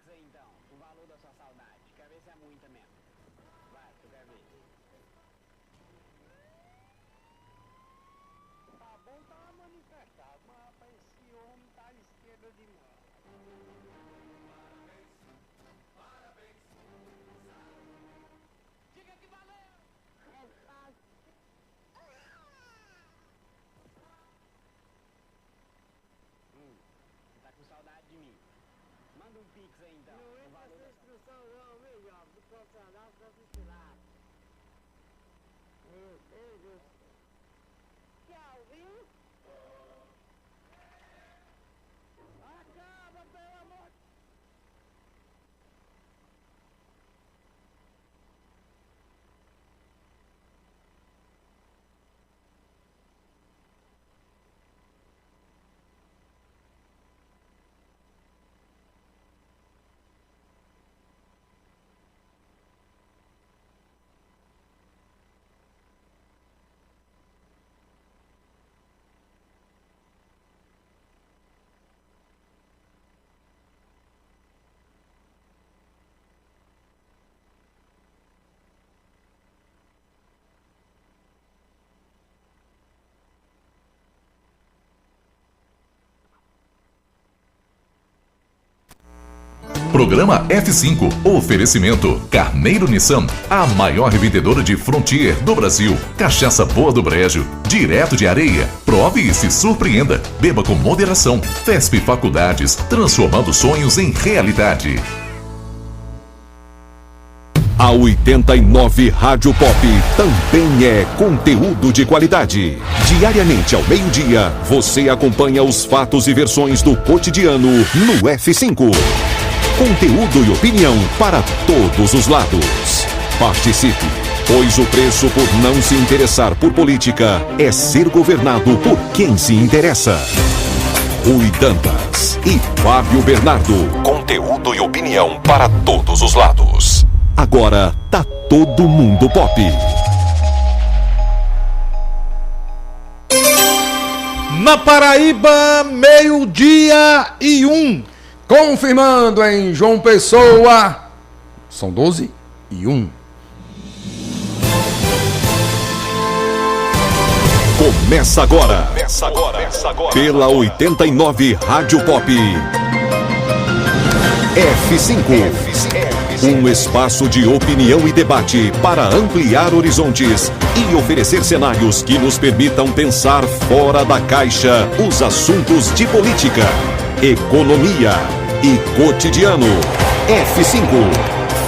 aí então, o valor da sua saudade. Quer ver se é muita mesmo. Vai, tu quer ver. Tá bom, tá manifestado, mas rapaz, esse homem tá à esquerda demais. Parabéns. Diga que valeu. Tá com saudade de mim. Manda um pix aí então. Não o entra valor essa da instrução não, meu jovem, do profissional profissional. Meu Deus do céu. Tchau, viu? Acaba, pelo amor de... Programa F5. Oferecimento Carneiro Nissan, a maior revendedora de Frontier do Brasil. Cachaça boa do Brejo, direto de Areia. Prove e se surpreenda. Beba com moderação. FESP Faculdades, transformando sonhos em realidade. A 89 Rádio Pop também é conteúdo de qualidade. Diariamente ao meio-dia, você acompanha os fatos e versões do cotidiano no F5. Conteúdo e opinião para todos os lados. Participe, pois o preço por não se interessar por política é ser governado por quem se interessa. Rui Dantas e Fábio Bernardo. Conteúdo e opinião para todos os lados. Agora tá todo mundo pop. Na Paraíba, 12:01. Confirmando em João Pessoa, são 12:01. Começa agora. Pela 89 Rádio Pop. F5. Um espaço de opinião e debate para ampliar horizontes e oferecer cenários que nos permitam pensar fora da caixa os assuntos de política, economia e cotidiano. F5.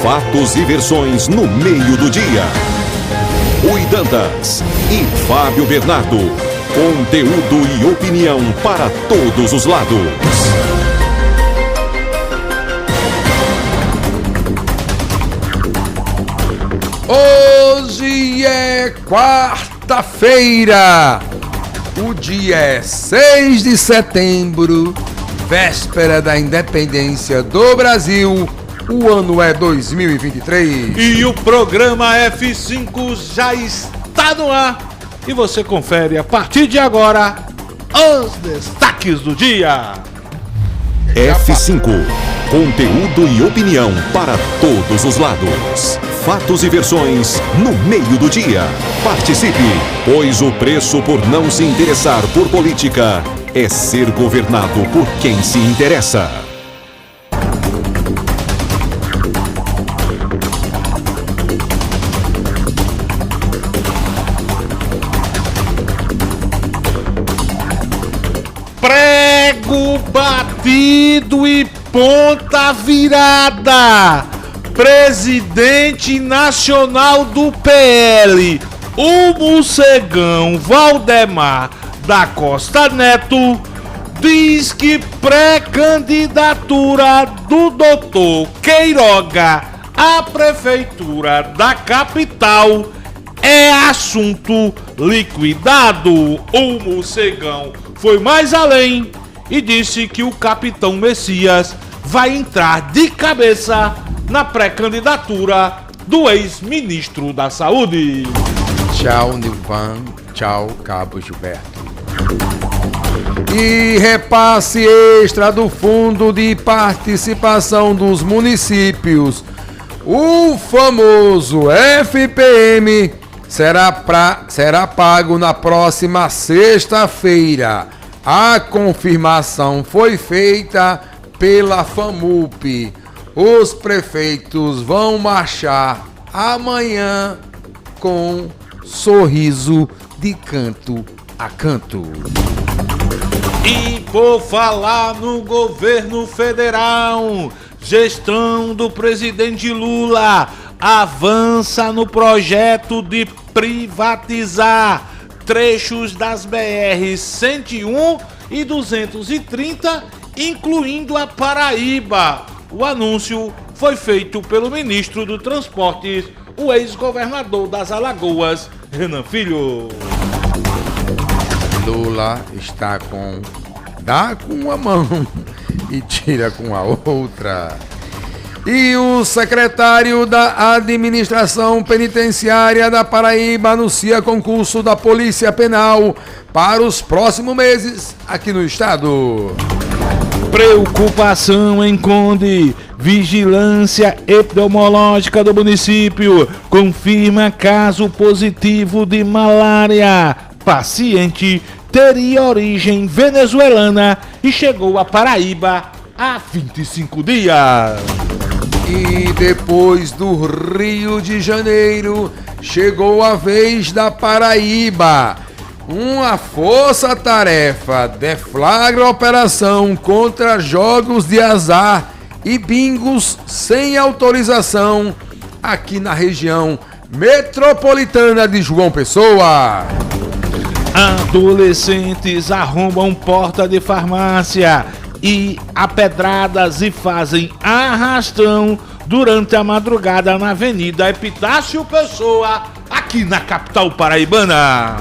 Fatos e versões no meio do dia. Rui Dantas e Fábio Bernardo. Conteúdo e opinião para todos os lados. Hoje é quarta-feira, o dia é 6 de setembro, véspera da independência do Brasil, o ano é 2023. E o programa F5 já está no ar e você confere a partir de agora os destaques do dia. F5. Conteúdo e opinião para todos os lados. Fatos e versões no meio do dia. Participe, pois o preço por não se interessar por política é ser governado por quem se interessa. Prego batido e ponta virada. Presidente nacional do PL, o Mocegão Valdemar da Costa Neto, diz que pré-candidatura do doutor Queiroga à prefeitura da capital é assunto liquidado. O Mocegão foi mais além e disse que o capitão Messias vai entrar de cabeça na pré-candidatura do ex-ministro da Saúde. Tchau, Nilvan. Tchau, Cabo Gilberto. E repasse extra do Fundo de Participação dos Municípios, o famoso FPM, será pago na próxima sexta-feira. A confirmação foi feita pela FAMUP. Os prefeitos vão marchar amanhã com sorriso de canto a canto. E por falar no governo federal, gestão do presidente Lula avança no projeto de privatizar trechos das BR-101 e 230, incluindo a Paraíba. O anúncio foi feito pelo ministro do Transportes, o ex-governador das Alagoas, Renan Filho. Lula está dá com uma mão e tira com a outra. E o secretário da Administração Penitenciária da Paraíba anuncia concurso da Polícia Penal para os próximos meses aqui no estado. Preocupação em Conde. Vigilância epidemiológica do município confirma caso positivo de malária. Paciente teria origem venezuelana e chegou à Paraíba há 25 dias. E depois do Rio de Janeiro, chegou a vez da Paraíba. Uma força-tarefa deflagra operação contra jogos de azar e bingos sem autorização aqui na região metropolitana de João Pessoa. Adolescentes arrombam porta de farmácia e apedradas e fazem arrastão durante a madrugada na Avenida Epitácio Pessoa, aqui na capital paraibana.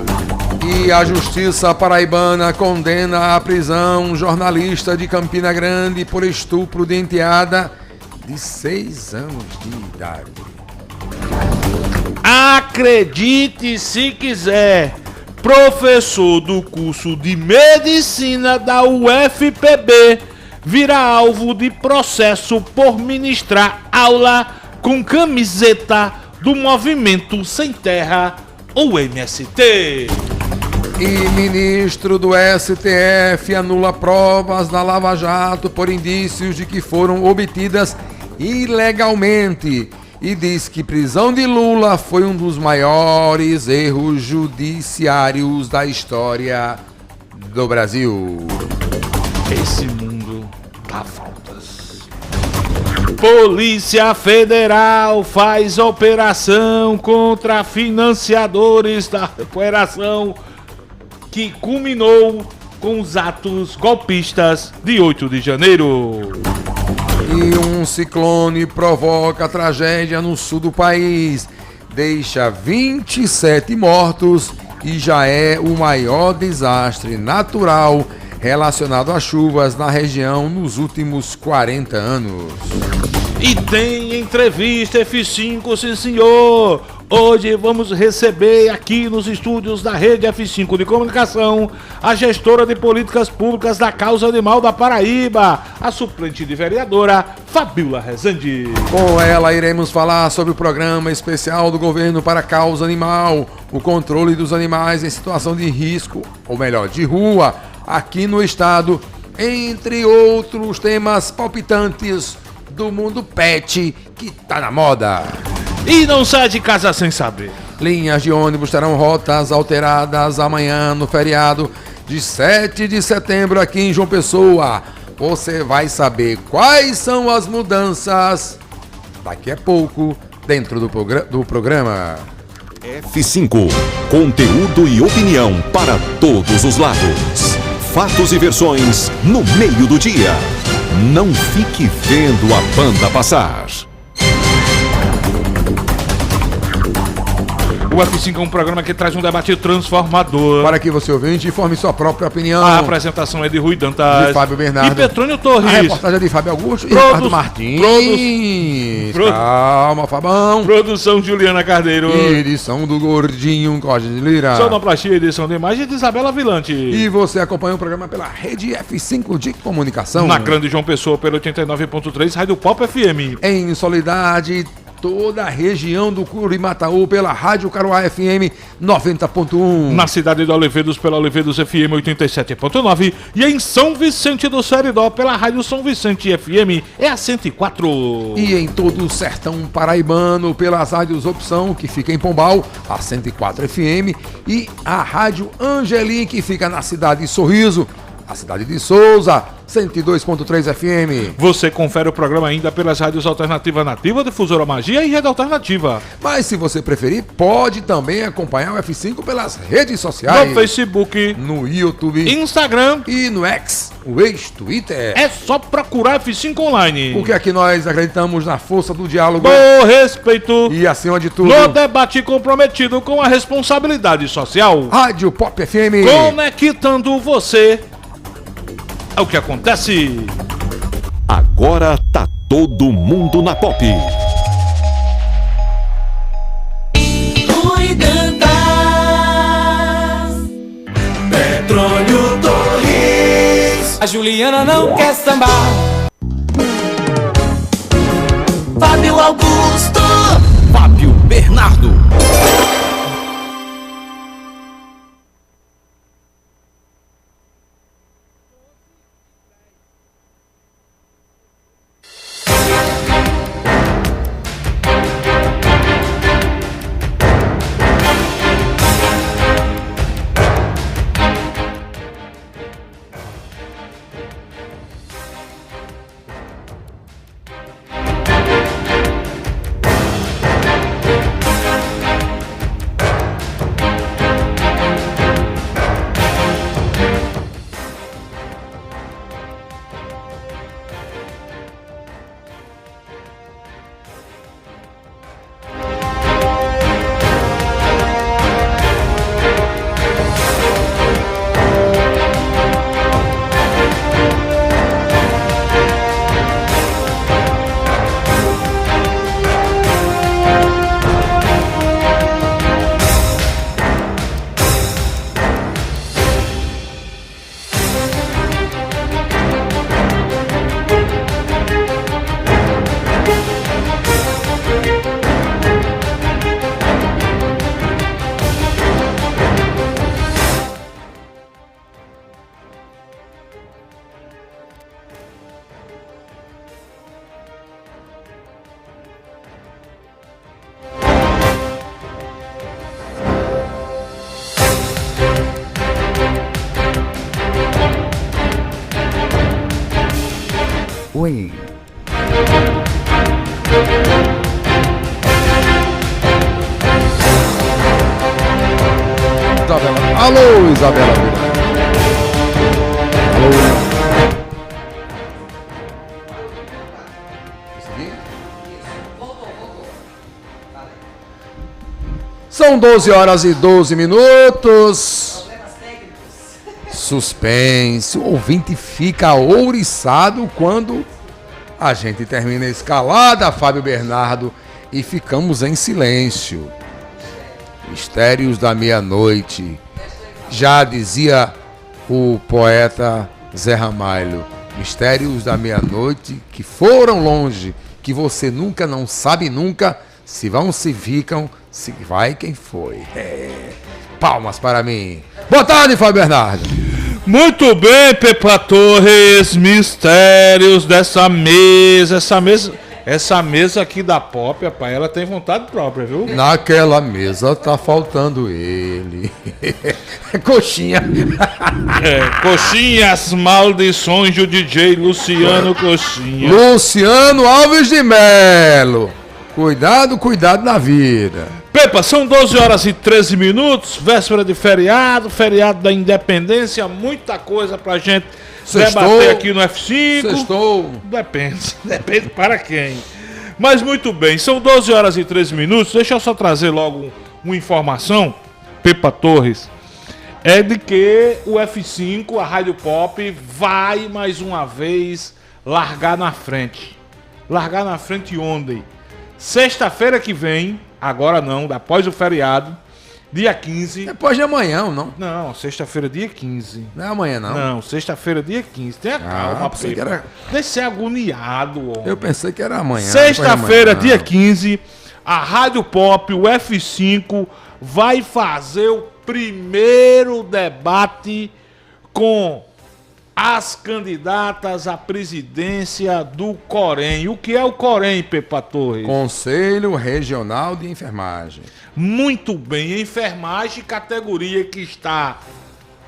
E a Justiça Paraibana condena à prisão um jornalista de Campina Grande por estupro de enteada de 6 anos de idade. Acredite se quiser, professor do curso de Medicina da UFPB vira alvo de processo por ministrar aula com camiseta do Movimento Sem Terra, o MST. E ministro do STF anula provas da Lava Jato por indícios de que foram obtidas ilegalmente e diz que prisão de Lula foi um dos maiores erros judiciários da história do Brasil. Esse mundo dá faltas. Polícia Federal faz operação contra financiadores da operação que culminou com os atos golpistas de 8 de janeiro. E um ciclone provoca tragédia no sul do país, deixa 27 mortos e já é o maior desastre natural relacionado a chuvas na região nos últimos 40 anos. E tem entrevista F5, sim senhor! Hoje vamos receber aqui nos estúdios da Rede F5 de Comunicação a gestora de políticas públicas da causa animal da Paraíba, a suplente de vereadora Fabíola Rezende. Com ela iremos falar sobre o programa especial do governo para a causa animal, o controle dos animais em situação de risco, ou melhor, de rua, aqui no estado, entre outros temas palpitantes do mundo pet que tá na moda. E não sai de casa sem saber. Linhas de ônibus terão rotas alteradas amanhã no feriado de 7 de setembro aqui em João Pessoa. Você vai saber quais são as mudanças daqui a pouco dentro do programa. F5, conteúdo e opinião para todos os lados. Fatos e versões no meio do dia. Não fique vendo a banda passar. O F5 é um programa que traz um debate transformador. Para que você ouvinte informe sua própria opinião. A apresentação é de Rui Dantas, de Fábio Bernardo e Petrônio Torres. A reportagem é de Fábio Augusto e Ricardo Martins. Calma, Fabão. Produção Juliana Carneiro. E edição do Gordinho Código de Lira. Sonoplastia e edição de imagem de Isabela Vilante. E você acompanha o programa pela rede F5 de comunicação. Na Grande João Pessoa pelo 89.3, Rádio Pop FM. Em Soledade, toda a região do Curimataú pela Rádio Caruá FM 90.1. Na cidade de Oliveiros pela Oliveiros FM 87.9. E em São Vicente do Seridó pela Rádio São Vicente FM é a 104. E em todo o sertão paraibano pelas rádios Opção, que fica em Pombal, a 104 FM. E a Rádio Angelim, que fica na cidade de Sorriso, a cidade de Souza, 102.3 FM. Você confere o programa ainda pelas rádios Alternativa Nativa, Difusora Magia e Rede Alternativa. Mas se você preferir, pode também acompanhar o F5 pelas redes sociais. No Facebook, no YouTube, Instagram e no X, o ex-Twitter. É só procurar F5 Online. Porque aqui nós acreditamos na força do diálogo, do respeito e, acima de tudo, no debate comprometido com a responsabilidade social. Rádio Pop FM, conectando você ao que acontece. Agora tá todo mundo na Pop. Rui Dantas, Petrônio Torres, a Juliana não quer sambar. Fábio Augusto, Fábio Bernardo. Oi. Isabela. Alô, Isabela. Alô. São 12 horas e 12 minutos. Suspense. O ouvinte fica ouriçado quando a gente termina a escalada, Fábio Bernardo, e ficamos em silêncio. Mistérios da meia-noite. Já dizia o poeta Zé Ramalho. Mistérios da meia-noite que foram longe, que você nunca, não sabe nunca, se vão, se ficam, se vai quem foi. Palmas para mim. Boa tarde, Fábio Bernardo. Muito bem, Pepa Torres, mistérios dessa mesa. Essa mesa aqui da Pop, rapaz, ela tem vontade própria, viu? Naquela mesa tá faltando ele. Coxinha. Coxinha, as maldições do DJ Luciano Coxinha. Luciano Alves de Melo. Cuidado, cuidado na vida. Pepa, são 12 horas e 13 minutos, véspera de feriado, feriado da independência, muita coisa pra gente debater aqui no F5. Sextou. Depende para quem. Mas muito bem, são 12 horas e 13 minutos, deixa eu só trazer logo uma informação, Pepa Torres, é de que o F5, a Rádio Pop, vai mais uma vez largar na frente. Largar na frente onde? Sexta-feira que vem, agora não, após o feriado, dia 15. Depois de amanhã, não? Não, sexta-feira, dia 15. Não é amanhã, não? Não, sexta-feira, dia 15. Tenha calma, pensei que Pepa. era... Deixa de ser agoniado, homem. Eu pensei que era amanhã. Sexta-feira, depois de amanhã. dia 15, a Rádio Pop, o F5, vai fazer o primeiro debate com as candidatas à presidência do Corém. O que é o Corém, Pepa Torres? Conselho Regional de Enfermagem. Muito bem, enfermagem, categoria que está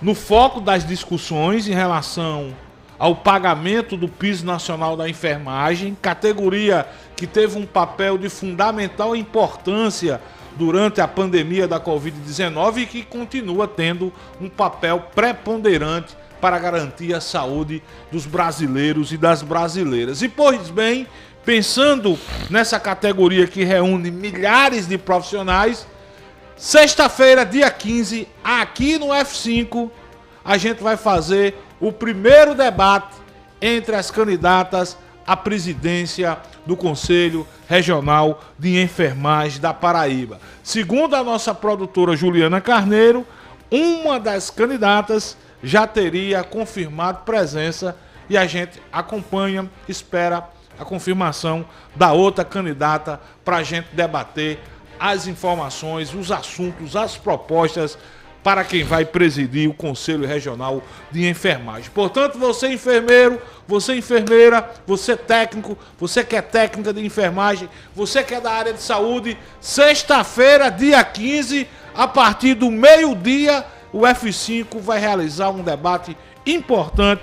no foco das discussões em relação ao pagamento do piso nacional da enfermagem, categoria que teve um papel de fundamental importância durante a pandemia da Covid-19 e que continua tendo um papel preponderante para garantir a saúde dos brasileiros e das brasileiras. E, pois bem, pensando nessa categoria que reúne milhares de profissionais, sexta-feira, dia 15, aqui no F5, a gente vai fazer o primeiro debate entre as candidatas à presidência do Conselho Regional de Enfermagem da Paraíba. Segundo a nossa produtora Juliana Carneiro, uma das candidatas já teria confirmado presença e a gente acompanha, espera a confirmação da outra candidata para a gente debater as informações, os assuntos, as propostas para quem vai presidir o Conselho Regional de Enfermagem. Portanto, você enfermeiro, você enfermeira, você técnico, você que é técnica de enfermagem, você que é da área de saúde, sexta-feira, dia 15, a partir do meio-dia, o F5 vai realizar um debate importante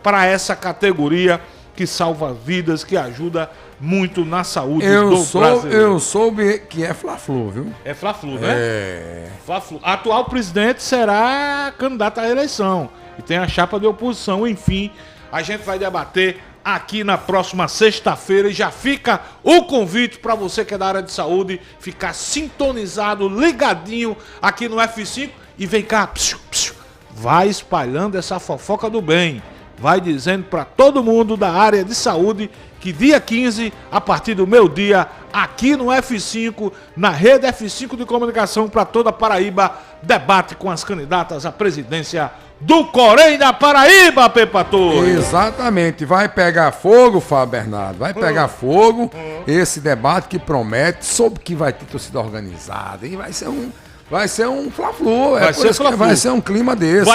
para essa categoria que salva vidas, que ajuda muito na saúde do brasileiro. Eu soube que é Fla-Flu, viu? É Fla-Flu, né? É. Fla-Flu. Atual presidente será candidato à eleição e tem a chapa de oposição. Enfim, a gente vai debater aqui na próxima sexta-feira e já fica o convite para você que é da área de saúde ficar sintonizado, ligadinho aqui no F5 e vem cá, vai espalhando essa fofoca do bem. Vai dizendo para todo mundo da área de saúde que dia 15, a partir do meio-dia, aqui no F5, na rede F5 de comunicação para toda a Paraíba, debate com as candidatas à presidência do Corém da Paraíba, Pepa Torres. Exatamente, vai pegar fogo, Fábio Bernardo, vai pegar fogo esse debate que promete, soube que vai ter torcida organizada e vai ser um Fla-Flu, vai ser um clima desse.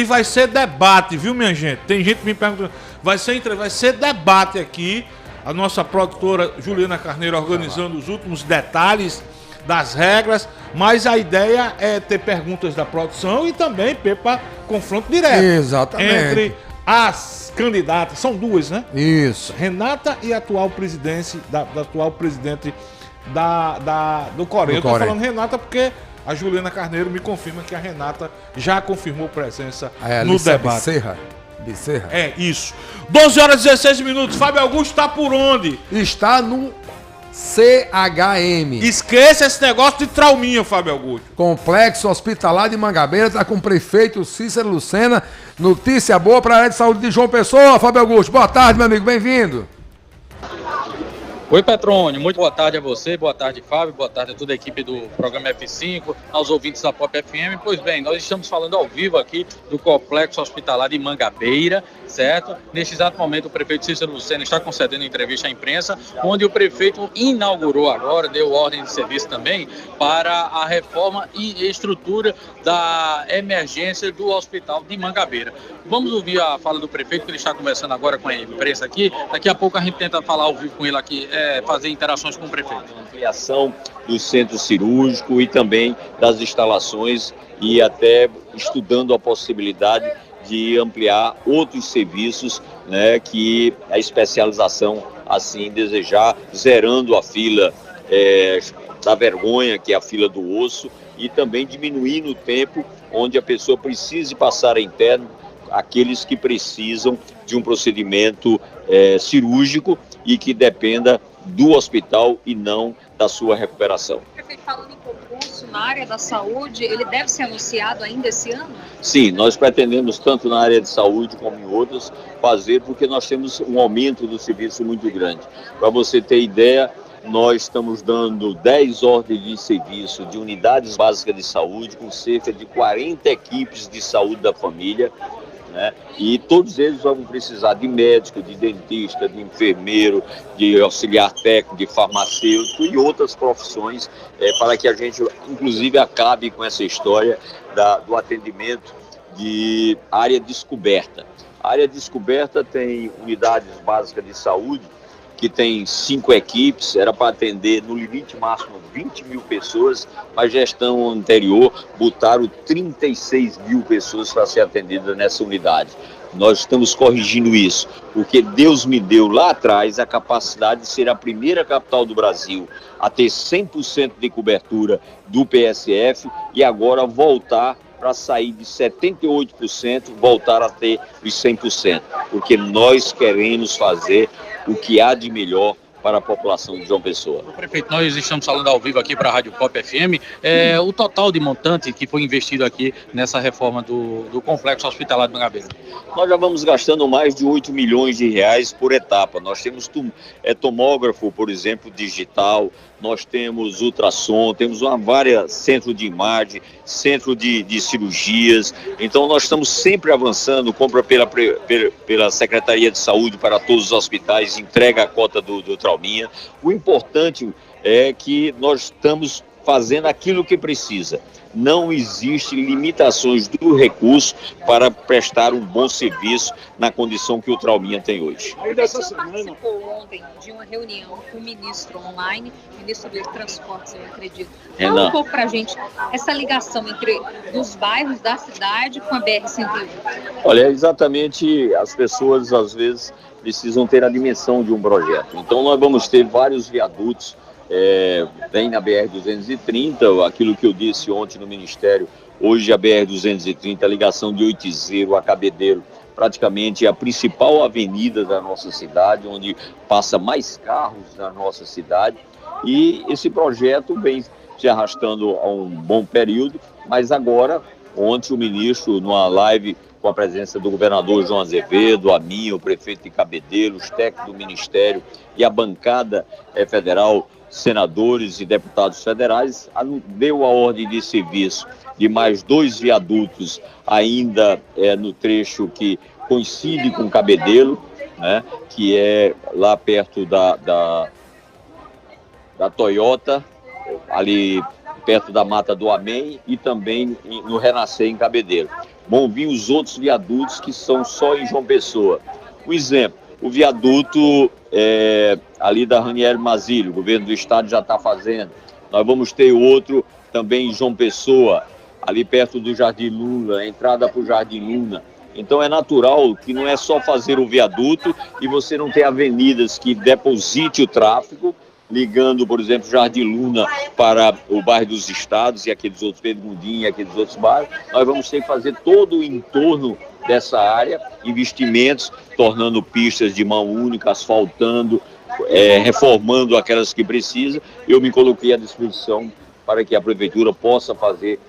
Vai ser debate, viu, minha gente? Tem gente me perguntando. Vai ser debate aqui. A nossa produtora Juliana Carneiro organizando os últimos detalhes das regras. Mas a ideia é ter perguntas da produção e também, Pepa, confronto direto. Exatamente. Entre as candidatas. São duas, né? Isso. Renata e a atual presidente do Corém. Eu tô falando Renata porque a Juliana Carneiro me confirma que a Renata já confirmou presença no debate. Bezerra. É, isso. 12 horas e 16 minutos. Fábio Augusto está por onde? Está no CHM. Esqueça esse negócio de trauminha, Fábio Augusto. Complexo Hospitalar de Mangabeira, está com o prefeito Cícero Lucena. Notícia boa para a área de saúde de João Pessoa, Fábio Augusto. Boa tarde, meu amigo, bem-vindo. Oi, Petrônio, muito boa tarde a você, boa tarde, Fábio, boa tarde a toda a equipe do programa F5, aos ouvintes da Pop FM. Pois bem, nós estamos falando ao vivo aqui do Complexo Hospitalar de Mangabeira, certo? Neste exato momento, o prefeito Cícero Lucena está concedendo entrevista à imprensa, onde o prefeito inaugurou agora, deu ordem de serviço também, para a reforma e estrutura da emergência do Hospital de Mangabeira. Vamos ouvir a fala do prefeito, que ele está conversando agora com a imprensa aqui. Daqui a pouco a gente tenta falar ao vivo com ele aqui, fazer interações com o prefeito. Ampliação do centro cirúrgico e também das instalações e até estudando a possibilidade de ampliar outros serviços, né, que a especialização assim desejar, zerando a fila da vergonha, que é a fila do osso, e também diminuindo o tempo onde a pessoa precise passar em pé, aqueles que precisam de um procedimento cirúrgico e que dependa do hospital e não da sua recuperação. Prefeito, falando em concurso, na área da saúde, ele deve ser anunciado ainda esse ano? Sim, nós pretendemos, tanto na área de saúde como em outras, fazer, porque nós temos um aumento do serviço muito grande. Para você ter ideia, nós estamos dando 10 ordens de serviço de unidades básicas de saúde, com cerca de 40 equipes de saúde da família, né? E todos eles vão precisar de médico, de dentista, de enfermeiro, de auxiliar técnico, de farmacêutico e outras profissões, para que a gente, inclusive, acabe com essa história do atendimento de área descoberta. A área descoberta tem unidades básicas de saúde, que tem 5 equipes, era para atender no limite máximo 20 mil pessoas, mas gestão anterior botaram 36 mil pessoas para ser atendidas nessa unidade. Nós estamos corrigindo isso, porque Deus me deu lá atrás a capacidade de ser a primeira capital do Brasil a ter 100% de cobertura do PSF e agora voltar para sair de 78%, voltar a ter os 100%, porque nós queremos fazer o que há de melhor para a população de João Pessoa. Prefeito, nós estamos falando ao vivo aqui para a Rádio Pop FM, o total de montante que foi investido aqui nessa reforma do Complexo Hospitalar de Mangabeira. Nós já vamos gastando mais de 8 milhões de reais por etapa. Nós temos tomógrafo, por exemplo, digital, nós temos ultrassom, temos várias centro de imagem, centro de cirurgias. Então nós estamos sempre avançando, compra pela Secretaria de Saúde para todos os hospitais, entrega a cota do Trauminha. O importante é que nós estamos fazendo aquilo que precisa. Não existe limitações do recurso para prestar um bom serviço na condição que o Trauminha tem hoje. O senhor participou ontem de uma reunião com o ministro online, ministro dos Transportes, eu acredito. Fala um pouco para a gente essa ligação entre os bairros da cidade com a BR-101. Olha, exatamente, as pessoas às vezes precisam ter a dimensão de um projeto. Então nós vamos ter vários viadutos, vem na BR-230, aquilo que eu disse ontem no Ministério, hoje a BR-230, a ligação de Oitizeiro a Cabedelo, praticamente é a principal avenida da nossa cidade, onde passa mais carros na nossa cidade, e esse projeto vem se arrastando há um bom período, mas agora, ontem o ministro, numa live com a presença do governador João Azevedo, a minha, o prefeito de Cabedelo, os técnicos do Ministério e a bancada federal, senadores e deputados federais, deu a ordem de serviço de mais 2 viadutos ainda no trecho que coincide com Cabedelo, né, que é lá perto da Toyota, ali perto da Mata do Amém e também no Renascer em Cabedelo. Vão vir os outros viadutos que são só em João Pessoa. Um exemplo, o viaduto ali da Ranieri Mazilho, o governo do estado já está fazendo. Nós vamos ter outro também em João Pessoa, ali perto do Jardim Luna, a entrada para o Jardim Luna. Então é natural que não é só fazer o viaduto e você não ter avenidas que deposite o tráfego, ligando, por exemplo, Jardim Luna para o bairro dos Estados e aqueles outros, Pedro Mundim e aqueles outros bairros. Nós vamos ter que fazer todo o entorno dessa área, investimentos, tornando pistas de mão única, asfaltando, reformando aquelas que precisa. Eu me coloquei à disposição para que a Prefeitura possa fazer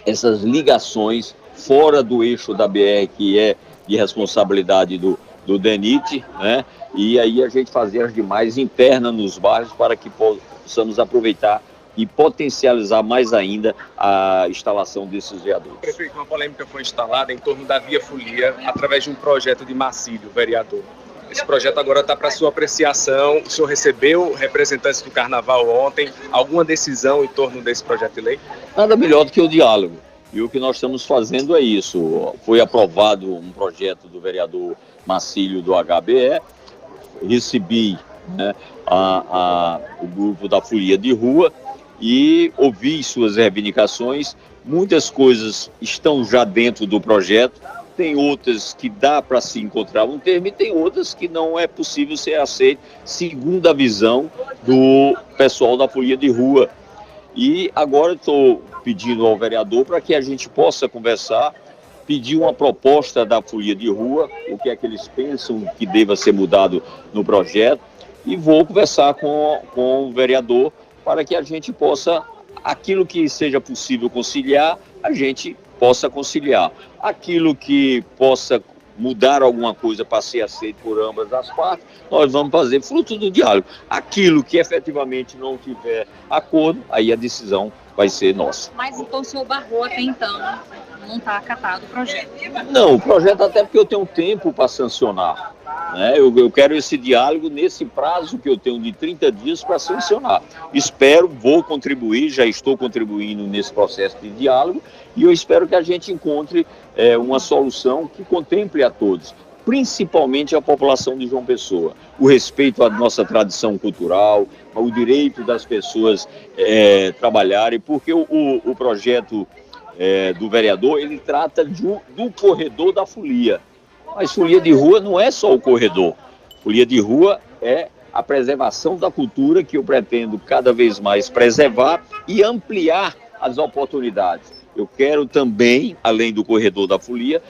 essas ligações fora do eixo da BR, que é de responsabilidade do DENIT, né? E aí a gente fazer as demais internas nos bairros para que possamos aproveitar e potencializar mais ainda a instalação desses viadutos. Prefeito, uma polêmica foi instalada em torno da Via Folia através de um projeto de Marcílio, vereador. Esse projeto agora está para sua apreciação. O senhor recebeu representantes do Carnaval ontem. Alguma decisão em torno desse projeto de lei? Nada melhor do que o diálogo. E o que nós estamos fazendo é isso. Foi aprovado um projeto do vereador Marcílio do HBE. Recebi, né, o grupo da Folia de Rua e ouvi suas reivindicações. Muitas coisas estão já dentro do projeto, tem outras que dá para se encontrar um termo e tem outras que não é possível ser aceito, segundo a visão do pessoal da Folia de Rua. E agora estou pedindo ao vereador para que a gente possa conversar, pedir uma proposta da Folia de Rua, o que é que eles pensam que deva ser mudado no projeto, e vou conversar com o vereador para que a gente possa aquilo que seja possível conciliar, a gente possa conciliar. Aquilo que possa mudar alguma coisa para ser aceito por ambas as partes, nós vamos fazer fruto do diálogo. Aquilo que efetivamente não tiver acordo, aí a decisão vai ser nossa. Mas então o senhor barrou até então, não está acatado o projeto? Não, o projeto até porque eu tenho tempo para sancionar. Né? Eu quero esse diálogo nesse prazo que eu tenho de 30 dias para sancionar. Espero, vou contribuir, já estou contribuindo nesse processo de diálogo e eu espero que a gente encontre uma solução que contemple a todos, principalmente a população de João Pessoa. O respeito à nossa tradição cultural, o direito das pessoas trabalharem, porque o projeto do vereador, ele trata do corredor da folia. Mas folia de rua não é só o corredor. Folia de rua é a preservação da cultura que eu pretendo cada vez mais preservar e ampliar as oportunidades. Eu quero também, além do corredor da folia,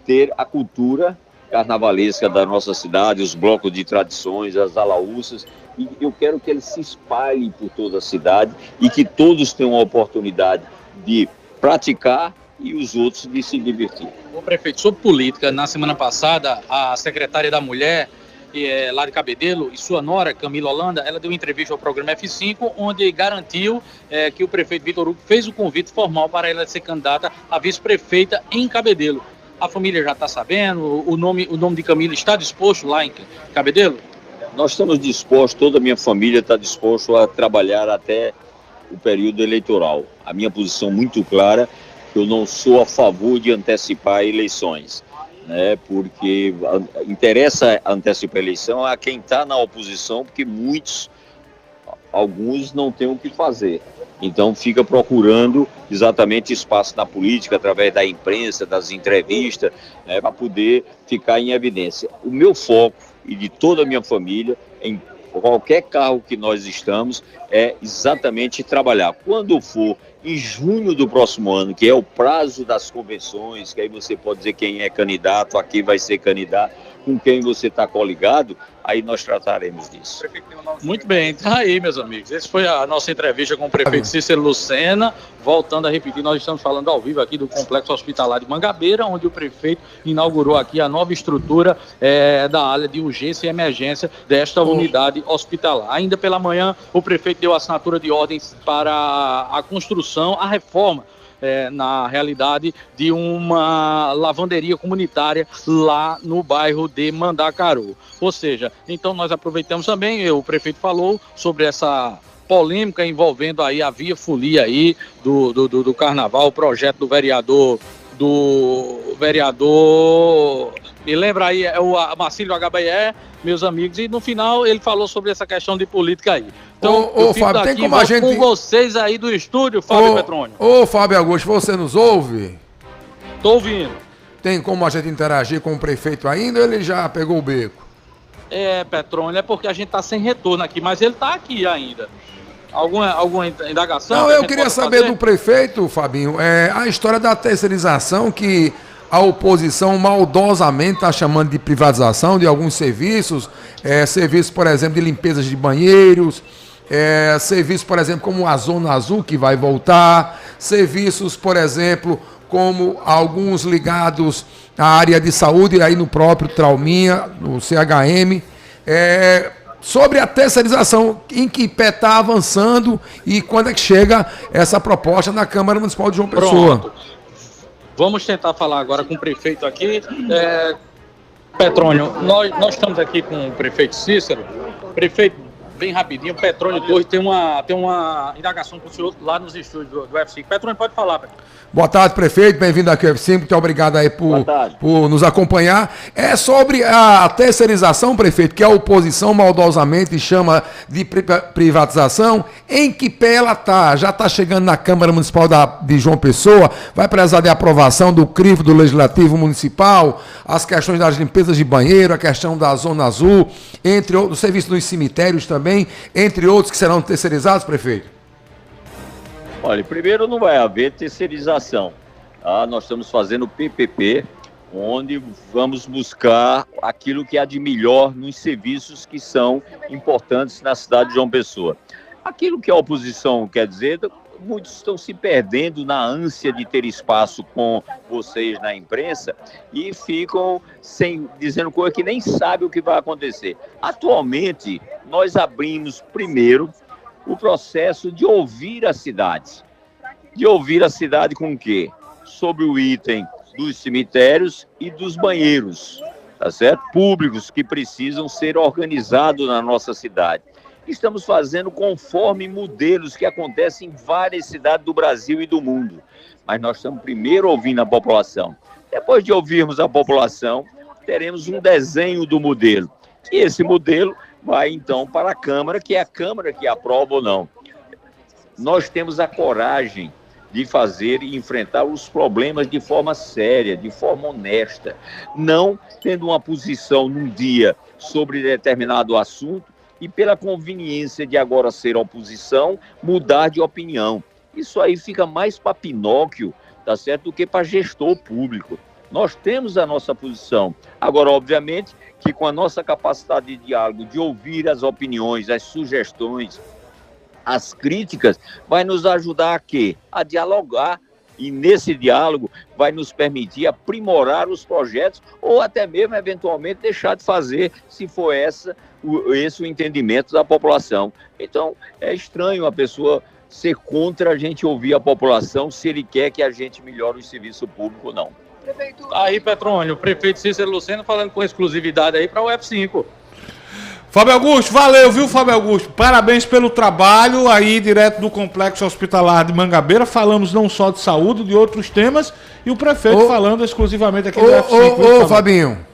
ter a cultura carnavalesca da nossa cidade, os blocos de tradições, as alaúças, e eu quero que eles se espalhem por toda a cidade e que todos tenham a oportunidade de praticar e os outros de se divertir. O prefeito, sobre política, na semana passada, a secretária da Mulher, lá de Cabedelo, e sua nora, Camila Holanda, ela deu uma entrevista ao programa F5, onde garantiu que o prefeito Vitor Hugo fez o convite formal para ela ser candidata a vice-prefeita em Cabedelo. A família já está sabendo? O nome de Camila está disposto lá em Cabedelo? Nós estamos dispostos, toda a minha família está disposta a trabalhar até o período eleitoral. A minha posição muito clara, eu não sou a favor de antecipar eleições, né? Porque interessa antecipar a eleição a quem está na oposição, porque alguns não têm o que fazer. Então fica procurando exatamente espaço na política, através da imprensa, das entrevistas, né, para poder ficar em evidência. O meu foco e de toda a minha família, em qualquer cargo que nós estamos, é exatamente trabalhar. Quando for em junho do próximo ano, que é o prazo das convenções, que aí você pode dizer quem é candidato, a quem vai ser candidato, com quem você está coligado, aí nós trataremos disso. Muito bem, tá aí, meus amigos. Essa foi a nossa entrevista com o prefeito Cícero Lucena. Voltando a repetir, nós estamos falando ao vivo aqui do Complexo Hospitalar de Mangabeira, onde o prefeito inaugurou aqui a nova estrutura da área de urgência e emergência desta unidade hospitalar. Ainda pela manhã, o prefeito deu assinatura de ordens para a construção, a reforma, na realidade, de uma lavanderia comunitária lá no bairro de Mandacaru. Ou seja, então nós aproveitamos também, o prefeito falou sobre essa polêmica envolvendo aí a Via Folia aí do Carnaval, o projeto do vereador, me lembra aí, é o Marcílio HBE, meus amigos, e no final ele falou sobre essa questão de política aí. Então, eu fico Fábio, daqui, tem como a gente... com vocês aí do estúdio, Fábio Petrônio. Fábio Augusto, você nos ouve? Tô ouvindo. Tem como a gente interagir com o prefeito ainda ou ele já pegou o beco? Petrônio, é porque a gente tá sem retorno aqui, mas ele tá aqui ainda. Alguma indagação? Não, eu queria saber do prefeito, Fabinho, a história da terceirização que a oposição maldosamente está chamando de privatização de alguns serviços, serviços, por exemplo, de limpeza de banheiros, serviços, por exemplo, como a Zona Azul, que vai voltar, serviços, por exemplo, como alguns ligados à área de saúde, aí no próprio Trauminha, no CHM, sobre a terceirização, em que pé está avançando e quando é que chega essa proposta na Câmara Municipal de João Pessoa. Pronto. Vamos tentar falar agora com o prefeito aqui. Petrônio, nós estamos aqui com o prefeito Cícero. Prefeito, bem rapidinho, o Petrônio Torres tem uma indagação com o senhor lá nos estúdios do F5. Petrônio, pode falar, Petrônio. Boa tarde, prefeito. Bem-vindo aqui ao F5. Muito obrigado aí por nos acompanhar. É sobre a terceirização, prefeito, que a oposição maldosamente chama de privatização. Em que pé ela está? Já está chegando na Câmara Municipal de João Pessoa? Vai precisar de aprovação do crivo do Legislativo Municipal? As questões das limpezas de banheiro, a questão da Zona Azul, entre outros, o serviço dos cemitérios também, entre outros que serão terceirizados, prefeito? Olha, primeiro não vai haver terceirização, tá? Nós estamos fazendo PPP, onde vamos buscar aquilo que há de melhor nos serviços que são importantes na cidade de João Pessoa. Aquilo que a oposição quer dizer, muitos estão se perdendo na ânsia de ter espaço com vocês na imprensa e ficam dizendo coisa que nem sabe o que vai acontecer. Atualmente, nós abrimos primeiro o processo de ouvir a cidade. De ouvir a cidade com o quê? Sobre o item dos cemitérios e dos banheiros, tá certo? Públicos que precisam ser organizados na nossa cidade. Estamos fazendo conforme modelos que acontecem em várias cidades do Brasil e do mundo. Mas nós estamos primeiro ouvindo a população. Depois de ouvirmos a população, teremos um desenho do modelo. E esse modelo vai, então, para a Câmara, que é a Câmara que aprova ou não. Nós temos a coragem de fazer e enfrentar os problemas de forma séria, de forma honesta. Não tendo uma posição num dia sobre determinado assunto, e pela conveniência de agora ser oposição, mudar de opinião. Isso aí fica mais para Pinóquio, tá certo, do que para gestor público. Nós temos a nossa posição. Agora, obviamente, que com a nossa capacidade de diálogo, de ouvir as opiniões, as sugestões, as críticas, vai nos ajudar a quê? A dialogar. E nesse diálogo vai nos permitir aprimorar os projetos ou até mesmo, eventualmente, deixar de fazer, se for esse o entendimento da população. Então, é estranho a pessoa ser contra a gente ouvir a população se ele quer que a gente melhore o serviço público ou não. Aí, Petrônio, o prefeito Cícero Lucena falando com exclusividade aí para o F5. Fábio Augusto, valeu, viu, Fábio Augusto? Parabéns pelo trabalho aí, direto do Complexo Hospitalar de Mangabeira. Falamos não só de saúde, de outros temas, e o prefeito falando exclusivamente aqui do F5. Ô, Fabinho.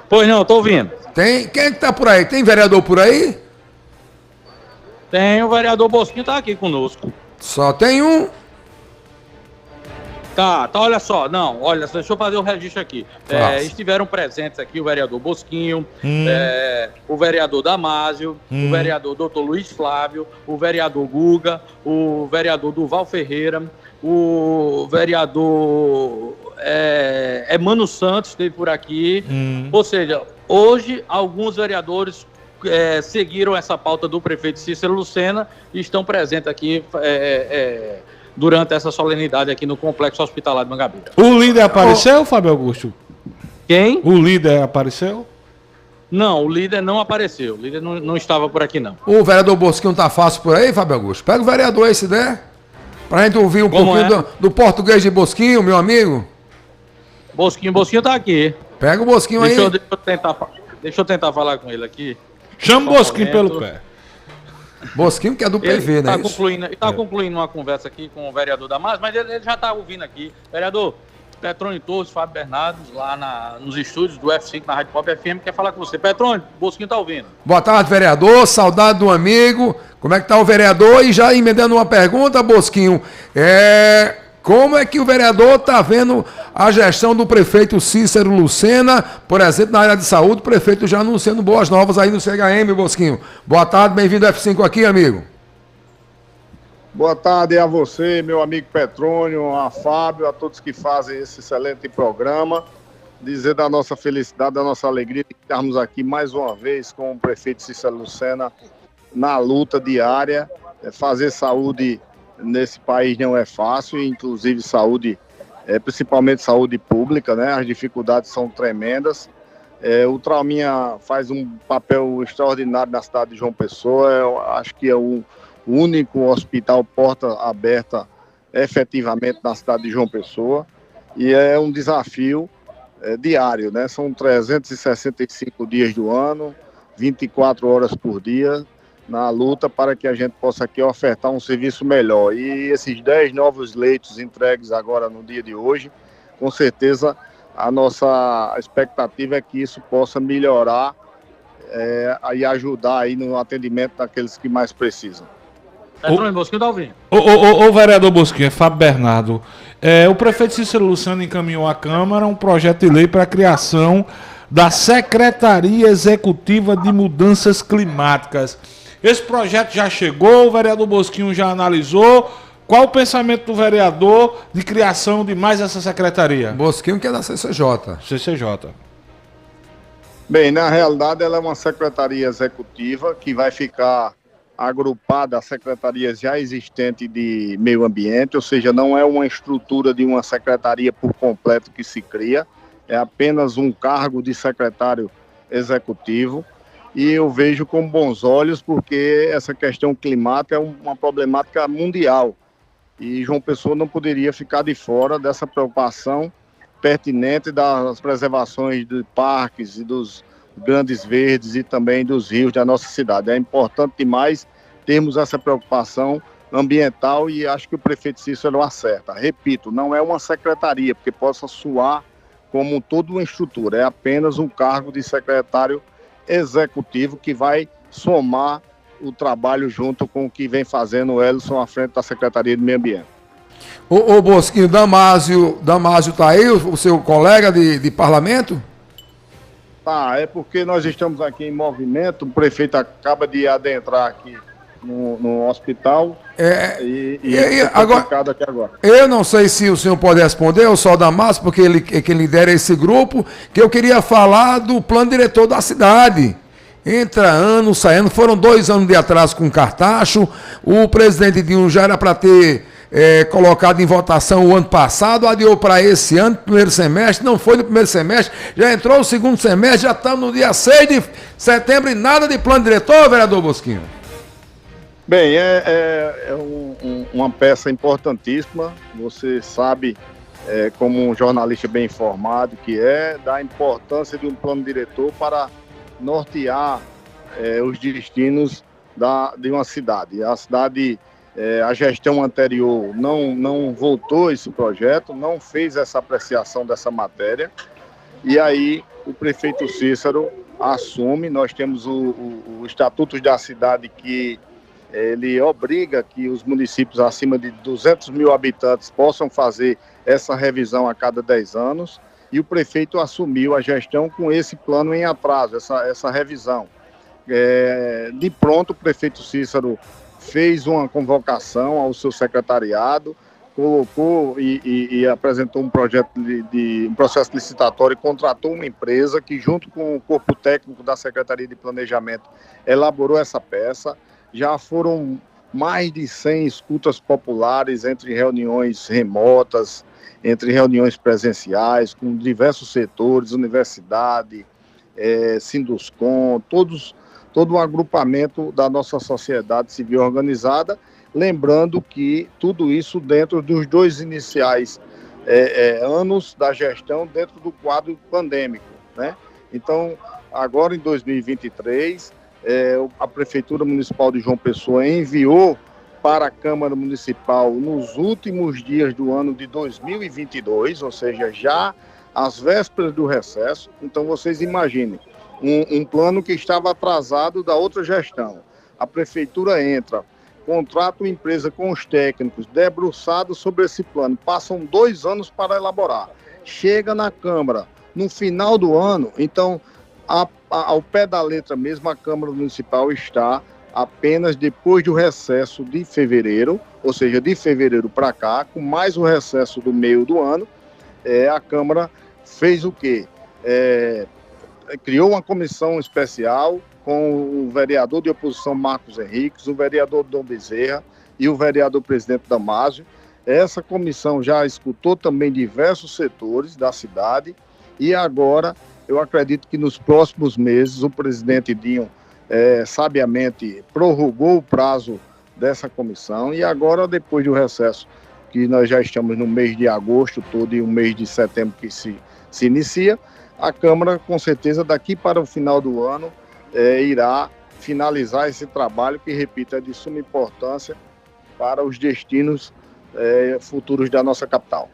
Pois não, tô ouvindo. Quem é que tá por aí? Tem vereador por aí? Tem, o vereador Bosquinho tá aqui conosco. Só tem um? Tá, olha só, deixa eu fazer o registro aqui. Estiveram presentes aqui o vereador Bosquinho, o vereador Damásio, o vereador Dr. Luiz Flávio, o vereador Guga, o vereador Duval Ferreira, o vereador Emmanuel Santos esteve por aqui. Ou seja, hoje alguns vereadores seguiram essa pauta do prefeito Cícero Lucena e estão presentes aqui durante essa solenidade aqui no Complexo Hospitalar de Mangabeira. O líder apareceu, Fábio Augusto? Quem? O líder apareceu? Não, o líder não apareceu. O líder não estava por aqui, não. O vereador Bosquinho tá fácil por aí, Fábio Augusto? Pega o vereador aí, se der, pra gente ouvir um pouquinho do português de Bosquinho, meu amigo. Bosquinho tá aqui. Pega o Bosquinho aí. Deixa eu tentar falar com ele aqui. Chama o Bosquinho pelo pé. Bosquinho que é do PV, né? Ele está concluindo uma conversa aqui com o vereador Damasio, mas ele já está ouvindo aqui. Vereador, Petrônio Torres, Fábio Bernardes, lá nos estúdios do F5 na Rádio Pop FM, quer falar com você. Petrônio, Bosquinho está ouvindo. Boa tarde, vereador. Saudade do amigo. Como é que tá o vereador? E já emendando uma pergunta, Bosquinho. Como é que o vereador está vendo a gestão do prefeito Cícero Lucena, por exemplo, na área de saúde, o prefeito já anunciando boas novas aí no CHM, Bosquinho. Boa tarde, bem-vindo ao F5 aqui, amigo. Boa tarde a você, meu amigo Petrônio, a Fábio, a todos que fazem esse excelente programa. Dizer da nossa felicidade, da nossa alegria de estarmos aqui mais uma vez com o prefeito Cícero Lucena na luta diária. Fazer saúde nesse país não é fácil, inclusive saúde, principalmente saúde pública, né? As dificuldades são tremendas. O Trauminha faz um papel extraordinário na cidade de João Pessoa. Eu acho que é o único hospital porta aberta efetivamente na cidade de João Pessoa. E é um desafio diário, né? São 365 dias do ano, 24 horas por dia, na luta para que a gente possa aqui ofertar um serviço melhor. E esses 10 novos leitos entregues agora no dia de hoje, com certeza a nossa expectativa é que isso possa melhorar e ajudar aí no atendimento daqueles que mais precisam. Petrônio Bosquinho tá ouvindo. O vereador Bosquinho, Fábio Bernardo, o prefeito Cícero Lucena encaminhou à Câmara um projeto de lei para a criação da Secretaria Executiva de Mudanças Climáticas. Esse projeto já chegou, o vereador Bosquinho já analisou. Qual o pensamento do vereador de criação de mais essa secretaria? Bosquinho que é da CCJ. CCJ. Bem, na realidade ela é uma secretaria executiva que vai ficar agrupada às secretarias já existentes de meio ambiente, ou seja, não é uma estrutura de uma secretaria por completo que se cria, é apenas um cargo de secretário executivo, e eu vejo com bons olhos porque essa questão climática é uma problemática mundial, e João Pessoa não poderia ficar de fora dessa preocupação pertinente das preservações de parques e dos grandes verdes e também dos rios da nossa cidade. É importante demais termos essa preocupação ambiental e acho que o prefeito Cícero acerta. Repito, não é uma secretaria, porque possa soar como toda uma estrutura, é apenas um cargo de secretário executivo que vai somar o trabalho junto com o que vem fazendo o Elson à frente da Secretaria de Meio Ambiente. Ô Bosquinho, Damásio está aí, o seu colega de parlamento? Tá, é porque nós estamos aqui em movimento, o prefeito acaba de adentrar aqui no hospital agora, aqui agora. Eu não sei se o senhor pode responder, eu sou o Damásio, porque ele é quem lidera esse grupo, que eu queria falar do plano diretor da cidade. Entra ano, sai ano, foram 2 anos de atraso com o Cartacho, o presidente Dinho já era para ter colocado em votação o ano passado, adiou para esse ano, primeiro semestre, não foi no primeiro semestre, já entrou o segundo semestre, já estamos no dia 6 de setembro e nada de plano diretor, vereador Bosquinho. Bem, uma peça importantíssima, você sabe, como um jornalista bem informado que da importância de um plano diretor para nortear os destinos de uma cidade. A cidade, a gestão anterior não votou esse projeto, não fez essa apreciação dessa matéria, e aí o prefeito Cícero assume. Nós temos o Estatuto da Cidade que ele obriga que os municípios acima de 200 mil habitantes possam fazer essa revisão a cada 10 anos, e o prefeito assumiu a gestão com esse plano em atraso, essa revisão. De pronto, o prefeito Cícero fez uma convocação ao seu secretariado, colocou e apresentou um projeto um processo licitatório e contratou uma empresa que, junto com o corpo técnico da Secretaria de Planejamento, elaborou essa peça. Já foram mais de 100 escutas populares entre reuniões remotas, entre reuniões presenciais, com diversos setores, universidade, Sinduscom, todo um agrupamento da nossa sociedade civil organizada, lembrando que tudo isso dentro dos 2 iniciais anos da gestão dentro do quadro pandêmico, né? Então, agora em 2023, a Prefeitura Municipal de João Pessoa enviou para a Câmara Municipal nos últimos dias do ano de 2022, ou seja, já às vésperas do recesso. Então vocês imaginem, um plano que estava atrasado da outra gestão. A Prefeitura entra, contrata uma empresa com os técnicos, debruçados sobre esse plano, passam 2 anos para elaborar. Chega na Câmara no final do ano, então ao pé da letra mesmo, a Câmara Municipal está apenas depois do recesso de fevereiro, ou seja, de fevereiro para cá, com mais o recesso do meio do ano, a Câmara fez o quê? Criou uma comissão especial com o vereador de oposição Marcos Henriques, o vereador Dom Bezerra e o vereador presidente Damásio. Essa comissão já escutou também diversos setores da cidade e agora eu acredito que nos próximos meses o presidente Dinho sabiamente prorrogou o prazo dessa comissão e agora, depois do recesso, que nós já estamos no mês de agosto todo e o mês de setembro que se inicia, a Câmara, com certeza, daqui para o final do ano, irá finalizar esse trabalho que, repito, é de suma importância para os destinos futuros da nossa capital.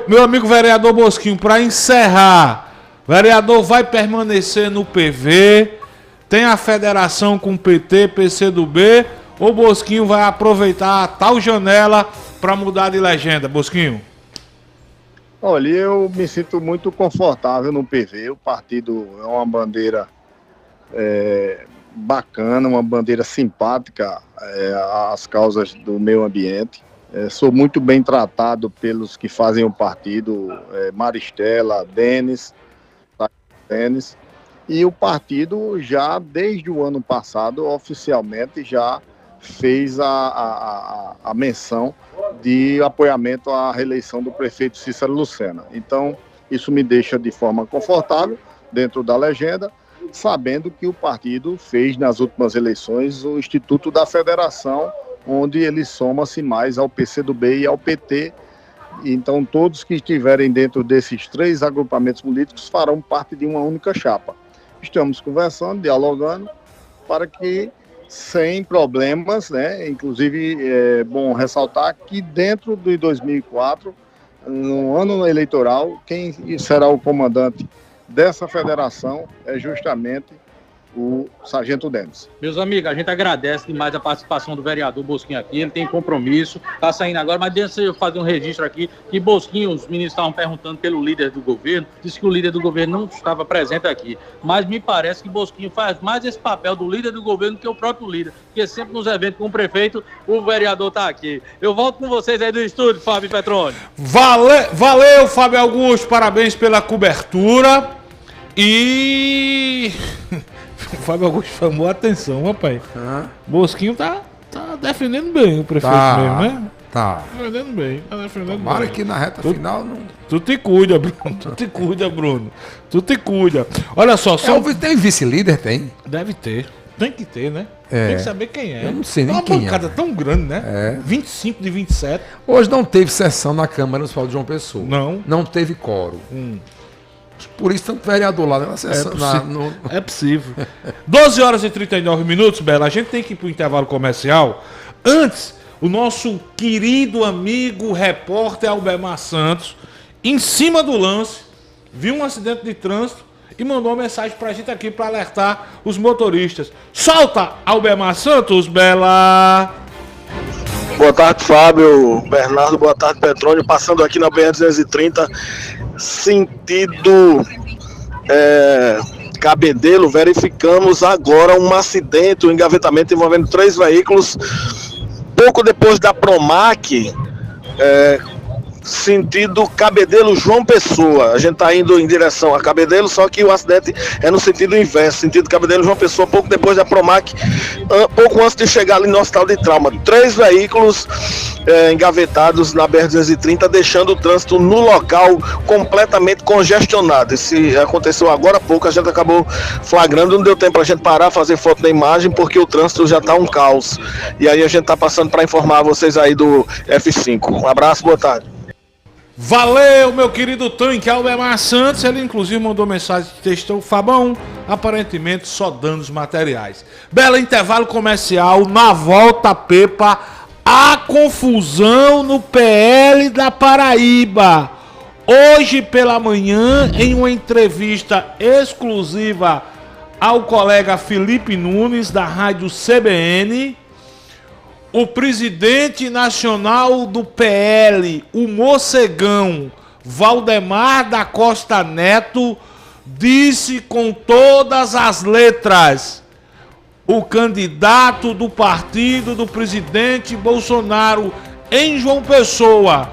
Meu amigo vereador Bosquinho, para encerrar, o vereador vai permanecer no PV, tem a federação com PT, PCdoB, ou o Bosquinho vai aproveitar a tal janela para mudar de legenda, Bosquinho? Olha, eu me sinto muito confortável no PV, o partido é uma bandeira bacana, uma bandeira simpática às causas do meio ambiente. Sou muito bem tratado pelos que fazem o partido, Maristela, Denis, e o partido já, desde o ano passado, oficialmente já fez a menção de apoiamento à reeleição do prefeito Cícero Lucena. Então, isso me deixa de forma confortável dentro da legenda, sabendo que o partido fez nas últimas eleições o Instituto da Federação, onde ele soma-se mais ao PCdoB e ao PT. Então, todos que estiverem dentro desses 3 agrupamentos políticos farão parte de uma única chapa. Estamos conversando, dialogando, para que, sem problemas, né? Inclusive, é bom ressaltar que dentro de 2004, no ano eleitoral, quem será o comandante dessa federação é justamente o Sargento Denis. Meus amigos, a gente agradece demais a participação do vereador Bosquinho aqui, ele tem compromisso, está saindo agora, mas deixa eu fazer um registro aqui, que Bosquinho, os ministros estavam perguntando pelo líder do governo, disse que o líder do governo não estava presente aqui, mas me parece que Bosquinho faz mais esse papel do líder do governo que o próprio líder, porque sempre nos eventos com o prefeito, o vereador está aqui. Eu volto com vocês aí do estúdio, Fábio Petroni. Valeu, Fábio Augusto, parabéns pela cobertura e... O Fábio Augusto chamou a atenção, rapaz. Bosquinho tá defendendo bem o prefeito mesmo, né? Tá. Defendendo bem, tá defendendo Tomara bem. que na reta final não... Tu te cuida, Bruno. Tu te cuida, Bruno. Tu te cuida. Olha só... Tem vice-líder? Tem. Deve ter. Tem que ter, né? É. Tem que saber quem é. Eu não sei nem uma quem é. Uma bancada tão grande, né? É. 25 de 27. Hoje não teve sessão na Câmara Municipal de João Pessoa. Não. Não teve quórum. Por isso, tanto vereador lá na sessão. É possível. 12 horas e 39 minutos, Bela. A gente tem que ir para o intervalo comercial. Antes, o nosso querido amigo repórter Albemar Santos, em cima do lance, viu um acidente de trânsito e mandou uma mensagem para a gente aqui para alertar os motoristas. Solta, Albemar Santos, Bela! Boa tarde, Fábio, Bernardo, boa tarde, Petrônio, passando aqui na BR-230, sentido Cabedelo, verificamos agora um acidente, um engavetamento envolvendo 3 veículos, pouco depois da Promac, sentido Cabedelo João Pessoa. A gente está indo em direção a Cabedelo, só que o acidente é no sentido inverso, sentido Cabedelo João Pessoa, pouco depois da Promac, pouco antes de chegar ali no hospital de trauma. 3 veículos engavetados na BR-230, deixando o trânsito no local completamente congestionado. Esse aconteceu agora há pouco, a gente acabou flagrando, não deu tempo para a gente parar, fazer foto da imagem, porque o trânsito já está um caos. E aí a gente está passando para informar vocês aí do F5. Um abraço, boa tarde. Valeu, meu querido tanque Albemar Santos. Ele inclusive mandou mensagem de texto: Fabão, aparentemente só danos materiais. Bela, intervalo comercial. Na volta, Pepa, a confusão no PL da Paraíba. Hoje pela manhã, em uma entrevista exclusiva ao colega Felipe Nunes, da rádio CBN, o presidente nacional do PL, o Mocegão, Valdemar da Costa Neto, disse com todas as letras: o candidato do partido do presidente Bolsonaro em João Pessoa,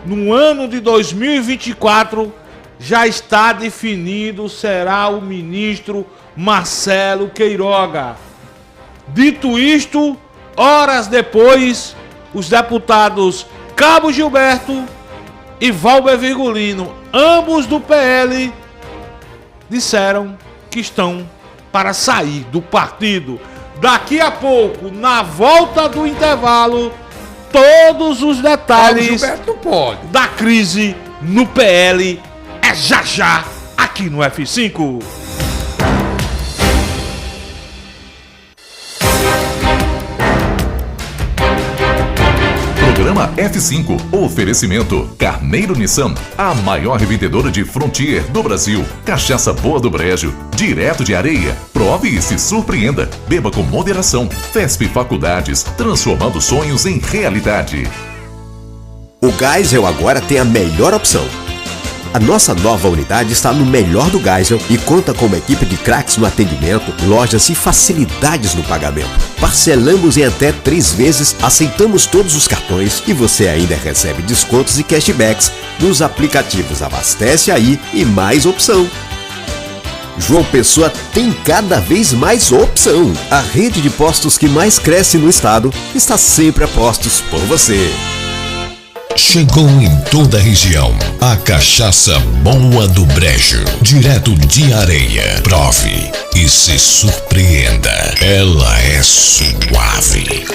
no ano de 2024, já está definido, será o ministro Marcelo Queiroga. Dito isto, horas depois, os deputados Cabo Gilberto e Valber Virgulino, ambos do PL, disseram que estão para sair do partido. Daqui a pouco, na volta do intervalo, todos os detalhes da crise no PL é já aqui no F5. Programa F5. Oferecimento Carneiro Nissan, a maior revendedora de Frontier do Brasil. Cachaça Boa do Brejo, direto de Areia. Prove e se surpreenda. Beba com moderação. FESP Faculdades, transformando sonhos em realidade. O Geisel agora tem a melhor opção. A nossa nova unidade está no melhor do Geisel e conta com uma equipe de craques no atendimento, lojas e facilidades no pagamento. Parcelamos em até 3 vezes, aceitamos todos os cartões e você ainda recebe descontos e cashbacks nos aplicativos Abastece Aí e Mais Opção. João Pessoa tem cada vez mais opção. A rede de postos que mais cresce no estado está sempre a postos por você. Chegou em toda a região a cachaça Boa do Brejo, direto de Areia. Prove e se surpreenda. Ela é suave,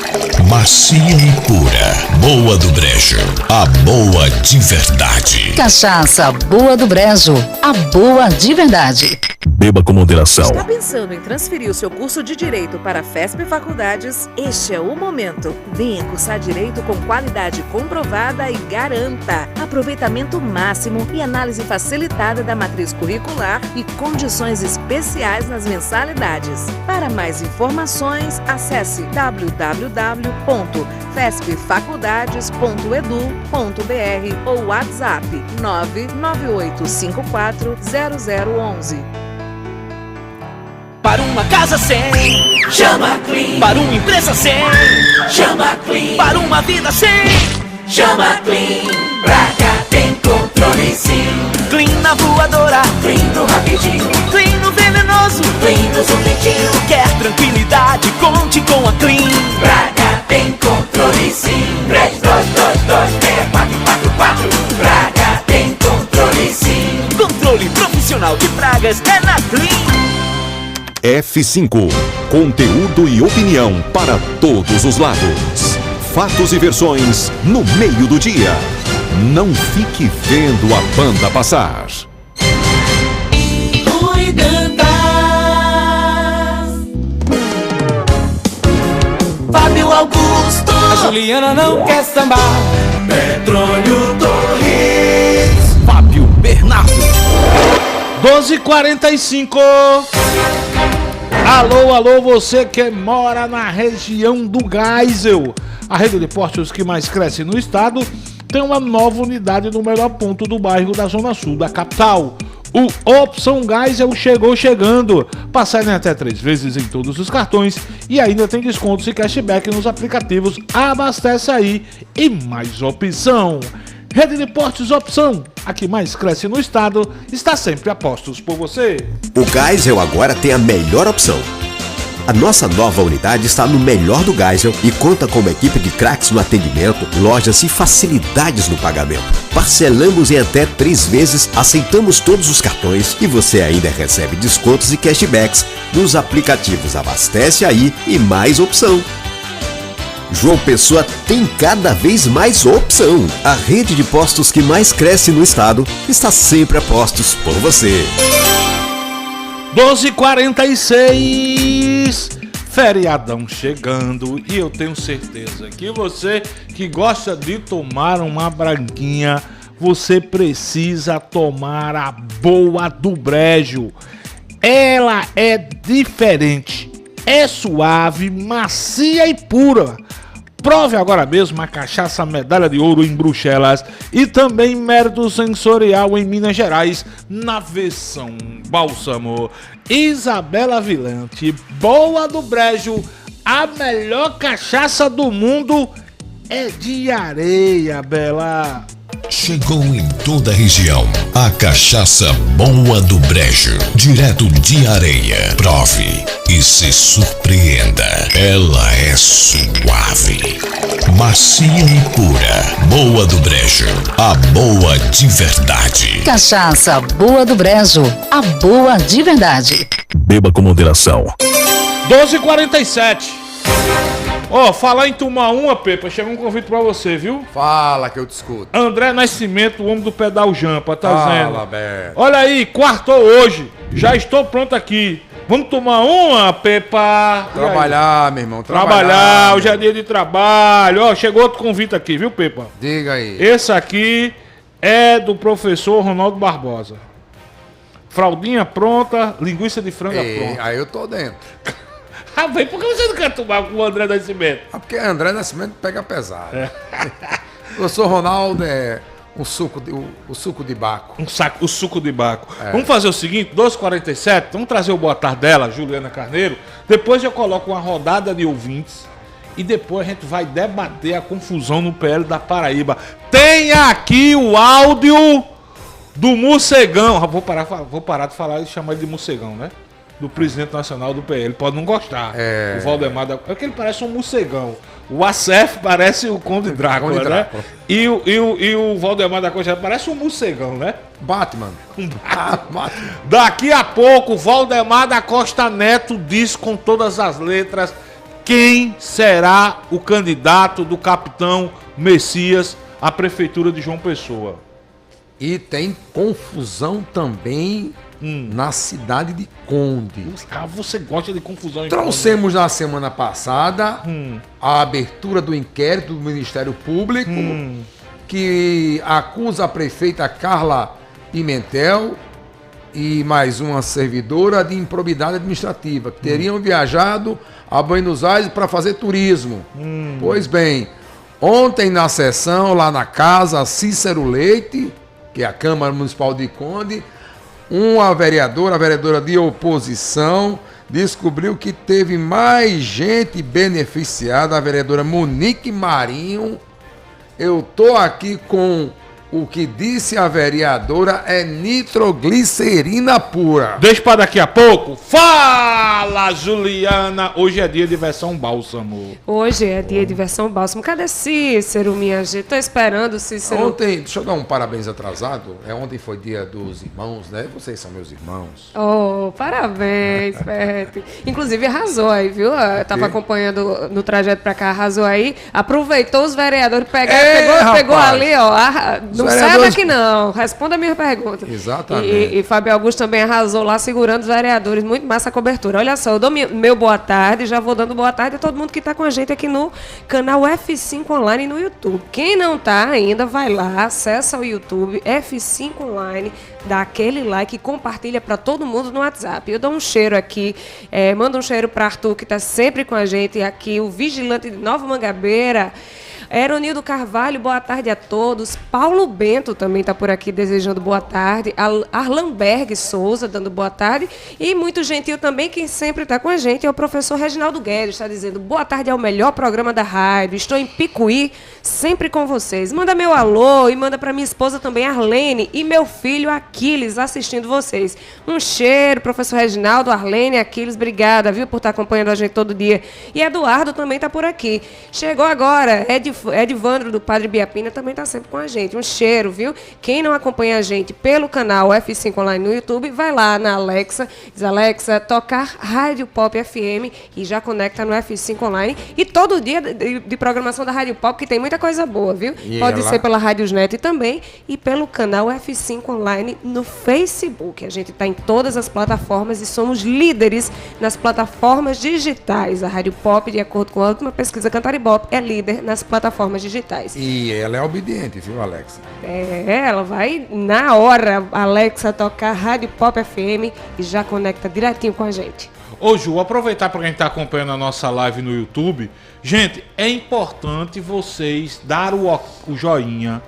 macia e pura. Boa do Brejo, a boa de verdade. Cachaça Boa do Brejo, a boa de verdade. Beba com moderação. Está pensando em transferir o seu curso de Direito para a FESP Faculdades? Este é o momento. Venha cursar Direito com qualidade comprovada e garanta aproveitamento máximo e análise facilitada da matriz curricular e condições especiais nas mensalidades. Para mais informações, acesse www.fespfaculdades.edu.br ou WhatsApp 998540011. Para uma casa sem, chama Clean. Para uma empresa sem, chama Clean. Para uma vida sem, chama Clean. Pra cá tem controle sim. Clean na voadora, Clean no rapidinho, Clean no venenoso, Clean no zumbidinho. Quer tranquilidade, conte com a Clean. Pra cá tem controle sim. 32226444. Pra cá tem controle sim. Controle profissional de pragas é na Clean. F5, conteúdo e opinião para todos os lados. Fatos e versões no meio do dia. Não fique vendo a banda passar. Fábio Augusto. A Juliana não quer sambar. Petróleo Torres. Fábio Bernardo. 12h45. Alô, alô, você que mora na região do Geisel. A rede de postos que mais cresce no estado tem uma nova unidade no melhor ponto do bairro da Zona Sul da capital. O Opção Geisel chegou chegando. Passagem até 3 vezes em todos os cartões e ainda tem descontos e cashback nos aplicativos. Abastece aí e mais opção. Rede de Postos Opção, a que mais cresce no estado, está sempre a postos por você. O Geisel agora tem a melhor opção. A nossa nova unidade está no melhor do Geisel e conta com uma equipe de craques no atendimento, lojas e facilidades no pagamento. Parcelamos em até 3 vezes, aceitamos todos os cartões e você ainda recebe descontos e cashbacks nos aplicativos. Abastece aí e mais opção. João Pessoa tem cada vez mais opção. A rede de postos que mais cresce no estado está sempre a postos por você. 12h46, feriadão chegando e eu tenho certeza que você que gosta de tomar uma branquinha, você precisa tomar a Boa do Brejo. Ela é diferente, é suave, macia e pura. Prove agora mesmo a cachaça Medalha de Ouro em Bruxelas e também Mérito Sensorial em Minas Gerais, na versão bálsamo. Isabela Vilante, Boa do Brejo, a melhor cachaça do mundo é de Areia, Bela. Chegou em toda a região a cachaça Boa do Brejo, direto de Areia. Prove e se surpreenda. Ela é suave, macia e pura. Boa do Brejo, a boa de verdade. Cachaça Boa do Brejo, a boa de verdade. Beba com moderação. 12h47. Falar em tomar uma, Pepa, chega um convite pra você, viu? Fala que eu te escuto. André Nascimento, o homem do pedal Jampa, tá dizendo. Fala, Beto. Olha aí, quartou hoje, já estou pronto aqui. Vamos tomar uma, Pepa? Trabalhar, meu irmão, trabalhar. Hoje é dia de trabalho. Chegou outro convite aqui, viu, Pepa? Diga aí. Esse aqui é do professor Ronaldo Barbosa. Fraldinha pronta, linguiça de franga pronta. Aí eu tô dentro. Bem, por que você não quer tomar com o André Nascimento? Porque André Nascimento pega pesado. Eu sou Ronaldo, o suco de baco. O suco de baco. Vamos fazer o seguinte, 12h47, vamos trazer o boa tarde dela, Juliana Carneiro. Depois eu coloco uma rodada de ouvintes e depois a gente vai debater a confusão no PL da Paraíba. Tem aqui o áudio do morcegão. Vou parar de falar e chamar ele de morcegão, né? Do presidente nacional do PL. Ele pode não gostar. O Valdemar da... É que ele parece um morcegão. O Acef parece o Conde Drácula, né? E o Valdemar da Costa parece um morcegão, né? Batman. Daqui a pouco, o Valdemar da Costa Neto diz com todas as letras quem será o candidato do capitão Messias à prefeitura de João Pessoa. E tem confusão também na cidade de Conde. Você gosta de confusão em Trouxemos na semana passada a abertura do inquérito do Ministério Público que acusa a prefeita Carla Pimentel e mais uma servidora de improbidade administrativa, que teriam viajado a Buenos Aires para fazer turismo. Pois bem, ontem na sessão, lá na casa Cícero Leite, que é a Câmara Municipal de Conde, a vereadora de oposição, descobriu que teve mais gente beneficiada, a vereadora Monique Marinho. Eu tô aqui com o que disse a vereadora é nitroglicerina pura. Deixa para daqui a pouco. Fala, Juliana! Hoje é dia de versão bálsamo. Hoje é dia de versão bálsamo. Cadê Cícero, minha gente? Tô esperando o Cícero. Ontem, deixa eu dar um parabéns atrasado. Ontem foi dia dos irmãos, né? Vocês são meus irmãos. Oh, parabéns, Pet. Inclusive arrasou aí, viu? Eu tava acompanhando no trajeto pra cá, arrasou aí. Aproveitou os vereadores, pegou ali, ó. Não sai daqui não, responda a minha pergunta. Exatamente. E Fábio Augusto também arrasou lá, segurando os vereadores, muito massa a cobertura. Olha só, eu dou meu boa tarde, já vou dando boa tarde a todo mundo que está com a gente aqui no canal F5 Online no YouTube. Quem não tá ainda, vai lá, acessa o YouTube, F5 Online, dá aquele like e compartilha para todo mundo no WhatsApp. Eu dou um cheiro aqui, mando um cheiro para Arthur, que está sempre com a gente aqui, o vigilante de Nova Mangabeira, Eronildo Carvalho, boa tarde a todos. Paulo Bento também está por aqui desejando boa tarde. Arlanberg Souza dando boa tarde. E muito gentil também, quem sempre está com a gente, é o professor Reginaldo Guedes, está dizendo boa tarde ao melhor programa da rádio. Estou em Picuí, sempre com vocês. Manda meu alô e manda para minha esposa também, Arlene, e meu filho Aquiles assistindo vocês. Um cheiro, professor Reginaldo, Arlene, Aquiles, obrigada, viu, por estar acompanhando a gente todo dia. E Eduardo também está por aqui. Chegou agora, Edvandro do Padre Biapina também está sempre com a gente. Um cheiro, viu? Quem não acompanha a gente pelo canal F5 Online no YouTube, vai lá na Alexa, diz Alexa, tocar Rádio Pop FM e já conecta no F5 Online. E todo dia de programação da Rádio Pop, que tem muita coisa boa, viu? Pode ser pela Rádiosnet também e pelo canal F5 Online no Facebook. A gente está em todas as plataformas e somos líderes nas plataformas digitais. A Rádio Pop, de acordo com a última pesquisa Cantar Ibope, é líder nas plataformas digitais. E ela é obediente, viu, Alexa? Ela vai na hora, Alexa, tocar Rádio Pop FM e já conecta direitinho com a gente. Ô Ju, aproveitar para quem está acompanhando a nossa live no YouTube. Gente, é importante vocês dar o joinha,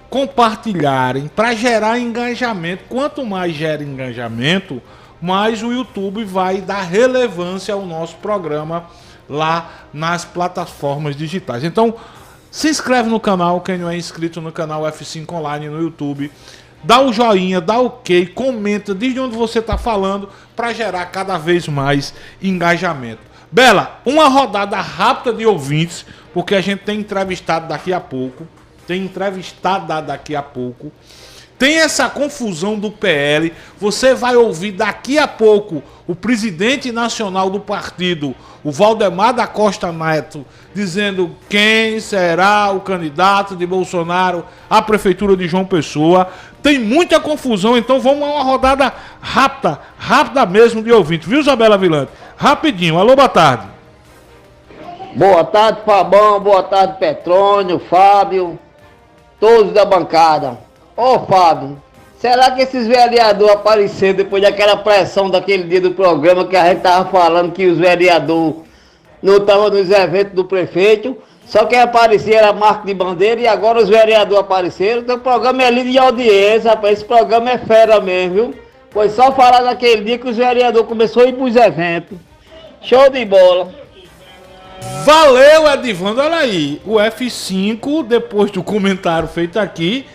compartilharem para gerar engajamento. Quanto mais gera engajamento, mais o YouTube vai dar relevância ao nosso programa lá nas plataformas digitais. Então, se inscreve no canal, quem não é inscrito no canal F5 Online no YouTube, dá o joinha, dá o ok, comenta desde onde você está falando para gerar cada vez mais engajamento. Bela, uma rodada rápida de ouvintes, porque a gente tem entrevistado daqui a pouco, tem essa confusão do PL, você vai ouvir daqui a pouco o presidente nacional do partido, o Valdemar da Costa Neto, dizendo quem será o candidato de Bolsonaro à prefeitura de João Pessoa. Tem muita confusão, então vamos a uma rodada rápida mesmo de ouvinte, viu, Isabela Vilante? Rapidinho, alô, boa tarde. Boa tarde, Fabão, boa tarde, Petrônio, Fábio, todos da bancada. Ô, Fábio, será que esses vereadores apareceram depois daquela pressão daquele dia do programa que a gente tava falando que os vereadores não estavam nos eventos do prefeito, só quem aparecia era Marco de Bandeira e agora os vereadores apareceram? Então o programa é líder de audiência, rapaz, esse programa é fera mesmo, viu? Foi só falar daquele dia que os vereadores começaram a ir pros eventos. Show de bola! Valeu, Edivando, olha aí, o F5, depois do comentário feito aqui,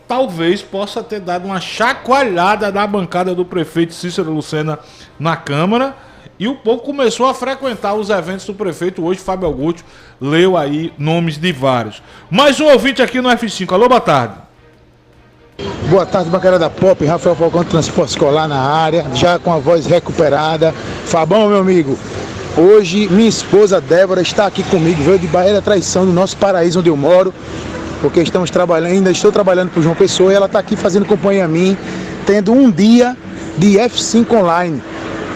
talvez possa ter dado uma chacoalhada na bancada do prefeito Cícero Lucena na Câmara, e o povo começou a frequentar os eventos do prefeito. Hoje, Fábio Augusto leu aí nomes de vários. Mais um ouvinte aqui no F5. Alô, boa tarde. Boa tarde, bancada da Pop, Rafael Falcão, Transporte Escolar na área, já com a voz recuperada. Fabão, meu amigo, hoje minha esposa Débora está aqui comigo, veio de Bahia da Traição, do nosso paraíso onde eu moro, porque estamos trabalhando, ainda estou trabalhando para o João Pessoa, e ela está aqui fazendo companhia a mim, tendo um dia de F5 online.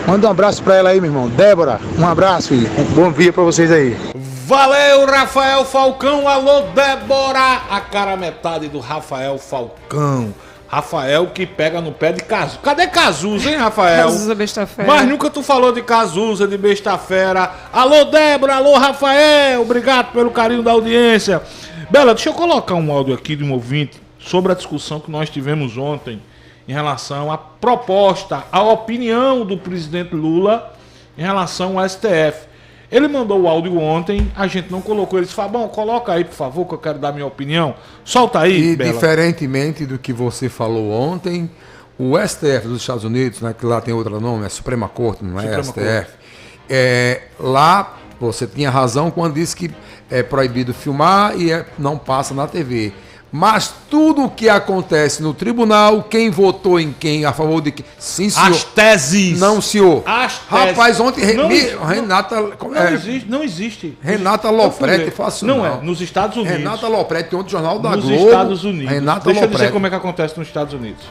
Manda um abraço para ela aí, meu irmão. Débora, um abraço e um bom dia para vocês aí. Valeu, Rafael Falcão. Alô, Débora. A cara metade do Rafael Falcão. Rafael que pega no pé de Cazuza. Cadê Cazuza, hein, Rafael? Cazuza besta fera. Mas nunca tu falou de Cazuza, de besta fera. Alô, Débora. Alô, Rafael. Obrigado pelo carinho da audiência. Bela, deixa eu colocar um áudio aqui de um ouvinte sobre a discussão que nós tivemos ontem em relação à proposta, à opinião do presidente Lula em relação ao STF. Ele mandou o áudio ontem, a gente não colocou. Ele disse: Fabão, coloca aí, por favor, que eu quero dar minha opinião. Solta aí, E Bela. diferentemente do que você falou ontem, o STF dos Estados Unidos, né, que lá tem outro nome, é Suprema Corte, não é STF. Lá você tinha razão quando disse que é proibido filmar e não passa na TV. Mas tudo o que acontece no tribunal, quem votou em quem, a favor de quem? Sim, senhor. As teses. Não, senhor. As teses. Rapaz, ontem Renata... Não existe. Renata Lopretti, faço não. É, nos Estados Unidos. Renata Lopretti, ontem Jornal da Globo. Nos Estados Unidos. Renata Deixa Lopretti. eu dizer como é que acontece nos Estados Unidos.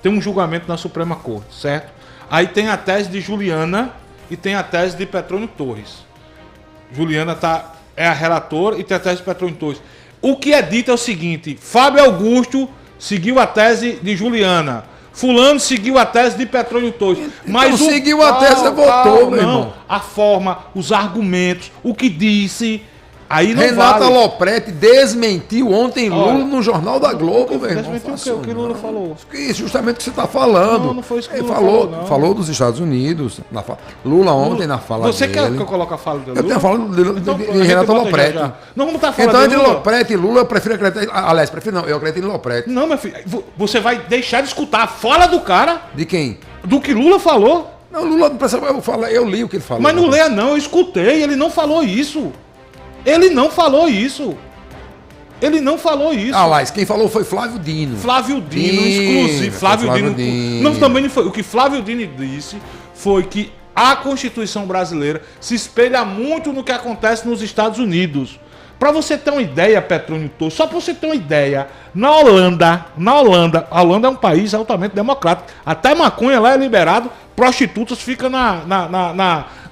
Tem um julgamento na Suprema Corte, certo? Aí tem a tese de Juliana e tem a tese de Petrônio Torres. Juliana é a relatora e tem a tese de Petrônio Torres. O que é dito é o seguinte: Fábio Augusto seguiu a tese de Juliana, fulano seguiu a tese de Petrônio Torres. Mas seguiu a tese e votou, meu irmão. A forma, os argumentos, o que disse, aí não Renata vale. Lopretti desmentiu ontem Lula no Jornal da Globo, meu irmão. Desmentiu o que Lula falou? Justamente o que você está falando. Não foi isso que ele Lula falou. falou, não. Falou dos Estados Unidos. Lula ontem na fala Você dele. quer que eu coloque a fala dele? Eu tenho falando de Renata Lopretti. Não, vamos estar falando então, de entre Lula. Lopretti e Lula, eu prefiro acreditar. Aliás, eu acredito em Lopretti. Não, meu filho, você vai deixar de escutar a fala do cara? De quem? Do que Lula falou? Não, Lula não precisa. Eu li o que ele falou. Mas não leia, não, eu escutei, ele não falou isso. Ele não falou isso. Ele não falou isso. Aliás, quem falou foi Flávio Dino. Flávio Dino, exclusivo. Flávio Dino. Não, também não foi. O que Flávio Dino disse foi que a Constituição brasileira se espelha muito no que acontece nos Estados Unidos. Para você ter uma ideia, Petrônio Torres, só para você ter uma ideia, a Holanda é um país altamente democrático. Até maconha lá é liberado, prostitutas ficam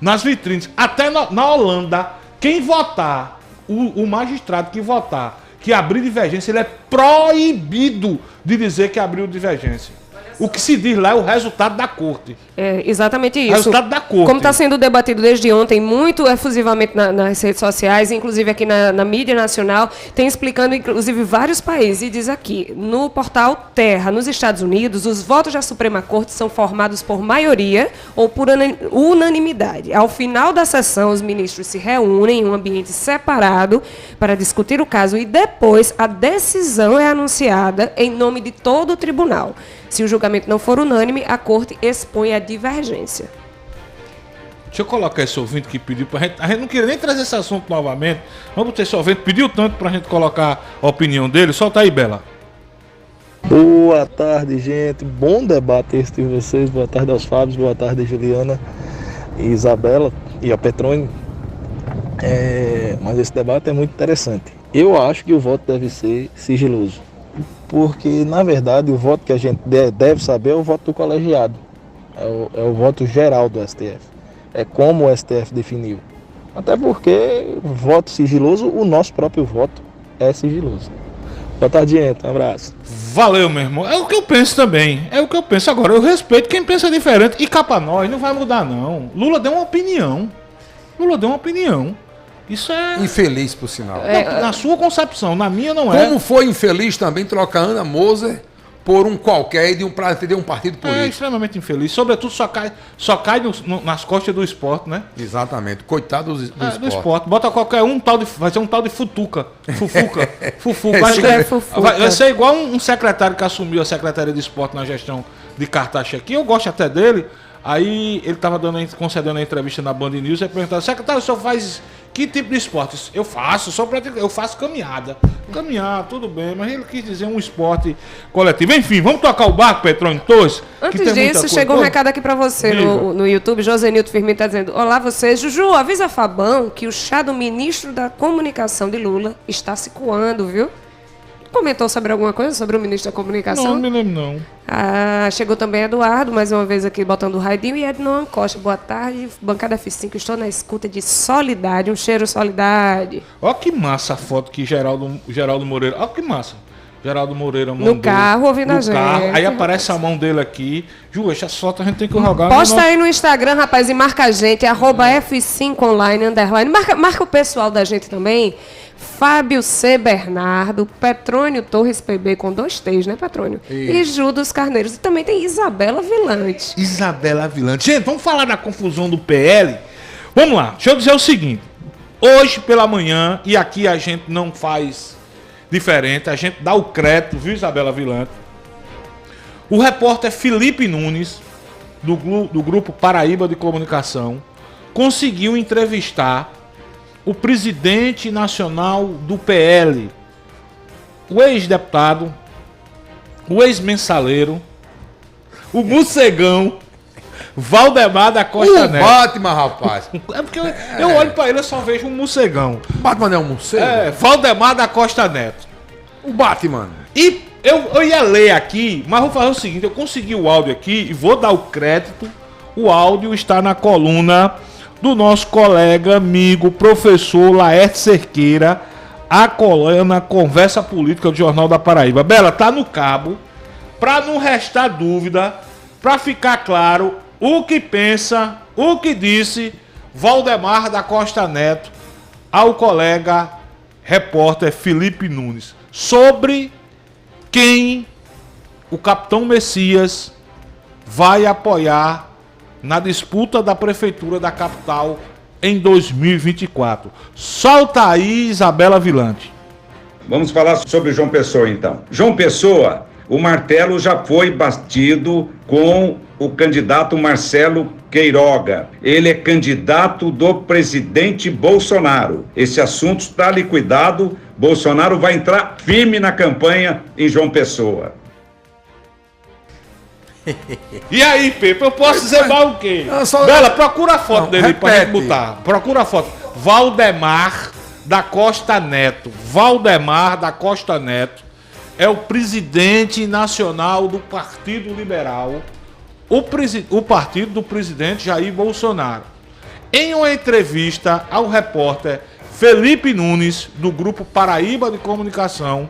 nas vitrines. Até na Holanda, quem votar, o magistrado que votar, que abrir divergência, ele é proibido de dizer que abriu divergência. O que se diz lá é o resultado da corte. É exatamente isso. Resultado da corte. Como está sendo debatido desde ontem, muito efusivamente nas redes sociais, inclusive aqui na mídia nacional, tem explicando, inclusive, vários países. E diz aqui, no portal Terra, nos Estados Unidos, os votos da Suprema Corte são formados por maioria ou por unanimidade. Ao final da sessão, os ministros se reúnem em um ambiente separado para discutir o caso e depois a decisão é anunciada em nome de todo o tribunal. Se o julgamento não for unânime, a corte expõe a divergência. Deixa eu colocar esse ouvinte que pediu pra gente. A gente não queria nem trazer esse assunto novamente. Vamos ter esse ouvinte, pediu tanto pra gente colocar a opinião dele. Solta aí, Bela. Boa tarde, gente. Bom debate esse de vocês. Boa tarde aos Fábios, boa tarde, Juliana e Isabela e a Petrônio. Mas esse debate é muito interessante. Eu acho que o voto deve ser sigiloso. Porque, na verdade, o voto que a gente deve saber é o voto do colegiado. É o voto geral do STF. É como o STF definiu. Até porque, voto sigiloso, o nosso próprio voto é sigiloso. Boa tarde, gente. Um abraço. Valeu, meu irmão. É o que eu penso também. É o que eu penso. Agora, eu respeito quem pensa diferente. E cá pra nós, não vai mudar, não. Lula deu uma opinião. Isso é... infeliz, por sinal. Na sua concepção, na minha não é. Como foi infeliz também trocar Ana Moser por um qualquer e para defender um partido político. É extremamente infeliz. Sobretudo só cai nas costas do esporte, né? Exatamente. Coitado do esporte. Do esporte. Bota qualquer vai ser um tal de Fufuca. Fufuca. Vai ser igual um secretário que assumiu a Secretaria de Esporte na gestão de Cartaxa aqui. Eu gosto até dele. Aí ele estava concedendo a entrevista na Band News e perguntando: secretário, o senhor faz que tipo de esporte? Eu faço caminhada. Caminhar, tudo bem, mas ele quis dizer um esporte coletivo. Enfim, vamos tocar o barco, Petrônio Torres? Antes disso, chegou um recado aqui pra você no YouTube. Josenilton Firmino tá dizendo: olá, você. Juju, avisa Fabão que o chá do ministro da Comunicação de Lula está se coando, viu? Comentou sobre alguma coisa sobre o ministro da Comunicação? Não me lembro, não. Chegou também Eduardo, mais uma vez aqui botando o radinho, e Ednon Costa. Boa tarde, bancada F5, estou na escuta de Solidade, um cheiro Solidade. Olha que massa a foto que Geraldo Moreira, olha que massa. Geraldo Moreira mandou. No carro, ouvindo a gente. Aí aparece a mão dele aqui. Ju, essa foto a gente tem que rogar. Posta aí no Instagram, rapaz, e marca a gente, @F5online_. Marca o pessoal da gente também. Fábio C. Bernardo, Petrônio Torres PB com 2 T's, né, Petrônio? Isso. E Ju dos Carneiros. E também tem Isabela Vilante. Isabela Vilante. Gente, vamos falar da confusão do PL? Vamos lá, deixa eu dizer o seguinte. Hoje pela manhã, e aqui a gente não faz diferente, a gente dá o crédito, viu, Isabela Vilante? O repórter Felipe Nunes, do Grupo Paraíba de Comunicação, conseguiu entrevistar o presidente nacional do PL, o ex-deputado, o ex-mensaleiro, o morcegão, Valdemar da Costa Neto. Batman, rapaz. É porque eu olho pra ele e só vejo um morcegão. O Batman não é um morcego? Valdemar da Costa Neto. O Batman. E eu ia ler aqui, mas vou fazer o seguinte, eu consegui o áudio aqui e vou dar o crédito. O áudio está na coluna do nosso colega, amigo, professor Laerte Cerqueira, a coluna Conversa Política do Jornal da Paraíba. Bela, tá no cabo, pra não restar dúvida, pra ficar claro o que pensa, o que disse Valdemar da Costa Neto ao colega repórter Felipe Nunes sobre quem o capitão Messias vai apoiar na disputa da prefeitura da capital em 2024. Solta aí, Isabela Vilante. Vamos falar sobre João Pessoa, então. João Pessoa, o martelo já foi batido com o candidato Marcelo Queiroga. Ele é candidato do presidente Bolsonaro. Esse assunto está liquidado. Bolsonaro vai entrar firme na campanha em João Pessoa. E aí, Pepe, eu posso dizer mais o quê? Bela, procura a foto dele pra gente botar. Procura a foto. Valdemar da Costa Neto. Valdemar da Costa Neto é o presidente nacional do Partido Liberal, o partido do presidente Jair Bolsonaro. Em uma entrevista ao repórter Felipe Nunes, do Grupo Paraíba de Comunicação,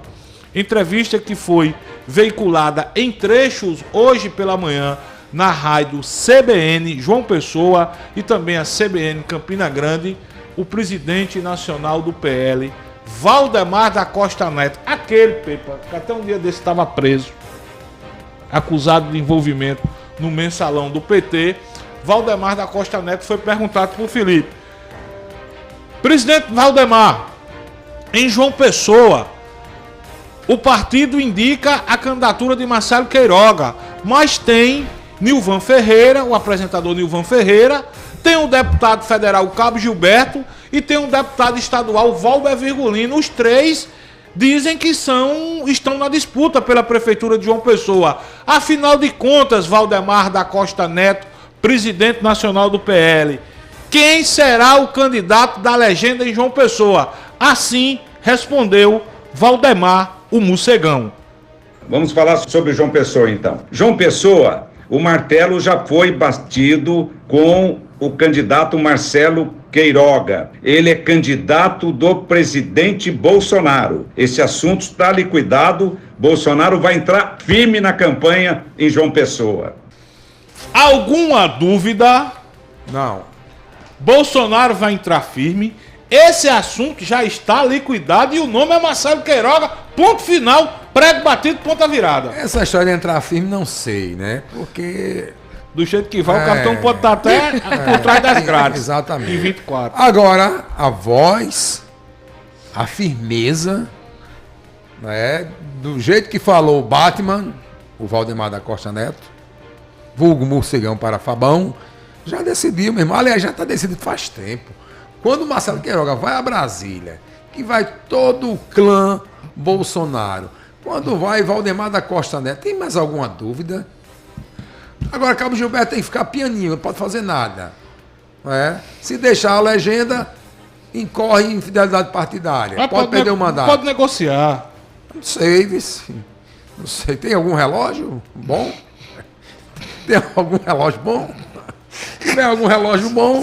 entrevista que foi veiculada em trechos hoje pela manhã na rádio CBN João Pessoa e também a CBN Campina Grande, o presidente nacional do PL, Valdemar da Costa Neto, aquele, Pepa, que até um dia desse estava preso, acusado de envolvimento no mensalão do PT, Valdemar da Costa Neto foi perguntado por Felipe: presidente Valdemar, em João Pessoa, o partido indica a candidatura de Marcelo Queiroga, mas tem Nilvan Ferreira, o apresentador Nilvan Ferreira, tem o deputado federal Cabo Gilberto e tem um deputado estadual Valber Virgulino. Os três dizem que estão na disputa pela prefeitura de João Pessoa. Afinal de contas, Valdemar da Costa Neto, presidente nacional do PL, quem será o candidato da legenda em João Pessoa? Assim respondeu Valdemar, o morcegão. Vamos falar sobre João Pessoa, então. João Pessoa, o martelo já foi batido com o candidato Marcelo Queiroga. Ele é candidato do presidente Bolsonaro. Esse assunto está liquidado. Bolsonaro vai entrar firme na campanha em João Pessoa. Alguma dúvida? Não. Bolsonaro vai entrar firme. Esse assunto já está liquidado e o nome é Marcelo Queiroga. Ponto final. Prego batido, ponta virada. Essa história de entrar firme, não sei, né? Porque... Do jeito que vai, o capitão pode estar até por trás das grades. Exatamente. Em 24. Agora, a voz, a firmeza, né? Do jeito que falou o Batman, o Valdemar da Costa Neto, vulgo Morcegão para Fabão, já decidiu, meu irmão. Aliás, já está decidido faz tempo. Quando o Marcelo Queiroga vai a Brasília, que vai todo o clã Bolsonaro, quando vai Valdemar da Costa Neto, tem mais alguma dúvida? Agora, Cabo Gilberto tem que ficar pianinho, não pode fazer nada. Não é? Se deixar a legenda, incorre em infidelidade partidária. Mas pode perder o mandato. Pode negociar. Não sei, não sei. Tem algum relógio bom? Tem algum relógio bom? Se tiver algum relógio bom...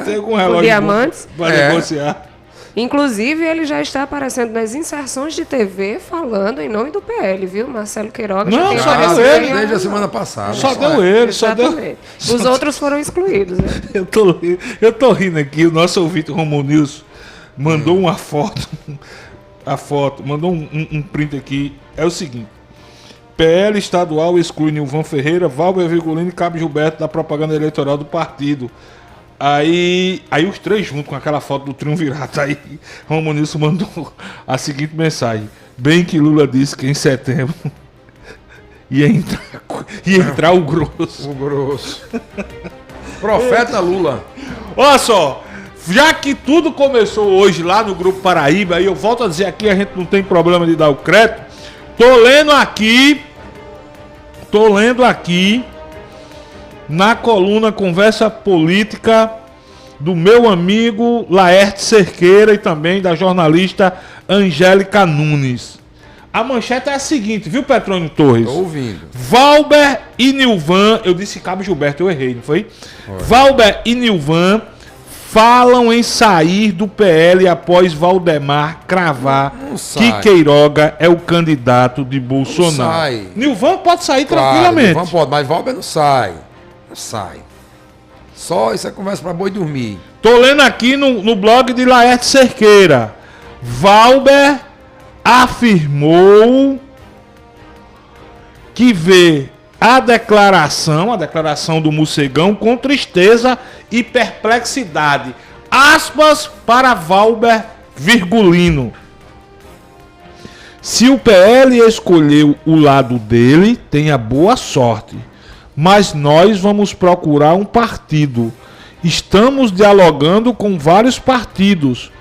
Tem algum relógio o Diamantes? bom para negociar. Inclusive, ele já está aparecendo nas inserções de TV falando em nome do PL, viu? Marcelo Queiroga já tem aparecido ele desde a semana passada. Só deu ele, só deu. Os outros foram excluídos, né? Eu tô rindo aqui, o nosso ouvinte Romulo Nilson mandou uma foto. Mandou um print aqui. É o seguinte: PL estadual exclui Nilvan Ferreira, Valber Virgulino e Cabo Gilberto da propaganda eleitoral do partido. Aí os três juntos com aquela foto do triunvirato. Aí Romulo Nilson mandou a seguinte mensagem: bem que Lula disse que em setembro ia entrar o grosso. O grosso. Profeta Lula. Olha só, já que tudo começou hoje lá no Grupo Paraíba, aí eu volto a dizer aqui, a gente não tem problema de dar o crédito. Tô lendo aqui na coluna Conversa Política do meu amigo Laerte Cerqueira e também da jornalista Angélica Nunes. A manchete é a seguinte, viu, Petrônio Torres? Tô ouvindo. Valber e Nilvan, eu disse Cabo Gilberto, eu errei, não foi? Valber e Nilvan falam em sair do PL após Valdemar cravar que Queiroga é o candidato de Bolsonaro. Não sai. Nilvan pode sair tranquilamente. Nilvan pode, mas Valber não sai. Não sai. Só isso é conversa para boi dormir. Tô lendo aqui no blog de Laerte Cerqueira. Valber afirmou que vê a declaração do Morcegão com tristeza e perplexidade. Aspas para Valber Virgulino. Se o PL escolheu o lado dele, tenha boa sorte. Mas nós vamos procurar um partido. Estamos dialogando com vários partidos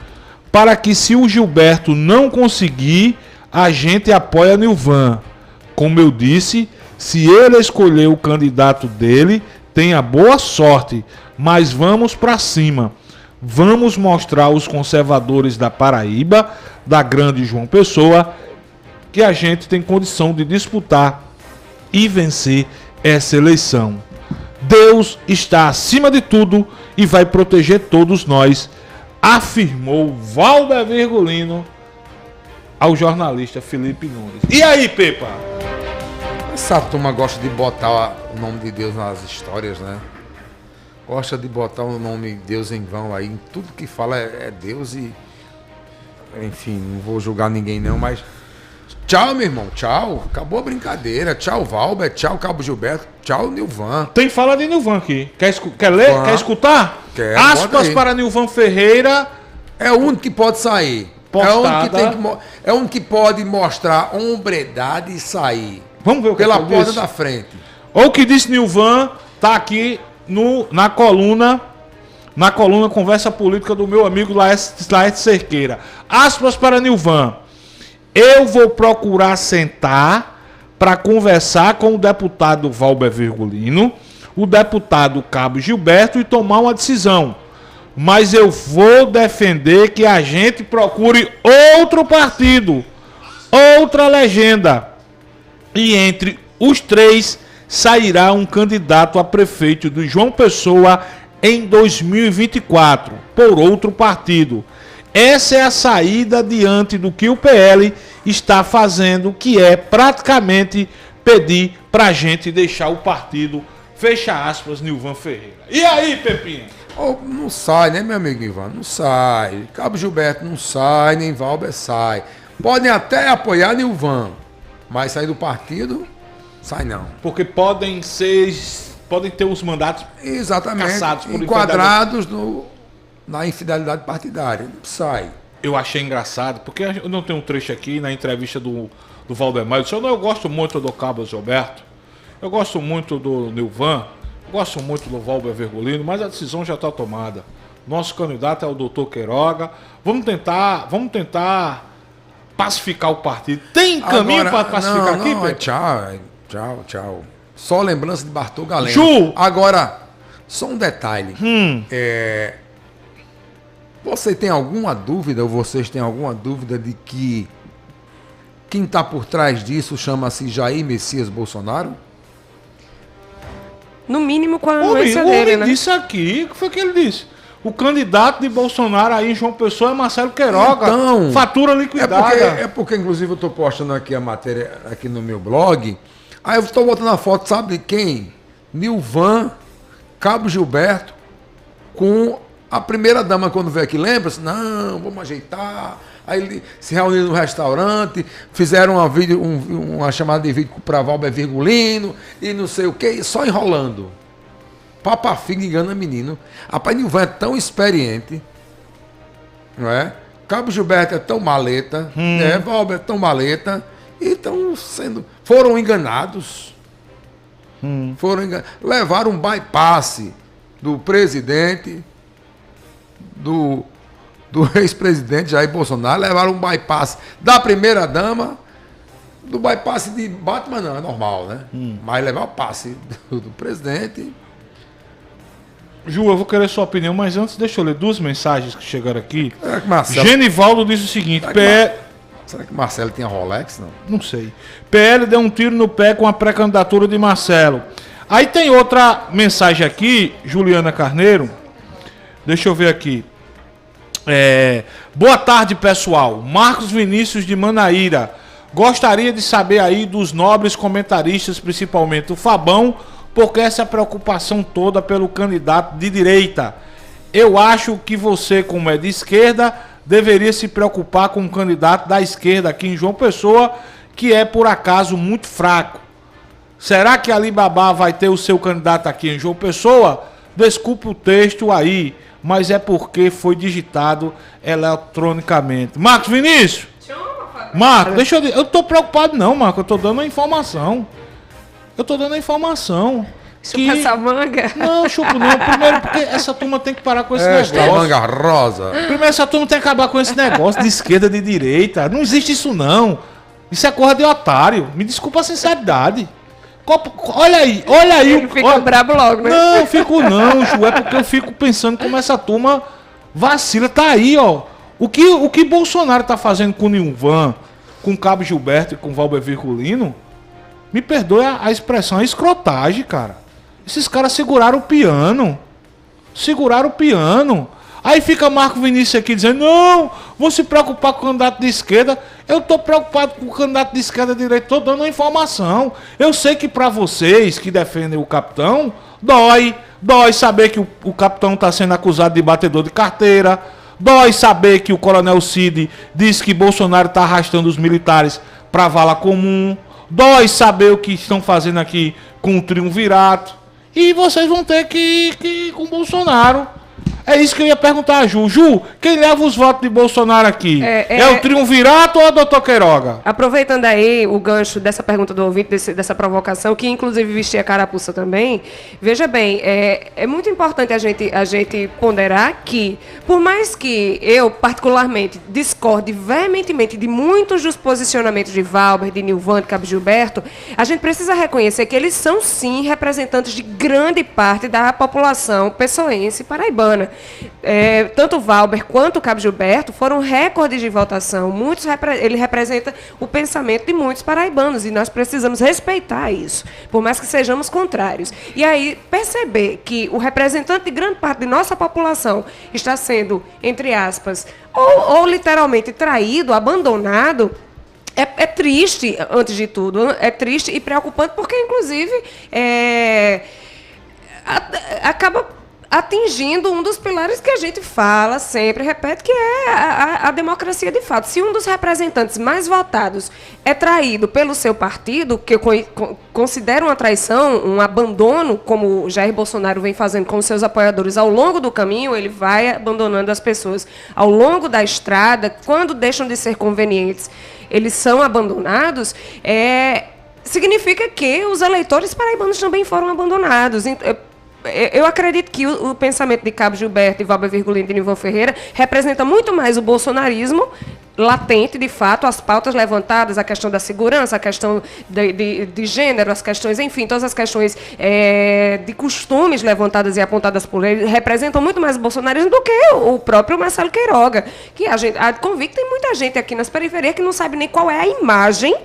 para que, se o Gilberto não conseguir, a gente apoia Nilvan. Como eu disse, se ele escolher o candidato dele, tenha boa sorte, mas vamos para cima. Vamos mostrar aos conservadores da Paraíba, da grande João Pessoa, que a gente tem condição de disputar e vencer essa eleição. Deus está acima de tudo e vai proteger todos nós, afirmou Valber Virgulino ao jornalista Felipe Nunes. E aí, Pepa? Essa turma gosta de botar o nome de Deus nas histórias, né? Gosta de botar o nome de Deus em vão aí. Tudo que fala é Deus e... Enfim, não vou julgar ninguém não, mas... Tchau, meu irmão, tchau. Acabou a brincadeira. Tchau, Valber. Tchau, Cabo Gilberto. Tchau, Nilvan. Tem fala de Nilvan aqui. Quer ler? Quer escutar? Quero. Aspas para Nilvan Ferreira. É o único que pode sair. É o único que pode mostrar hombridade e sair. Vamos ver o que pela porta da frente. O que disse Nilvan tá aqui na coluna Conversa Política do meu amigo Laerte Cerqueira. Aspas para Nilvan. Eu vou procurar sentar para conversar com o deputado Valber Virgulino, o deputado Cabo Gilberto e tomar uma decisão. Mas eu vou defender que a gente procure outro partido, outra legenda. E entre os três sairá um candidato a prefeito de João Pessoa em 2024, por outro partido. Essa é a saída diante do que o PL está fazendo, que é praticamente pedir para a gente deixar o partido, fecha aspas, Nilvan Ferreira. E aí, Pepinho? Oh, não sai, né, meu amigo Ivan? Não sai. Cabo Gilberto não sai, nem Valber sai. Podem até apoiar Nilvan, Mas sair do partido, sai não. Porque podem ter os mandatos caçados por enquadrados na infidelidade partidária. Sai. Eu achei engraçado, porque eu não tenho um trecho aqui na entrevista do Valdemar. Ele disse, eu gosto muito do Cabo Gilberto, eu gosto muito do Nilvan, gosto muito do Valber Virgulino, mas a decisão já está tomada. Nosso candidato é o doutor Queiroga. Vamos tentar pacificar o partido. Tem caminho para pacificar aqui, Pedro? Tchau. Só lembrança de Bartol Galeno. Ju! Agora, só um detalhe. Você tem alguma dúvida, ou vocês têm alguma dúvida de que quem está por trás disso chama-se Jair Messias Bolsonaro? No mínimo com a anuência dele, né? Disse aqui, o que foi que ele disse? O candidato de Bolsonaro aí em João Pessoa é Marcelo Queiroga. Então, fatura liquidada. É porque, inclusive, eu estou postando aqui a matéria aqui no meu blog. Aí eu estou botando a foto, sabe de quem? Nilvan, Cabo Gilberto, com a primeira dama quando veio aqui. Lembra-se? Não, vamos ajeitar. Aí se reuniram no restaurante, fizeram uma chamada de vídeo para Valber Virgulino e não sei o que, só enrolando. Papafiga engana menino. Rapaz, Nilvan é tão experiente, não é? Cabo Gilberto é tão maleta, Valber é tão maleta, e foram enganados. Levaram um bypass do presidente, do ex-presidente Jair Bolsonaro, levaram um bypass da primeira dama, do bypass de Batman não, é normal, né? Mas levar o passe do presidente. Ju, eu vou querer sua opinião, mas antes deixa eu ler duas mensagens que chegaram aqui. Marcelo... Genivaldo diz o seguinte: será que Marcelo tinha Rolex? Não sei. PL deu um tiro no pé com a pré-candidatura de Marcelo. Aí tem outra mensagem aqui, Juliana Carneiro. Deixa eu ver aqui. Boa tarde, pessoal. Marcos Vinícius de Manaíra. Gostaria de saber aí dos nobres comentaristas, principalmente o Fabão, porque essa preocupação toda pelo candidato de direita. Eu acho que você, como é de esquerda, deveria se preocupar com o candidato da esquerda aqui em João Pessoa, que é, por acaso, muito fraco. Será que Alibaba vai ter o seu candidato aqui em João Pessoa? Desculpe o texto aí, mas é porque foi digitado eletronicamente. Marcos Vinícius! Marcos, deixa eu dizer. Eu não tô preocupado não, Marcos. Eu tô dando a informação. Chupa essa manga? Não, chupo não. Primeiro porque essa turma tem que parar com esse negócio. Manga rosa. Primeiro essa turma tem que acabar com esse negócio de esquerda, de direita. Não existe isso não. Isso é coisa de otário. Me desculpa a sinceridade. Olha aí. Ele fica brabo logo, né? Não, eu fico não, Ju. É porque eu fico pensando como essa turma vacila. Tá aí, ó. O que Bolsonaro tá fazendo com o Nilvan, com o Cabo Gilberto e com o Valber Virgulino, me perdoe a expressão, é escrotagem, cara. Esses caras seguraram o piano. Aí fica Marco Vinícius aqui dizendo, não, vou se preocupar com o candidato de esquerda. Eu tô preocupado com o candidato de esquerda e direita, tô dando uma informação. Eu sei que para vocês que defendem o capitão, dói saber que o capitão tá sendo acusado de batedor de carteira, dói saber que o coronel Cid diz que Bolsonaro tá arrastando os militares pra vala comum, dói saber o que estão fazendo aqui com o triunvirato. E vocês vão ter que ir com o Bolsonaro. É isso que eu ia perguntar a Ju. Ju, quem leva os votos de Bolsonaro aqui? É o triunvirato ou o doutor Queiroga? Aproveitando aí o gancho dessa pergunta do ouvinte, dessa provocação, que inclusive vestia a carapuça também, veja bem, é muito importante a gente ponderar que, por mais que eu, particularmente, discorde veementemente de muitos dos posicionamentos de Valber, de Nilvan, de Cabo Gilberto, a gente precisa reconhecer que eles são, sim, representantes de grande parte da população pessoense paraibana. Tanto o Valber quanto o Cabo Gilberto foram recordes de votação. Ele representa o pensamento de muitos paraibanos e nós precisamos respeitar isso, por mais que sejamos contrários. E aí, perceber que o representante de grande parte de nossa população está sendo, entre aspas, ou literalmente traído, abandonado, é triste, antes de tudo. É triste e preocupante porque, inclusive, acaba atingindo um dos pilares que a gente fala sempre, repete, que é a democracia de fato. Se um dos representantes mais votados é traído pelo seu partido, que eu considero uma traição, um abandono, como o Jair Bolsonaro vem fazendo com os seus apoiadores ao longo do caminho, ele vai abandonando as pessoas ao longo da estrada, quando deixam de ser convenientes, eles são abandonados, significa que os eleitores paraibanos também foram abandonados. Eu acredito que o pensamento de Cabo Gilberto, de Valber Virgulino e de Nilvan Ferreira representa muito mais o bolsonarismo latente, de fato, as pautas levantadas, a questão da segurança, a questão de gênero, as questões, enfim, todas as questões de costumes levantadas e apontadas por ele, representam muito mais o bolsonarismo do que o próprio Marcelo Queiroga, que a convicta tem muita gente aqui nas periferias que não sabe nem qual é a imagem,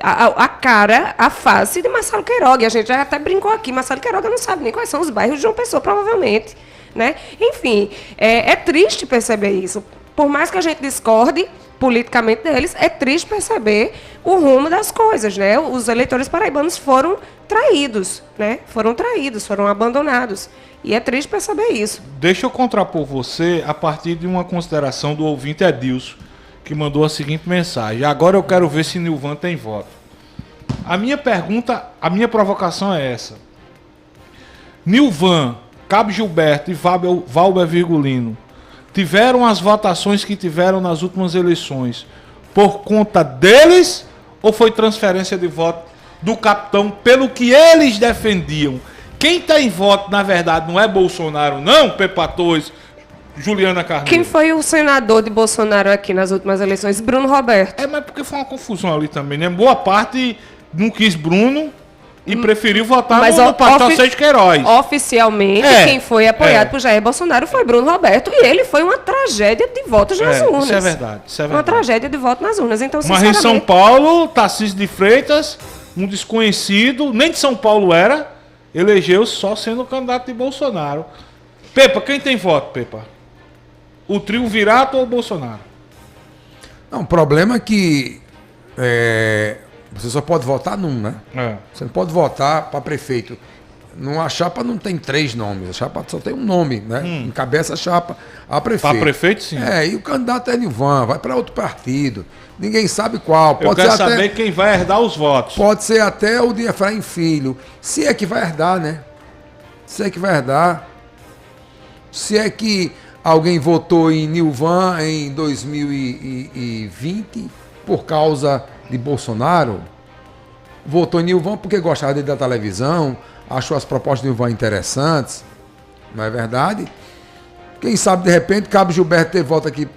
a cara, a face de Marcelo Queiroga. E a gente já até brincou aqui, Marcelo Queiroga não sabe nem quais são os bairros de João Pessoa, provavelmente. Né? Enfim, é triste perceber isso. Por mais que a gente discorde politicamente deles, é triste perceber o rumo das coisas. Né? Os eleitores paraibanos foram traídos, né? Foram abandonados. E é triste perceber isso. Deixa eu contrapor você a partir de uma consideração do ouvinte Edilson, que mandou a seguinte mensagem: agora eu quero ver se Nilvan tem voto. A minha pergunta, a minha provocação é essa. Nilvan, Cabo Gilberto e Valber Virgulino tiveram as votações que tiveram nas últimas eleições por conta deles ou foi transferência de voto do capitão pelo que eles defendiam? Quem tem voto, na verdade, não é Bolsonaro, não, Pepa Torres, Juliana Carneiro. Quem foi o senador de Bolsonaro aqui nas últimas eleições? Bruno Roberto. Mas porque foi uma confusão ali também, né? Boa parte não quis Bruno e preferiu votar no pastor Sérgio Queiroz. Oficialmente, quem foi apoiado por Jair Bolsonaro foi Bruno Roberto, e ele foi uma tragédia de votos nas urnas. Isso é verdade. Uma tragédia de voto nas urnas. Então, mas em São Paulo, Tarcísio de Freitas, um desconhecido, nem de São Paulo era, elegeu só sendo candidato de Bolsonaro. Pepa, quem tem voto, Pepa? O trio Virato ou o Bolsonaro? Não, o problema é que você só pode votar num, né? Você não pode votar para prefeito. A chapa não tem 3 nomes, a chapa só tem um nome, né? Encabeça a chapa a prefeito. Para prefeito, sim. E o candidato é Nilvan, vai para outro partido. Ninguém sabe qual. Eu quero saber quem vai herdar os votos. Pode ser até o de Efraim Filho. Se é que vai herdar, né? Se é que vai herdar. Se é que alguém votou em Nilvan em 2020 por causa de Bolsonaro, votou em Nilvan porque gostava dele da televisão, achou as propostas de Nilvan interessantes, não é verdade? Quem sabe, de repente, Cabo Gilberto ter voto aqui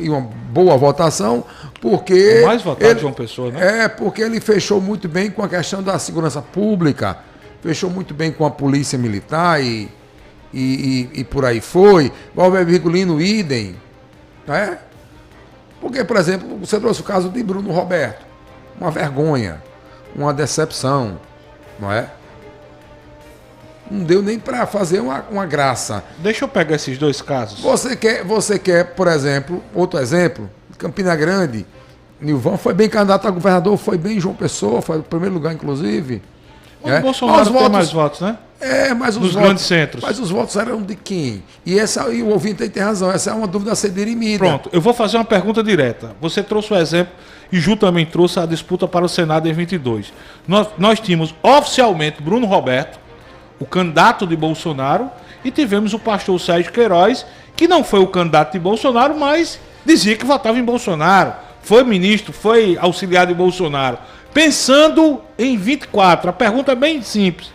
em uma boa votação, porque... O mais votado de João Pessoa, né? Porque ele fechou muito bem com a questão da segurança pública, fechou muito bem com a polícia militar e por aí foi. Valber Virgulino, idem. Né? Porque, por exemplo, você trouxe o caso de Bruno Roberto. Uma vergonha, uma decepção, não é? Não deu nem para fazer uma graça. Deixa eu pegar esses 2 casos. Você quer, por exemplo, outro exemplo, Campina Grande, Nilvan foi bem candidato a governador, foi bem João Pessoa, foi o primeiro lugar, inclusive. O Bolsonaro tem mais votos, né? Mas nos grandes centros. Mas os votos eram de quem? E o ouvinte tem razão, essa é uma dúvida a ser dirimida. Pronto, eu vou fazer uma pergunta direta. Você trouxe o exemplo, e Ju também trouxe a disputa para o Senado em 22. Nós tínhamos oficialmente Bruno Roberto, o candidato de Bolsonaro, e tivemos o pastor Sérgio Queiroz, que não foi o candidato de Bolsonaro, mas dizia que votava em Bolsonaro, foi ministro, foi auxiliar de Bolsonaro. Pensando em 24, a pergunta é bem simples.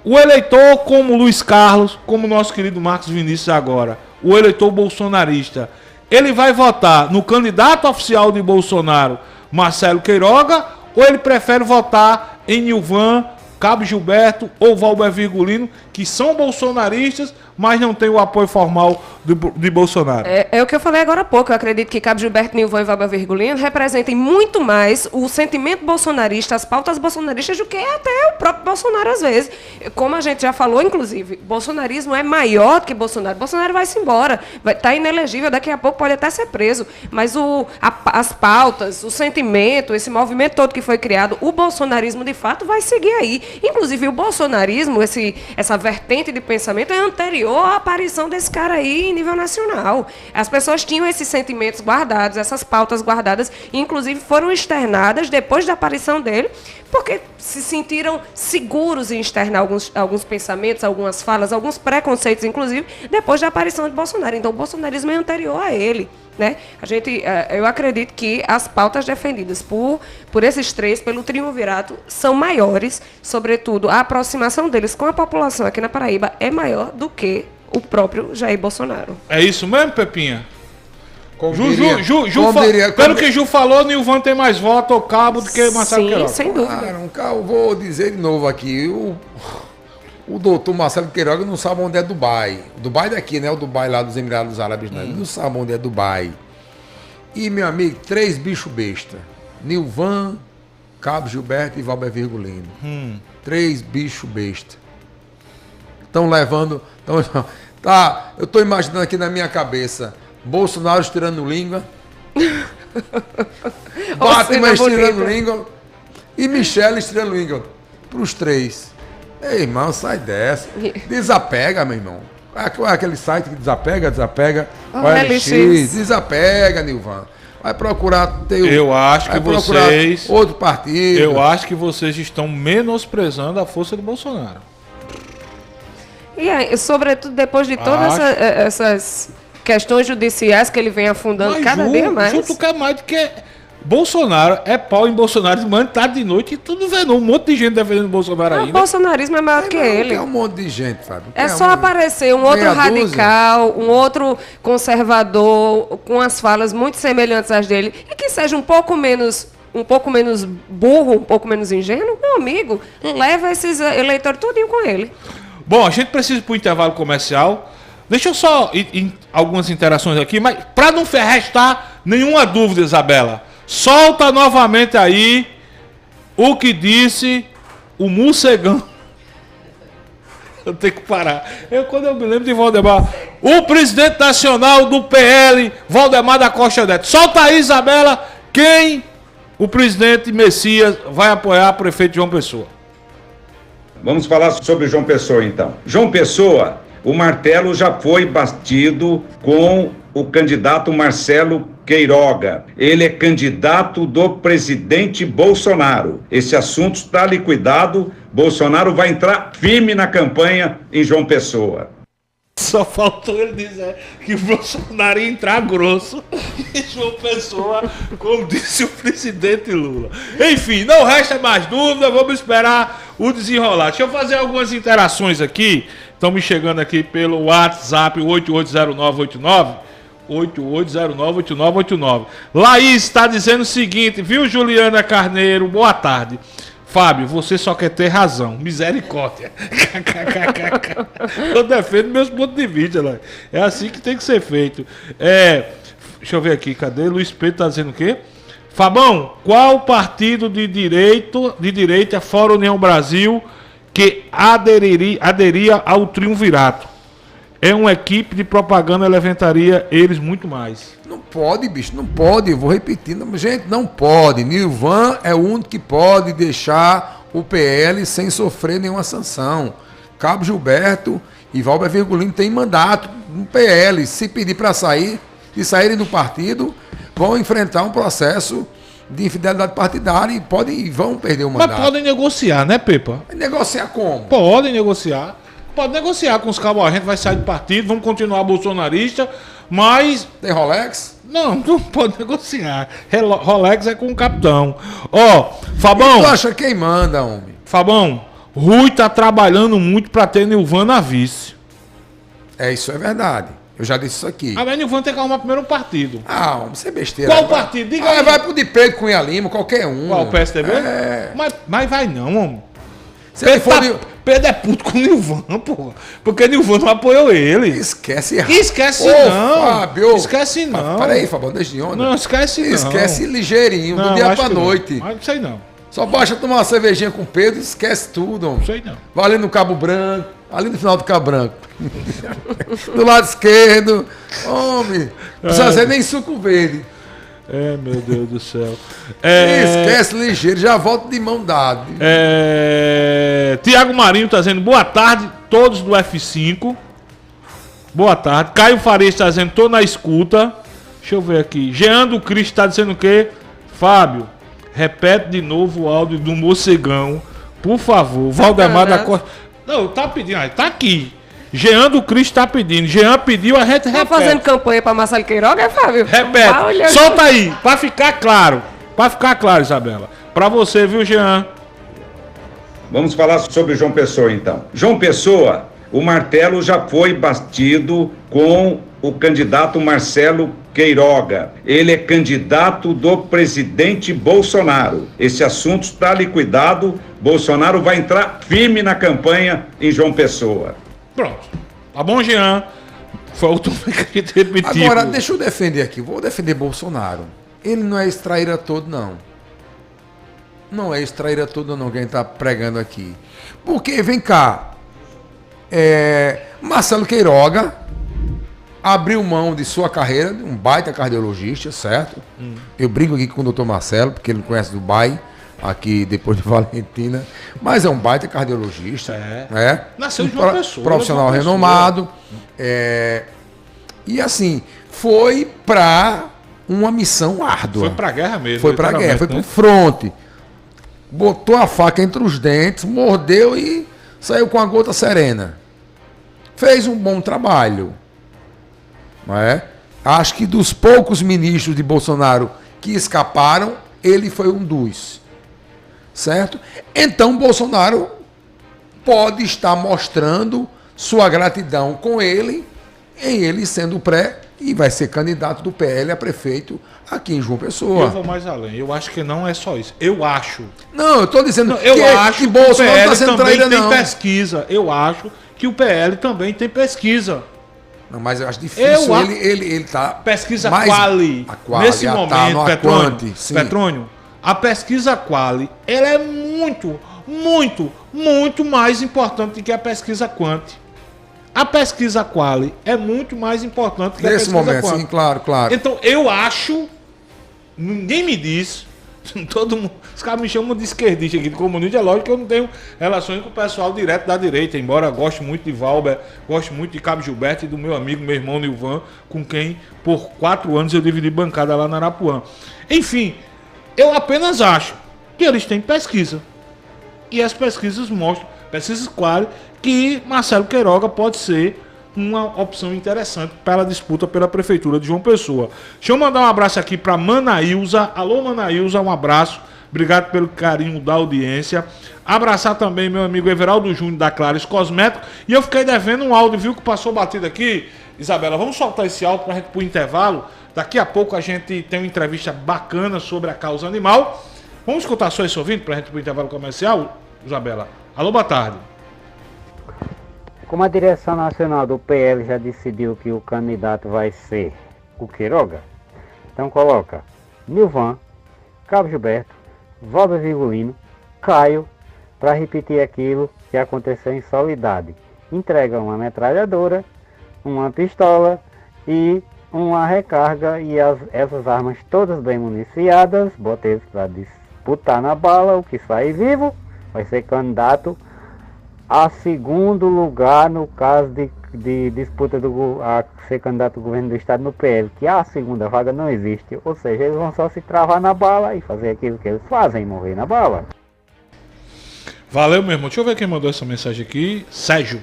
O eleitor como Luiz Carlos, como nosso querido Marcos Vinícius agora, o eleitor bolsonarista, ele vai votar no candidato oficial de Bolsonaro, Marcelo Queiroga, ou ele prefere votar em Nilvan, Cabo Gilberto ou Valber Virgulino, que são bolsonaristas, mas não têm o apoio formal de Bolsonaro? É o que eu falei agora há pouco. Eu acredito que Cabo Gilberto, Nilvan e Valber Virgulino representem muito mais o sentimento bolsonarista, as pautas bolsonaristas, do que até o próprio Bolsonaro, às vezes. Como a gente já falou, inclusive, bolsonarismo é maior do que Bolsonaro. Bolsonaro vai-se embora, vai estar inelegível, daqui a pouco pode até ser preso. Mas as pautas, o sentimento, esse movimento todo que foi criado, o bolsonarismo, de fato, vai seguir aí. Inclusive, o bolsonarismo, essa vertente de pensamento é anterior à aparição desse cara aí em nível nacional. As pessoas tinham esses sentimentos guardados, essas pautas guardadas, e inclusive foram externadas depois da aparição dele, porque se sentiram seguros em externar alguns pensamentos, algumas falas, alguns preconceitos, inclusive, depois da aparição de Bolsonaro. Então, o bolsonarismo é anterior a ele. Né? Eu acredito que as pautas defendidas por esses três, pelo triunvirato, são maiores, sobretudo a aproximação deles com a população aqui na Paraíba é maior do que o próprio Jair Bolsonaro. É isso mesmo, Pepinha? Pelo que Ju falou, Nilvan tem mais voto ao cabo do que Marcelo Queiroga. Sim, sem dúvida. Eu vou dizer de novo aqui, o doutor Marcelo Queiroga não sabe onde é Dubai. O Dubai daqui, né? O Dubai lá dos Emirados Árabes, né? Ele não sabe onde é Dubai. E, meu amigo, 3 bichos besta. Nilvan, Cabo Gilberto e Valber Virgulino. 3 bichos besta. Estão levando... Tá, eu tô imaginando aqui na minha cabeça Bolsonaro estirando língua. Batman estirando língua. E Michele estirando língua. Pros 3. Ei, irmão, sai dessa. Desapega, meu irmão. Aquele site que desapega. OLX, desapega, Nilvan. Vai procurar Eu acho que vocês... outro partido. Eu acho que vocês estão menosprezando a força do Bolsonaro. E aí, sobretudo depois de todas essas questões judiciais que ele vem afundando cada dia mais. Junto com mais do que Bolsonaro é pau em Bolsonaro de manhã, tarde de noite e tudo vendo. Um monte de gente defendendo o Bolsonaro ainda. O bolsonarismo é maior que ele. É um monte de gente, Fábio. É só aparecer um outro radical, um outro conservador, com as falas muito semelhantes às dele, e que seja um pouco menos burro, um pouco menos ingênuo, meu amigo, leva esses eleitores tudinho com ele. Bom, a gente precisa ir para o intervalo comercial. Deixa eu só ir algumas interações aqui, mas para não restar nenhuma dúvida, Isabela, solta novamente aí o que disse o Mussegão. Eu tenho que parar. Quando eu me lembro de Valdemar, o presidente nacional do PL, Valdemar da Costa Neto. Solta aí, Isabela, quem o presidente Messias vai apoiar o prefeito João Pessoa. Vamos falar sobre João Pessoa, então. João Pessoa, o martelo já foi batido com o candidato Marcelo Queiroga. Ele é candidato do presidente Bolsonaro. Esse assunto está liquidado. Bolsonaro vai entrar firme na campanha em João Pessoa. Só faltou ele dizer que o Bolsonaro ia entrar grosso em João Pessoa, como disse o presidente Lula. Enfim, não resta mais dúvida, vamos esperar o desenrolar. Deixa eu fazer algumas interações aqui. Estão me chegando aqui pelo WhatsApp 880989. Laís está dizendo o seguinte, viu, Juliana Carneiro? Boa tarde. Fábio, você só quer ter razão. Misericórdia. Eu defendo meus pontos de vista, né? É assim que tem que ser feito. Deixa eu ver aqui, cadê? Luiz Pedro está dizendo o quê? Fabão, qual partido de direita fora União Brasil que aderiria ao triunvirato? É uma equipe de propaganda, levantaria eles muito mais. Não pode, bicho, não pode. Eu vou repetindo. Gente, não pode. Nilvan é o único que pode deixar o PL sem sofrer nenhuma sanção. Cabo Gilberto e Valber Virgulino têm mandato no PL. Se pedir para sair, se saírem do partido, vão enfrentar um processo de infidelidade partidária e vão perder o mandato. Mas podem negociar, né, Pepa? Negociar como? Podem negociar. Pode negociar com os cabos, a gente vai sair do partido, vamos continuar bolsonarista, mas... Tem Rolex? Não pode negociar. Rolex é com o capitão. Fabão... E tu acha quem manda, homem? Fabão, Rui tá trabalhando muito pra ter Nilvan na vice. Isso é verdade. Eu já disse isso aqui. Mas Nilvan tem que arrumar primeiro um partido. Homem, isso é besteira. Qual partido? Diga aí. Vai pro de Pedro Cunha Lima, qualquer um. Qual, o PSDB? Mas vai não, homem. Pedro é puto com o Nilvan, porra. Porque Nilvan não apoiou ele. Esquece não. Fábio. Esquece não. Peraí, Fabão, desde onde? Não, esquece não. Esquece ligeirinho, do dia pra noite. Não sei não. Só basta tomar uma cervejinha com o Pedro, esquece tudo, homem. Sei não. Vai ali no Cabo Branco, ali no final do Cabo Branco. Do lado esquerdo. Homem, não precisa ser nem suco verde. Meu Deus do céu. Esquece ligeiro, já volto de mão dada. Tiago Marinho está dizendo boa tarde, todos do F5. Boa tarde. Caio Farias está dizendo, tô na escuta. Deixa eu ver aqui. Jean do Cristo está dizendo o quê? Fábio, repete de novo o áudio do Mocegão, por favor. Valdemar da Costa. Não, tá pedindo, tá aqui. Jean do Cristo tá pedindo. Jean pediu, a gente repete. Tá fazendo campanha pra Marcelo Queiroga, Fábio? Repete. Solta aí, pra ficar claro. Pra ficar claro, Isabela. Pra você, viu, Jean? Vamos falar sobre João Pessoa, então. João Pessoa, o martelo já foi batido com o candidato Marcelo Queiroga. Ele é candidato do presidente Bolsonaro. Esse assunto está liquidado. Bolsonaro vai entrar firme na campanha em João Pessoa. Pronto. Tá bom, Jean? Foi o que a gente repetiu. Agora, deixa eu defender aqui. Vou defender Bolsonaro. Ele não é extraíra todo, não. Não é extraíra todo, não, quem está pregando aqui. Porque, vem cá, Marcelo Queiroga abriu mão de sua carreira, de um baita cardiologista, certo? Eu brinco aqui com o doutor Marcelo, porque ele conhece Dubai, aqui depois de Valentina, mas é um baita cardiologista. Nasceu de uma pessoa. Profissional renomado. E assim, foi para uma missão árdua. Foi pra guerra mesmo. Foi pra guerra, foi pro fronte. Botou a faca entre os dentes, mordeu e saiu com a gota serena. Fez um bom trabalho. Não é? Acho que dos poucos ministros de Bolsonaro que escaparam, ele foi um dos. Certo? Então Bolsonaro pode estar mostrando sua gratidão com ele, em ele sendo e vai ser candidato do PL a prefeito aqui em João Pessoa. Eu vou mais além. Eu acho que não é só isso. Eu acho. Não, eu estou dizendo acho que Bolsonaro está sendo também traíra, tem não. pesquisa. Eu acho que o PL também tem pesquisa. Não, mas eu acho difícil ele tá pesquisa mais quali. Nesse Nesse momento, Petrônio, Petrônio, a pesquisa quali, ela é muito, muito, muito mais importante que a pesquisa quanti. A pesquisa quali é muito mais importante que a pesquisa quanti. Nesse momento, sim, claro. Então, eu acho, ninguém me diz, todo mundo, os caras me chamam de esquerdista aqui, de comunista, é lógico que eu não tenho relações com o pessoal direto da direita, embora goste muito de Valber, gosto muito de Cabo Gilberto e do meu amigo, meu irmão Nilvan, com quem por 4 anos eu dividi bancada lá na Arapuã. Enfim, eu apenas acho que eles têm pesquisa. E as pesquisas mostram, pesquisas quali, que Marcelo Queiroga pode ser uma opção interessante para a disputa pela prefeitura de João Pessoa. Deixa eu mandar um abraço aqui para Manaílza. Alô, Manaílza, um abraço. Obrigado pelo carinho da audiência. Abraçar também meu amigo Everaldo Júnior da Clares Cosméticos. E eu fiquei devendo um áudio, viu, que passou batido aqui. Isabela, vamos soltar esse áudio para a gente ir para o intervalo. Daqui a pouco a gente tem uma entrevista bacana sobre a causa animal. Vamos escutar só esse ouvindo para a gente ir para o intervalo comercial, Isabela? Alô, boa tarde. Como a direção nacional do PL já decidiu que o candidato vai ser o Queiroga, então coloca Nilvan, Cabo Gilberto, Valber Virgulino, Caio, para repetir aquilo que aconteceu em Soledade. Entrega uma metralhadora, uma pistola e uma recarga e essas armas todas bem municiadas, bota eles para disputar na bala, o que sair vivo vai ser candidato a segundo lugar no caso de disputa a ser candidato ao governo do estado no PL, que a segunda vaga não existe, ou seja, eles vão só se travar na bala e fazer aquilo que eles fazem, morrer na bala. Valeu, meu irmão. Deixa eu ver quem mandou essa mensagem aqui. Sérgio.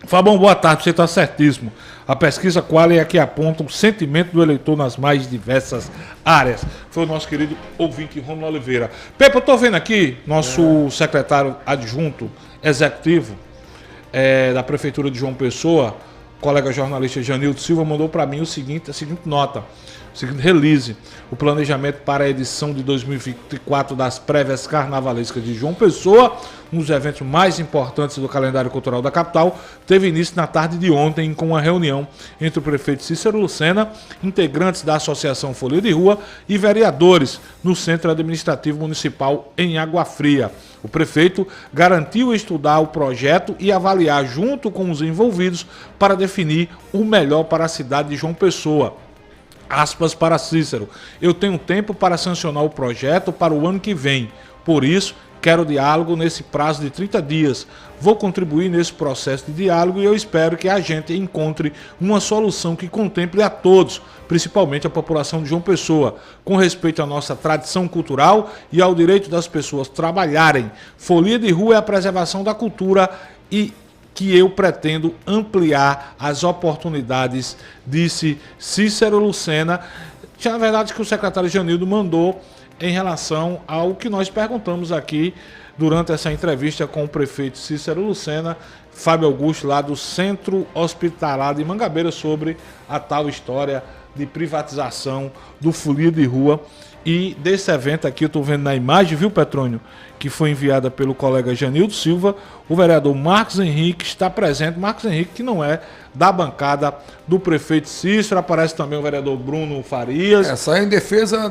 Fabão, boa tarde, você está certíssimo. A pesquisa Quali é que aponta o sentimento do eleitor nas mais diversas áreas. Foi o nosso querido ouvinte Romulo Oliveira. Pepe, eu estou vendo aqui, nosso secretário adjunto executivo da Prefeitura de João Pessoa, colega jornalista Janildo Silva, mandou para mim a seguinte nota, o seguinte release: o planejamento para a edição de 2024 das prévias carnavalescas de João Pessoa, um dos eventos mais importantes do calendário cultural da capital, teve início na tarde de ontem com uma reunião entre o prefeito Cícero Lucena, integrantes da Associação Folia de Rua e vereadores no Centro Administrativo Municipal em Água Fria. O prefeito garantiu estudar o projeto e avaliar junto com os envolvidos para definir o melhor para a cidade de João Pessoa. aspas para Cícero, eu tenho tempo para sancionar o projeto para o ano que vem, por isso quero diálogo nesse prazo de 30 dias. Vou contribuir nesse processo de diálogo e eu espero que a gente encontre uma solução que contemple a todos, principalmente a população de João Pessoa, com respeito à nossa tradição cultural e ao direito das pessoas trabalharem. Folia de rua é a preservação da cultura e que eu pretendo ampliar as oportunidades, disse Cícero Lucena. Na verdade, que o secretário Janildo mandou em relação ao que nós perguntamos aqui durante essa entrevista com o prefeito Cícero Lucena, Fábio Augusto, lá do Centro Hospitalar de Mangabeira, sobre a tal história de privatização do Folia de Rua. E desse evento aqui, eu estou vendo na imagem, viu, Petrônio, que foi enviada pelo colega Janildo Silva, o vereador Marcos Henrique está presente. Marcos Henrique, que não é da bancada do prefeito Cícero, aparece também o vereador Bruno Farias. Essa é em defesa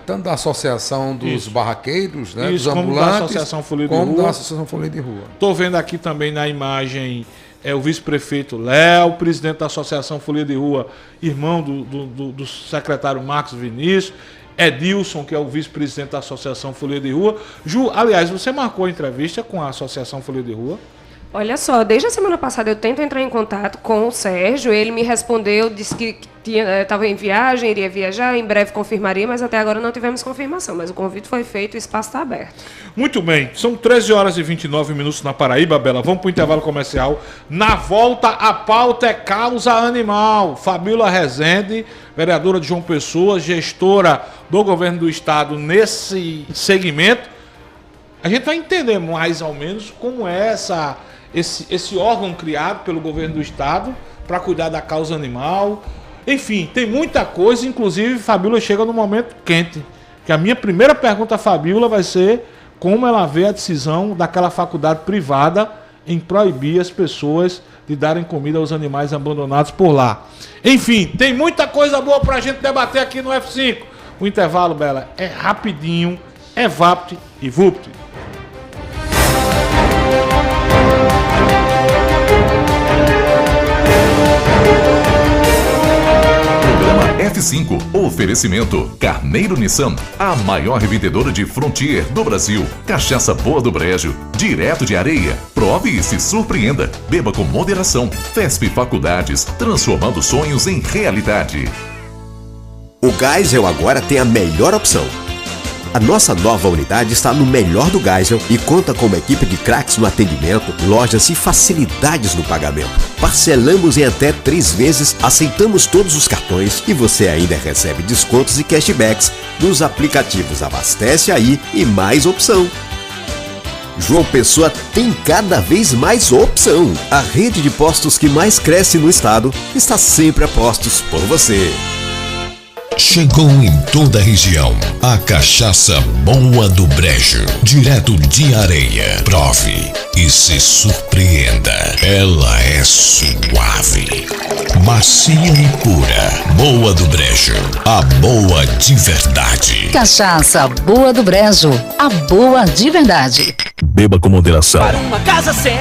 tanto da associação dos barraqueiros, né, dos ambulantes, como da Associação Folia de Rua. Como da Associação Folia de Rua. Estou vendo aqui também na imagem o vice-prefeito Léo, presidente da Associação Folia de Rua, irmão do secretário Marcos Vinícius, Edilson, que é o vice-presidente da Associação Folia de Rua. Ju, aliás, você marcou a entrevista com a Associação Folia de Rua? Olha só, desde a semana passada eu tento entrar em contato com o Sérgio, ele me respondeu, disse que estava em viagem, iria viajar, em breve confirmaria, mas até agora não tivemos confirmação, mas o convite foi feito, o espaço está aberto. Muito bem, são 13 horas e 29 minutos na Paraíba, Bela, vamos para o intervalo comercial. Na volta, a pauta é causa animal. Fabíola Rezende, vereadora de João Pessoa, gestora do governo do estado nesse segmento. A gente vai entender mais ou menos como é esse órgão criado pelo governo do estado para cuidar da causa animal. Enfim, tem muita coisa, inclusive Fabíola chega no momento quente. Que a minha primeira pergunta a Fabíola vai ser como ela vê a decisão daquela faculdade privada em proibir as pessoas de darem comida aos animais abandonados por lá. Enfim, tem muita coisa boa para a gente debater aqui no F5. O intervalo, Bela, é rapidinho, é vapt e vupt. F5, oferecimento Carneiro Nissan, a maior revendedora de Frontier do Brasil. Cachaça Boa do Brejo, direto de Areia. Prove e se surpreenda. Beba com moderação. FESP Faculdades, transformando sonhos em realidade. O Geisel agora tem a melhor opção. A nossa nova unidade está no melhor do Geisel e conta com uma equipe de craques no atendimento, lojas e facilidades no pagamento. Parcelamos em até 3 vezes, aceitamos todos os cartões e você ainda recebe descontos e cashbacks nos aplicativos Abastece Aí e Mais Opção. João Pessoa tem cada vez mais opção. A rede de postos que mais cresce no estado está sempre a postos por você. Chegou em toda a região a cachaça Boa do Brejo, direto de Areia. Prove e se surpreenda. Ela é suave, macia e pura. Boa do Brejo, a boa de verdade. Cachaça Boa do Brejo, a boa de verdade. Beba com moderação. Para uma casa sem,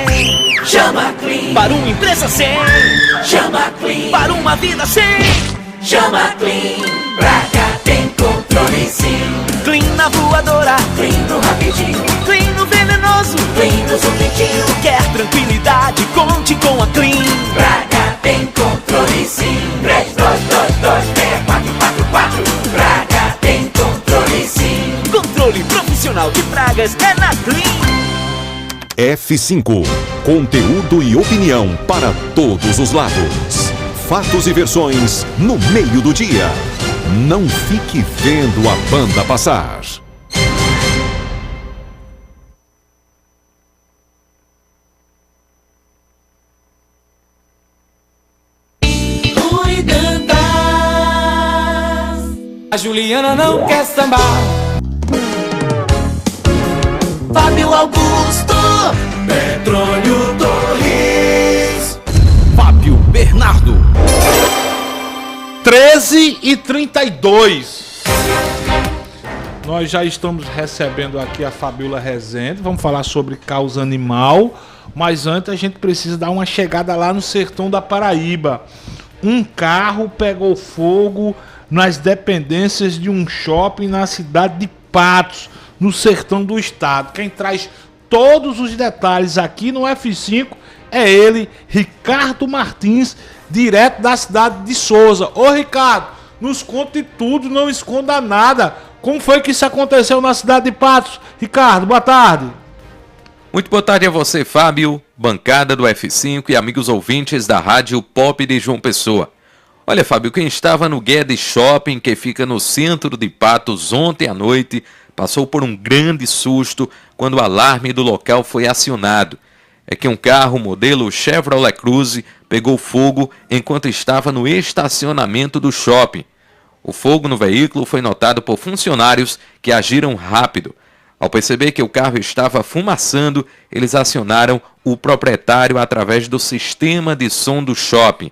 chama Clean. Para uma empresa sem, chama Clean. Para uma vida sem, chama Clean. Pra cá tem controle sim. Clean na voadora, Clean no rapidinho, Clean no venenoso, Clean no subitinho. Quer tranquilidade, conte com a Clean. Pra cá tem controle sim. 32226444. Pra cá tem controle sim. Controle profissional de pragas é na Clean. F5, conteúdo e opinião para todos os lados. Fatos e versões no meio do dia. Não fique vendo a banda passar. A Juliana não quer sambar. Fábio Augusto, Petrônio Torres, Fábio Bernardo. 13h32. Nós já estamos recebendo aqui a Fabíola Rezende. Vamos falar sobre causa animal. Mas antes a gente precisa dar uma chegada lá no sertão da Paraíba. Um carro pegou fogo nas dependências de um shopping na cidade de Patos, no sertão do estado. Quem traz todos os detalhes aqui no F5 é ele, Ricardo Martins, direto da cidade de Souza. Ô Ricardo, nos conte tudo, não esconda nada. Como foi que isso aconteceu na cidade de Patos? Ricardo, boa tarde. Muito boa tarde a você, Fábio, bancada do F5 e amigos ouvintes da Rádio Pop de João Pessoa. Olha, Fábio, quem estava no Guedes Shopping, que fica no centro de Patos, ontem à noite, passou por um grande susto quando o alarme do local foi acionado. É que um carro modelo Chevrolet Cruze pegou fogo enquanto estava no estacionamento do shopping. O fogo no veículo foi notado por funcionários que agiram rápido. Ao perceber que o carro estava fumaçando, eles acionaram o proprietário através do sistema de som do shopping.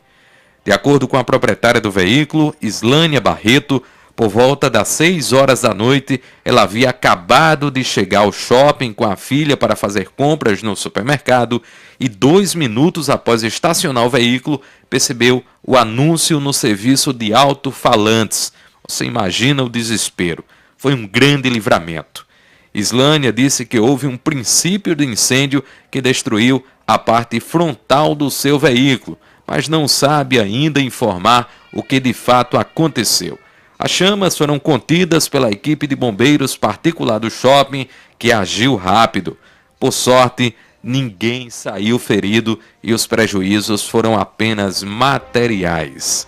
De acordo com a proprietária do veículo, Islânia Barreto, por volta das 6 horas da noite, ela havia acabado de chegar ao shopping com a filha para fazer compras no supermercado e 2 minutos após estacionar o veículo, percebeu o anúncio no serviço de alto-falantes. Você imagina o desespero. Foi um grande livramento. Islânia disse que houve um princípio de incêndio que destruiu a parte frontal do seu veículo, mas não sabe ainda informar o que de fato aconteceu. As chamas foram contidas pela equipe de bombeiros particular do shopping, que agiu rápido. Por sorte, ninguém saiu ferido e os prejuízos foram apenas materiais.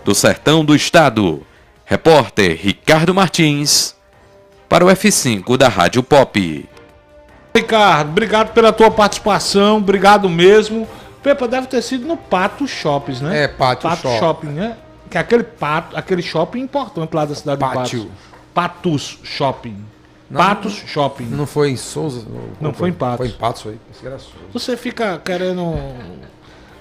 Do sertão do estado, repórter Ricardo Martins, para o F5 da Rádio Pop. Ricardo, obrigado pela tua participação, obrigado mesmo. Pepa, deve ter sido no Patos Shoppings, né? É, Patos Shopping, né? Que é aquele shopping importante lá da cidade de Patos. Patos Shopping. Não, Patos Shopping. Não foi em Souza? Não foi em Patos. Foi em Patos, foi. Isso era Souza. Você fica querendo...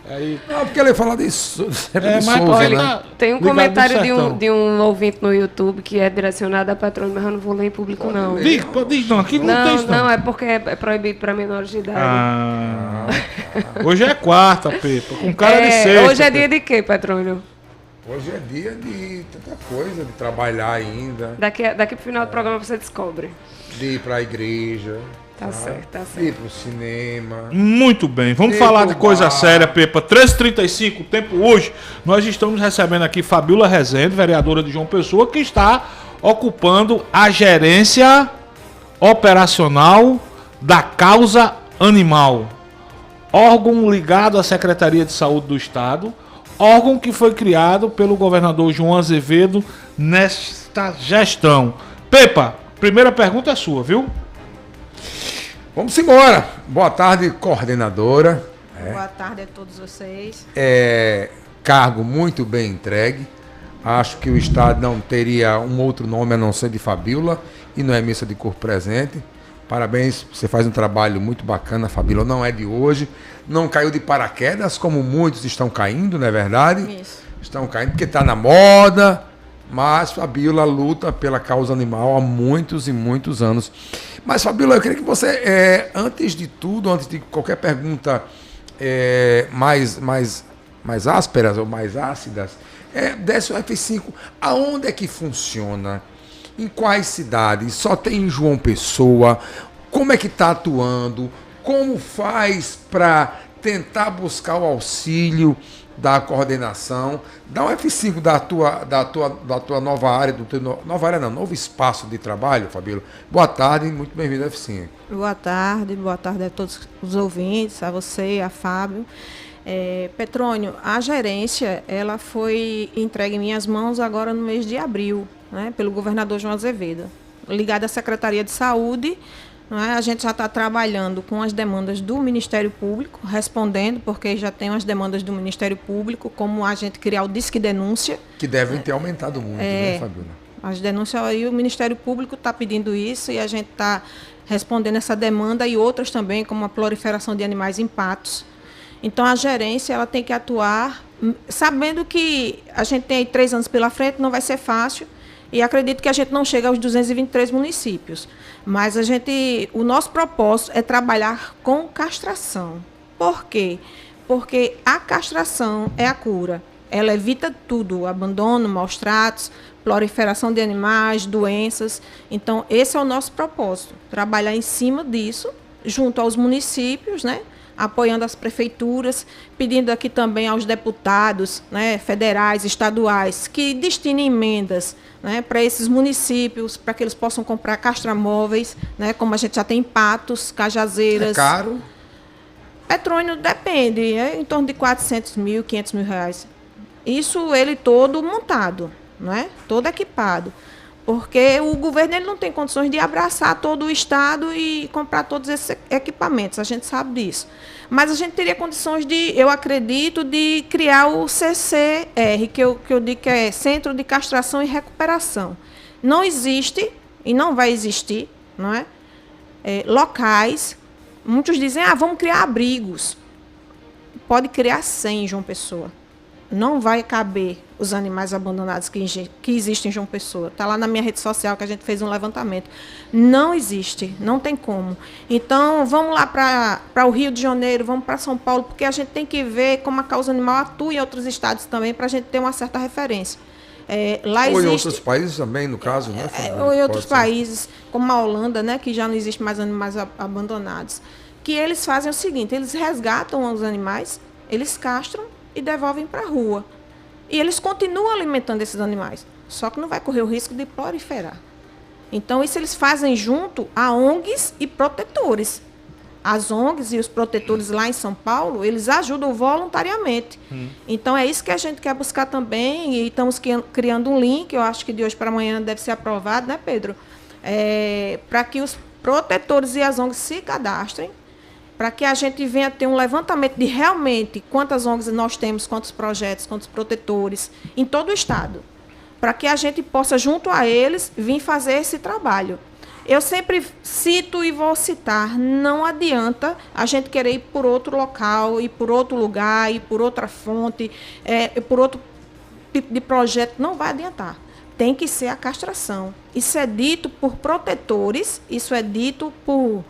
Aí... Não, porque ele fala disso. Mas Souza, né? Tem um comentário de um ouvinte no YouTube que é direcionado a patrão, mas eu não vou ler em público, não. Diz não, aqui não tem isso. Não, é porque é proibido para menores de idade. Hoje é quarta, Pepa, com cara de sexta. Hoje é dia de quê, Petrônio? Hoje é dia de tanta coisa, de trabalhar ainda. Daqui pro final do programa você descobre. De ir pra igreja. Tá certo, tá certo. De ir pro cinema. Muito bem, vamos falar de coisa séria, Pepa. 13h35, o tempo hoje. Nós estamos recebendo aqui Fabiola Rezende, vereadora de João Pessoa, que está ocupando a gerência operacional da Causa Animal, órgão ligado à Secretaria de Saúde do Estado, órgão que foi criado pelo governador João Azevedo nesta gestão. Pepa, primeira pergunta é sua, viu? Vamos embora. Boa tarde, coordenadora. Boa tarde a todos vocês. Cargo muito bem entregue. Acho que o Estado não teria um outro nome a não ser de Fabiola e não é missa de corpo presente. Parabéns, você faz um trabalho muito bacana, Fabiola. Não é de hoje. Não caiu de paraquedas, como muitos estão caindo, não é verdade? Isso. Estão caindo porque está na moda. Mas Fabiola luta pela causa animal há muitos e muitos anos. Mas, Fabiola, eu queria que você, antes de tudo, antes de qualquer pergunta mais ásperas ou mais ácidas, desse o F5, aonde é que funciona? Em quais cidades? Só tem em João Pessoa? Como é que está atuando? Como faz para tentar buscar o auxílio da coordenação? Dá um F5 da tua nova área, novo espaço de trabalho, Fabiola. Boa tarde, muito bem-vindo ao F5. Boa tarde a todos os ouvintes, a você, a Fábio. Petrônio, a gerência ela foi entregue em minhas mãos agora no mês de abril, né, pelo governador João Azevedo, ligado à Secretaria de Saúde. A gente já está trabalhando com as demandas do Ministério Público, respondendo, porque já tem as demandas do Ministério Público, como a gente criar o Disque Denúncia. Que devem ter aumentado muito, né, Fabiola? As denúncias aí, o Ministério Público está pedindo isso e a gente está respondendo essa demanda e outras também, como a proliferação de animais em Patos. Então, a gerência ela tem que atuar, sabendo que a gente tem aí 3 anos pela frente, não vai ser fácil. E acredito que a gente não chega aos 223 municípios. Mas o nosso propósito é trabalhar com castração. Por quê? Porque a castração é a cura. Ela evita tudo, abandono, maus tratos, proliferação de animais, doenças. Então, esse é o nosso propósito, trabalhar em cima disso, junto aos municípios, né? Apoiando as prefeituras, pedindo aqui também aos deputados, né, federais, estaduais, que destinem emendas, né, para esses municípios, para que eles possam comprar castramóveis, né, como a gente já tem Patos, Cajazeiras. É caro? Petrônio depende, é em torno de 400 mil, 500 mil reais. Isso ele todo montado, né, todo equipado. Porque o governo ele não tem condições de abraçar todo o estado e comprar todos esses equipamentos, a gente sabe disso. Mas a gente teria condições de, eu acredito, de criar o CCR, que eu digo que é Centro de Castração e Recuperação. Não existe e não vai existir, não é? Locais, muitos dizem, vamos criar abrigos. Pode criar 100 em João Pessoa. Não vai caber os animais abandonados que existem em João Pessoa. Está lá na minha rede social que a gente fez um levantamento. Não existe, não tem como. Então, vamos lá para o Rio de Janeiro, vamos para São Paulo, porque a gente tem que ver como a causa animal atua em outros estados também, para a gente ter uma certa referência. Lá ou existe, em outros países também, no caso, né? Ou em outros países, como a Holanda, né, que já não existe mais animais abandonados. Que eles fazem o seguinte, eles resgatam os animais, eles castram e devolvem para a rua. E eles continuam alimentando esses animais, só que não vai correr o risco de proliferar. Então, isso eles fazem junto a ONGs e protetores. As ONGs e os protetores lá em São Paulo, eles ajudam voluntariamente. Então, é isso que a gente quer buscar também, e estamos criando um link, eu acho que de hoje para amanhã deve ser aprovado, né, Pedro? Para que os protetores e as ONGs se cadastrem, para que a gente venha ter um levantamento de realmente quantas ONGs nós temos, quantos projetos, quantos protetores, em todo o estado, para que a gente possa, junto a eles, vir fazer esse trabalho. Eu sempre cito e vou citar, não adianta a gente querer ir por outro local, ir por outro lugar, ir por outra fonte, por outro tipo de projeto, não vai adiantar. Tem que ser a castração. Isso é dito por protetores, isso é dito por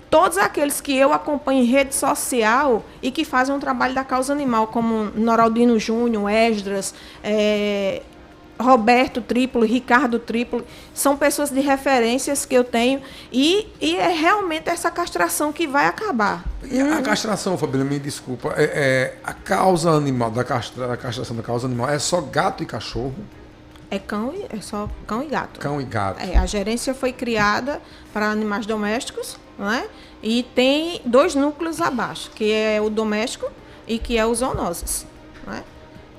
todos aqueles que eu acompanho em rede social e que fazem um trabalho da causa animal, como Noraldino Júnior, Esdras, Roberto Triplo, Ricardo Triplo, são pessoas de referências que eu tenho e é realmente essa castração que vai acabar. E a castração, Fabíola, me desculpa, a causa animal, da castração da causa animal é só gato e cachorro? É só cão e gato. Cão e gato. A gerência foi criada para animais domésticos, né? E tem 2 núcleos abaixo, que é o doméstico e que é o zoonoses, né?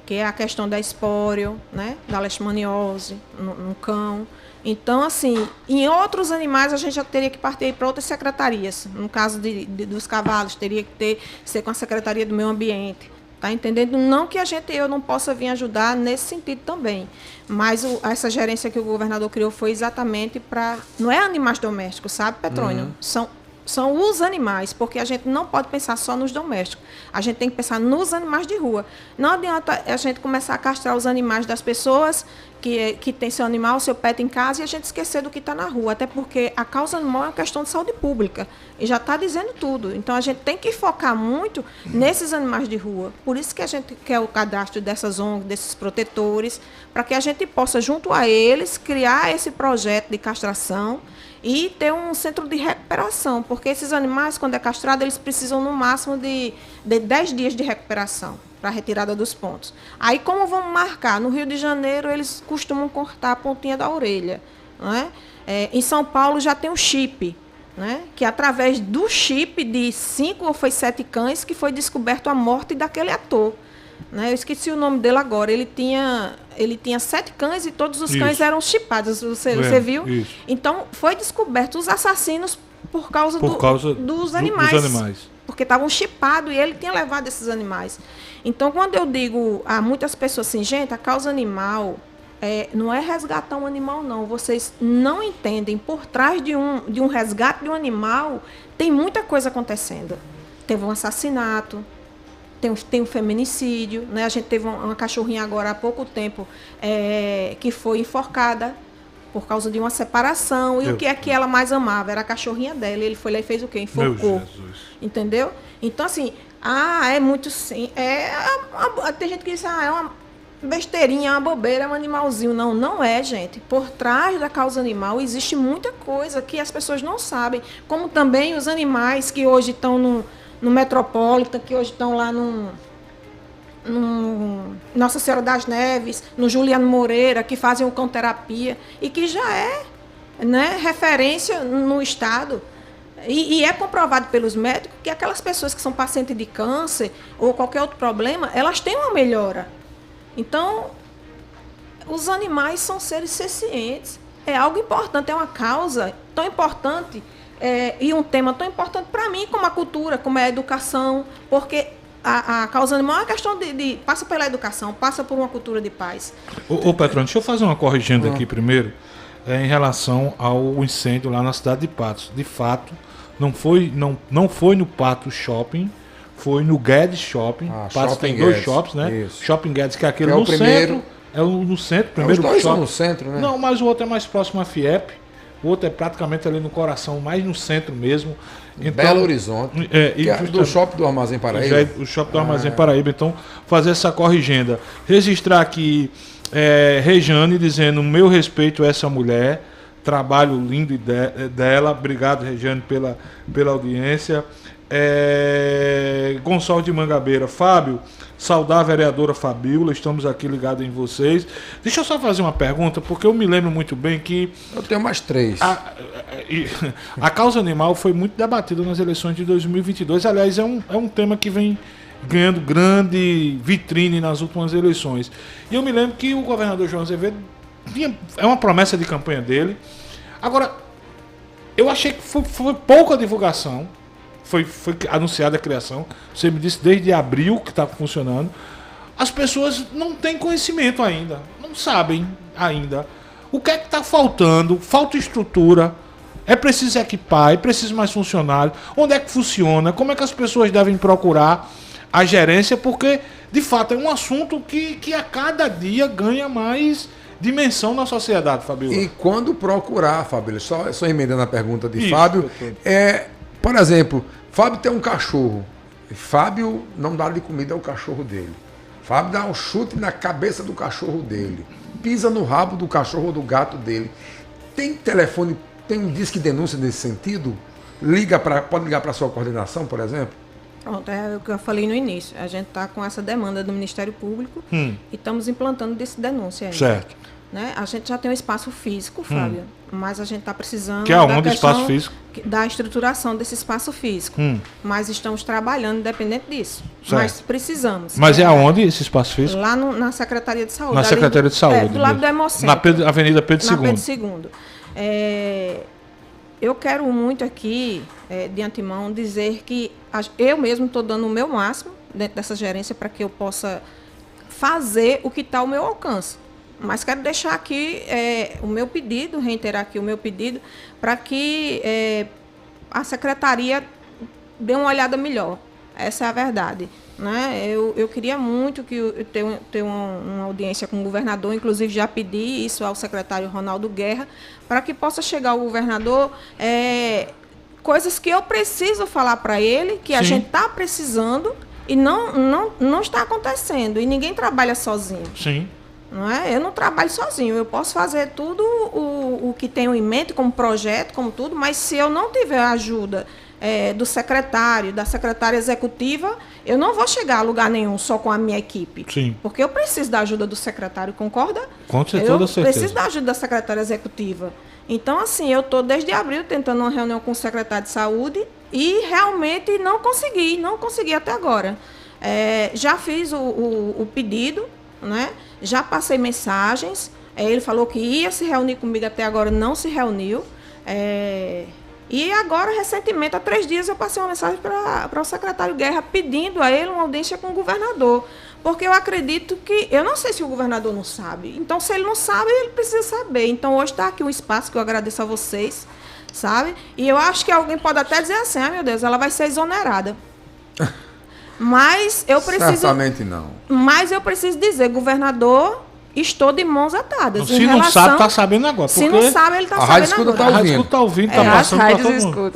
Que é a questão da espóreo, né? Da leishmaniose no cão. Então, assim, em outros animais a gente já teria que partir para outras secretarias. No caso dos cavalos, teria que ser com a Secretaria do Meio Ambiente. Tá entendendo? Não que eu não possa vir ajudar nesse sentido também. Mas essa gerência que o governador criou foi exatamente para... Não é animais domésticos, sabe, Petrônio? São os animais, porque a gente não pode pensar só nos domésticos. A gente tem que pensar nos animais de rua. Não adianta a gente começar a castrar os animais das pessoas que tem seu animal, seu pet em casa, e a gente esquecer do que está na rua. Até porque a causa animal é uma questão de saúde pública. E já está dizendo tudo. Então, a gente tem que focar muito nesses animais de rua. Por isso que a gente quer o cadastro dessas ONGs, desses protetores, para que a gente possa, junto a eles, criar esse projeto de castração e ter um centro de recuperação, porque esses animais, quando é castrado, eles precisam no máximo de 10 dias de recuperação para a retirada dos pontos. Aí, como vamos marcar? No Rio de Janeiro, eles costumam cortar a pontinha da orelha, né? Em São Paulo já tem o chip, né? Que através do chip de 5 ou 7 cães que foi descoberto a morte daquele ator. Né? Eu esqueci o nome dele agora. Ele tinha 7 cães e todos os cães eram chipados. Você viu? Isso. Então, foi descoberto os assassinos por causa dos animais. Dos animais. Porque estavam chipados e ele tinha levado esses animais. Então, quando eu digo a muitas pessoas assim, gente, a causa animal não é resgatar um animal, não. Vocês não entendem. Por trás de um resgate de um animal, tem muita coisa acontecendo. Teve um assassinato. Tem um feminicídio, né? A gente teve uma cachorrinha agora há pouco tempo que foi enforcada por causa de uma separação. E o que é que ela mais amava? Era a cachorrinha dela. Ele foi lá e fez o quê? Enforcou. Entendeu? Então, assim, É muito sim. Tem gente que diz, é uma besteirinha, uma bobeira, é um animalzinho. Não, não é, gente. Por trás da causa animal existe muita coisa que as pessoas não sabem. Como também os animais que hoje estão no Metropolitan, que hoje estão lá no Nossa Senhora das Neves, no Juliano Moreira, que fazem o cão-terapia e que já é, né, referência no estado. E é comprovado pelos médicos que aquelas pessoas que são pacientes de câncer ou qualquer outro problema, elas têm uma melhora. Então, os animais são seres sencientes. É algo importante, é uma causa tão importante e um tema tão importante para mim como a cultura, como a educação, porque a causa animal é uma questão de passa pela educação, passa por uma cultura de paz. Ô Petrônio, deixa eu fazer uma corrigenda aqui primeiro, em relação ao incêndio lá na cidade de Patos. De fato, não foi no Patos Shopping, foi no Guedes Shopping. Patos tem dois shoppings, né? Isso. Shopping Guedes, que é aquele no centro. É no centro, primeiro. Os dois são no centro, né? Não, mas o outro é mais próximo à FIEP. O outro é praticamente ali no coração, mais no centro mesmo. Então, Belo Horizonte. Que é do Shopping do Armazém Paraíba. O Shopping do Armazém Paraíba. Então, fazer essa corrigenda. Registrar aqui Rejane dizendo: meu respeito a essa mulher. Trabalho lindo dela. Obrigado, Rejane, pela audiência. Gonçalves de Mangabeira. Fábio, saudar a vereadora Fabíola, estamos aqui ligados em vocês. Deixa eu só fazer uma pergunta, porque eu me lembro muito bem que... Eu tenho mais 3. A causa animal foi muito debatida nas eleições de 2022. Aliás, é um tema que vem ganhando grande vitrine nas últimas eleições. E eu me lembro que o governador João Azevedo é uma promessa de campanha dele. Agora, eu achei que foi pouca divulgação. Foi anunciada a criação. Você me disse desde abril que está funcionando. As pessoas não têm conhecimento ainda. Não sabem ainda. O que é que está faltando? Falta estrutura. É preciso equipar. É preciso mais funcionários. Onde é que funciona? Como é que as pessoas devem procurar a gerência? Porque, de fato, é um assunto que a cada dia ganha mais dimensão na sociedade, Fabíola. E quando procurar, Fabíola, só emendando a pergunta de Fábio, por exemplo, Fábio tem um cachorro. Fábio não dá de comida ao cachorro dele. Fábio dá um chute na cabeça do cachorro dele. Pisa no rabo do cachorro ou do gato dele. Tem telefone, tem um disque denúncia nesse sentido? Pode ligar para a sua coordenação, por exemplo? Pronto, é o que eu falei no início. A gente está com essa demanda do Ministério Público e estamos implantando desse denúncia ainda. Certo. Né? A gente já tem um espaço físico, Fábio, mas a gente está precisando que é onde espaço físico? Da estruturação desse espaço físico. Mas estamos trabalhando independente disso. Certo. Mas precisamos. Mas é aonde esse espaço físico? Lá na Secretaria de Saúde. Na Secretaria de Saúde. Do lado do Hemocentro. Na Avenida Pedro II. Na Pedro II. Eu quero muito aqui, de antemão, dizer que eu mesmo estou dando o meu máximo dentro dessa gerência para que eu possa fazer o que está ao meu alcance. Mas quero deixar aqui o meu pedido, reiterar aqui o meu pedido, para que a secretaria dê uma olhada melhor. Essa é a verdade. Né? Eu queria muito ter uma audiência com o governador, inclusive já pedi isso ao secretário Ronaldo Guerra, para que possa chegar ao governador coisas que eu preciso falar para ele, que a gente está precisando e não está acontecendo. E ninguém trabalha sozinho. Sim. Não é? Eu não trabalho sozinho, eu posso fazer tudo o que tenho em mente, como projeto, como tudo, mas se eu não tiver a ajuda do secretário, da secretária executiva, eu não vou chegar a lugar nenhum só com a minha equipe. Sim. Porque eu preciso da ajuda do secretário, concorda? Com toda certeza. Eu preciso da ajuda da secretária executiva. Então, assim, eu estou desde abril tentando uma reunião com o secretário de saúde e realmente não consegui até agora. Já fiz o pedido, né? Já passei mensagens, ele falou que ia se reunir comigo, até agora não se reuniu. E agora, recentemente, há 3 dias, eu passei uma mensagem para o secretário Guerra pedindo a ele uma audiência com o governador. Porque eu acredito que... Eu não sei se o governador não sabe. Então, se ele não sabe, ele precisa saber. Então, hoje está aqui um espaço que eu agradeço a vocês, sabe? E eu acho que alguém pode até dizer assim, meu Deus, ela vai ser exonerada. Mas eu preciso... Certamente não. Mas eu preciso dizer, governador, estou de mãos atadas. Se não sabe, está sabendo agora. Se não sabe, ele está sabendo agora. A Rádio Escuta está ouvindo, está passando para todo mundo.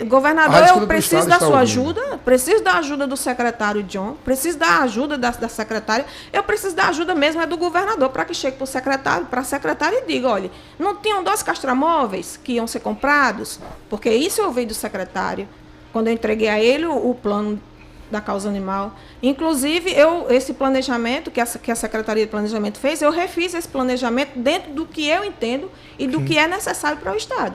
Governador, eu preciso da sua ajuda, preciso da ajuda do secretário John, preciso da ajuda da secretária, eu preciso da ajuda mesmo do governador, para que chegue para a secretária e diga, olha, não tinham 2 castramóveis que iam ser comprados? Porque isso eu ouvi do secretário, quando eu entreguei a ele o plano da causa animal. Inclusive, esse planejamento que a Secretaria de Planejamento fez, eu refiz esse planejamento dentro do que eu entendo e do que é necessário para o Estado.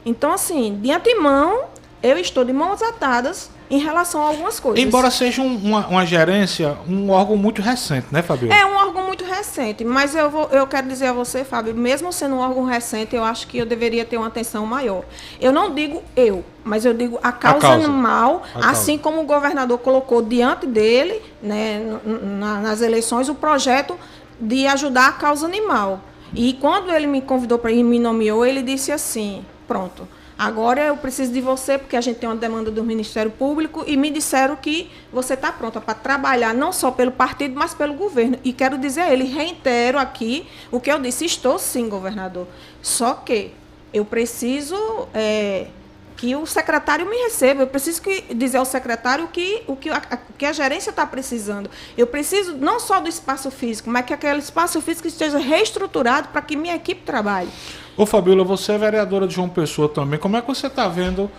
Então, assim, de antemão, eu estou de mãos atadas em relação a algumas coisas. Embora seja uma gerência, um órgão muito recente, né, Fabio? É um órgão muito recente, mas eu quero dizer a você, Fábio, mesmo sendo um órgão recente, eu acho que eu deveria ter uma atenção maior. Eu não digo mas eu digo a causa animal, assim como o governador colocou diante dele, né, nas eleições, o projeto de ajudar a causa animal. E quando ele me convidou para ir, me nomeou, ele disse assim, pronto, agora eu preciso de você, porque a gente tem uma demanda do Ministério Público, e me disseram que você está pronta para trabalhar não só pelo partido, mas pelo governo. E quero dizer a ele, reitero aqui o que eu disse, estou sim, governador. Só que eu preciso que o secretário me receba, eu preciso dizer ao secretário o que a gerência está precisando. Eu preciso não só do espaço físico, mas que aquele espaço físico esteja reestruturado para que minha equipe trabalhe. Ô Fabíola, você é vereadora de João Pessoa também. Como é que você está vendo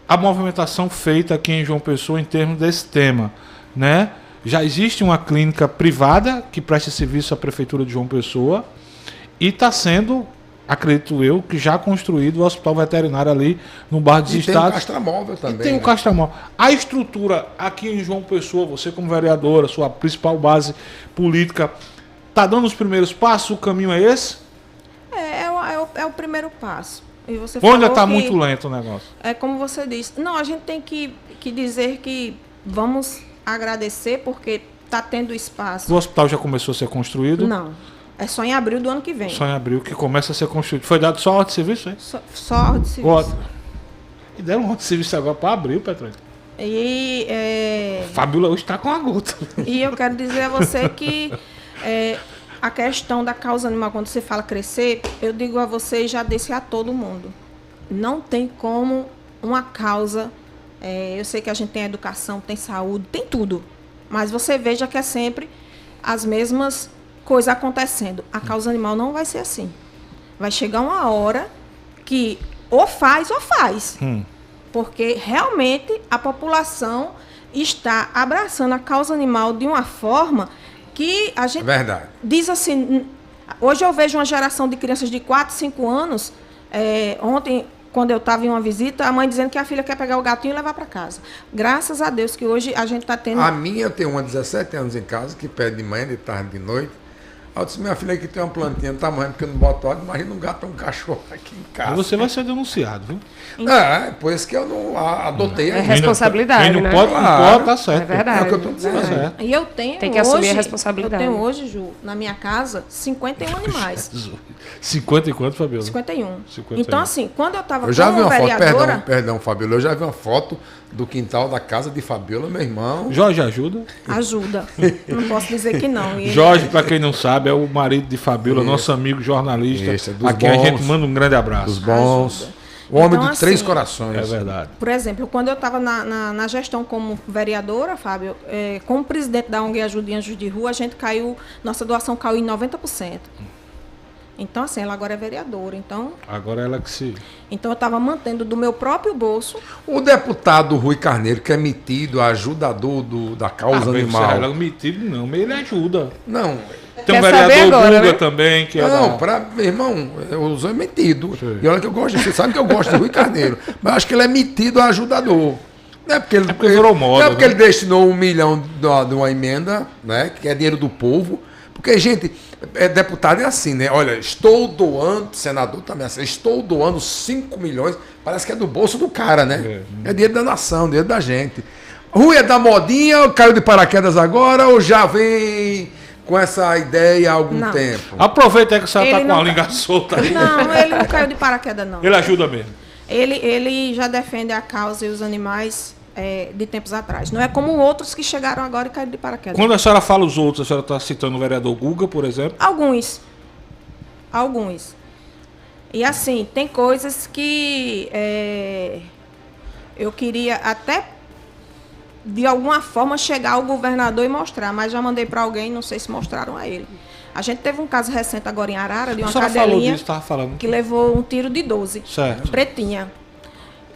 a movimentação feita aqui em João Pessoa em termos desse tema, né? Já existe uma clínica privada que presta serviço à Prefeitura de João Pessoa e está sendo, acredito eu, que já construído o hospital veterinário ali no bairro dos Estados. Tem o castramóvel também. E tem o castramóvel. A estrutura aqui em João Pessoa, você como vereadora, sua principal base política, está dando os primeiros passos? O caminho é esse? É o primeiro passo. E você Ou ainda está muito lento o negócio? É como você disse. Não, a gente tem que dizer que vamos agradecer porque está tendo espaço. O hospital já começou a ser construído? Não. É só em abril do ano que vem. Só em abril que começa a ser construído. Foi dado só ordem de serviço, hein? Só ordem de serviço. E deram ordem de serviço agora para abril, Petrônio. Fabíola hoje está com a gota. E eu quero dizer a você que a questão da causa animal, quando você fala crescer, eu digo a você e já disse a todo mundo. Não tem como uma causa... eu sei que a gente tem educação, tem saúde, tem tudo. Mas você veja que é sempre as mesmas coisas acontecendo. A causa animal não vai ser assim. Vai chegar uma hora que ou faz ou faz. Porque realmente a população está abraçando a causa animal de uma forma... que a gente diz assim, hoje eu vejo uma geração de crianças de 4, 5 anos, ontem, quando eu estava em uma visita, a mãe dizendo que a filha quer pegar o gatinho e levar para casa. Graças a Deus que hoje a gente está tendo... A minha tem uma 17 anos em casa, que pede de manhã, de tarde, de noite. Eu disse, minha filha aqui tem uma plantinha do tamanho, porque eu não boto óleo, imagina um gato ou um cachorro aqui em casa. E você vai ser denunciado, viu? Por isso que eu não adotei. É responsabilidade, não né? Pode, não pode, tá certo. É verdade. É o que eu tô dizendo. E eu tenho tem que hoje, assumir a responsabilidade. Eu tenho hoje, Ju, na minha casa, 51 animais. 50 e quanto, Fabíola? 51. Então, assim, quando eu estava como vereadora... foto, perdão, Fabíola, eu já vi uma foto do quintal da casa de Fabíola, meu irmão. Jorge ajuda? Ajuda. Não posso dizer que não. Jorge, para quem não sabe, é o marido de Fabíola, nosso amigo jornalista. A quem a gente manda um grande abraço. Dos bons. Ajuda. O homem de 3 corações. É verdade. Por exemplo, quando eu estava na gestão como vereadora, Fábio, como presidente da ONG Ajuda em Anjos de Rua, nossa doação caiu em 90%. Então, assim, ela agora é vereadora. Então, agora ela que se... Então, eu estava mantendo do meu próprio bolso. O deputado Rui Carneiro, que é metido, ajudador da causa animal. Ele é metido, não, mas ele ajuda. Não. Tem um vereador Guga também, que meu irmão, eu sou metido. Sim. E olha que eu gosto, você sabe que eu gosto de Rui Carneiro. Mas acho que ele é metido ajudador. Não é porque ele, virou moda. Não é porque ele destinou 1 milhão de uma emenda, né? Que é dinheiro do povo. Porque, gente, deputado é assim, né? Olha, estou doando, senador também assim, estou doando 5 milhões, parece que é do bolso do cara, né? É dinheiro da nação, dinheiro da gente. Rui é da modinha, caiu de paraquedas agora ou já vem com essa ideia há algum tempo? Aproveita aí que você está com a língua solta aí. Não, ele não caiu de paraquedas, não. Ele ajuda mesmo. Ele já defende a causa e os animais de tempos atrás. Não é como outros que chegaram agora e caíram de paraquedas. Quando a senhora fala os outros, a senhora está citando o vereador Guga, por exemplo? Alguns. E assim, tem coisas que eu queria até, de alguma forma, chegar ao governador e mostrar, mas já mandei para alguém, não sei se mostraram a ele. A gente teve um caso recente agora em Arara, de uma cadelinha que levou um tiro de 12, certo. Pretinha.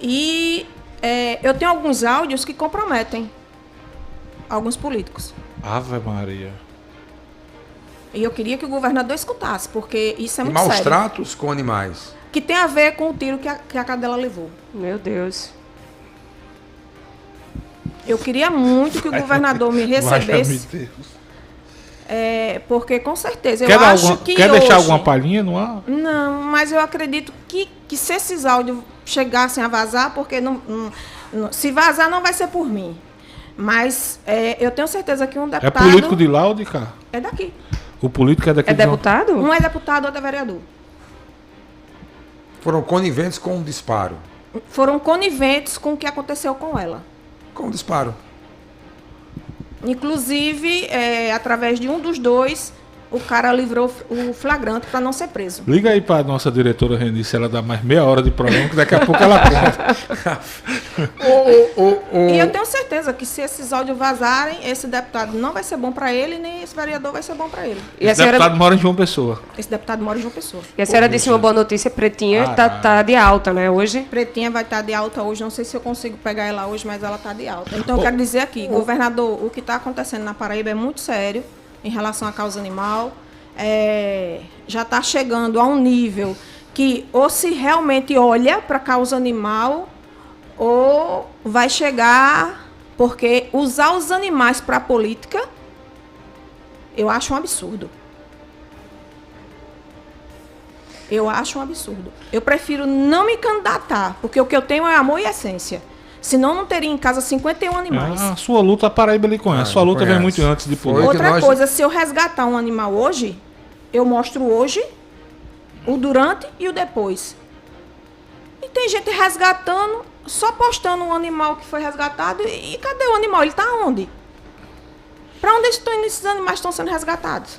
E eu tenho alguns áudios que comprometem alguns políticos. Ave Maria. E eu queria que o governador escutasse, porque isso é muito maus sério. tratos com animais. Que tem a ver com o tiro que a cadela levou. Meu Deus. Eu queria muito que o governador me recebesse. Porque com certeza eu acho que quer hoje, deixar alguma palhinha no ar? Não, mas eu acredito que se esses áudios chegassem a vazar, porque se vazar não vai ser por mim. Mas eu tenho certeza que um deputado... É político de lá ou de cá? É daqui. O político é daqui. É deputado? Um é deputado, outro é vereador. Foram coniventes com um disparo. Foram coniventes com o que aconteceu com ela. Com um disparo. Inclusive, através de um dos dois, o cara livrou o flagrante para não ser preso. Liga aí para nossa diretora Renice, ela dá mais meia hora de programa, que daqui a pouco ela conta. E eu tenho certeza que se esses áudios vazarem, esse deputado não vai ser bom para ele, nem esse vereador vai ser bom para ele. E esse deputado mora em João Pessoa. Esse deputado mora em João Pessoa. E a senhora disse uma boa notícia, Pretinha tá de alta, né, hoje? Pretinha vai estar de alta hoje, não sei se eu consigo pegar ela hoje, mas ela está de alta. Então eu quero dizer aqui, governador, o que está acontecendo na Paraíba é muito sério em relação à causa animal. Já está chegando a um nível que ou se realmente olha para a causa animal ou vai chegar, porque usar os animais para a política eu acho um absurdo. Eu prefiro não me candidatar, porque o que eu tenho é amor e essência. Senão não teria em casa 51 animais. A sua luta, a Paraíba lhe conhece. A sua luta vem muito antes de política. Outra coisa, se eu resgatar um animal hoje, eu mostro hoje, o durante e o depois. E tem gente resgatando, só postando um animal que foi resgatado. E cadê o animal? Ele está onde? Para onde esses animais estão sendo resgatados?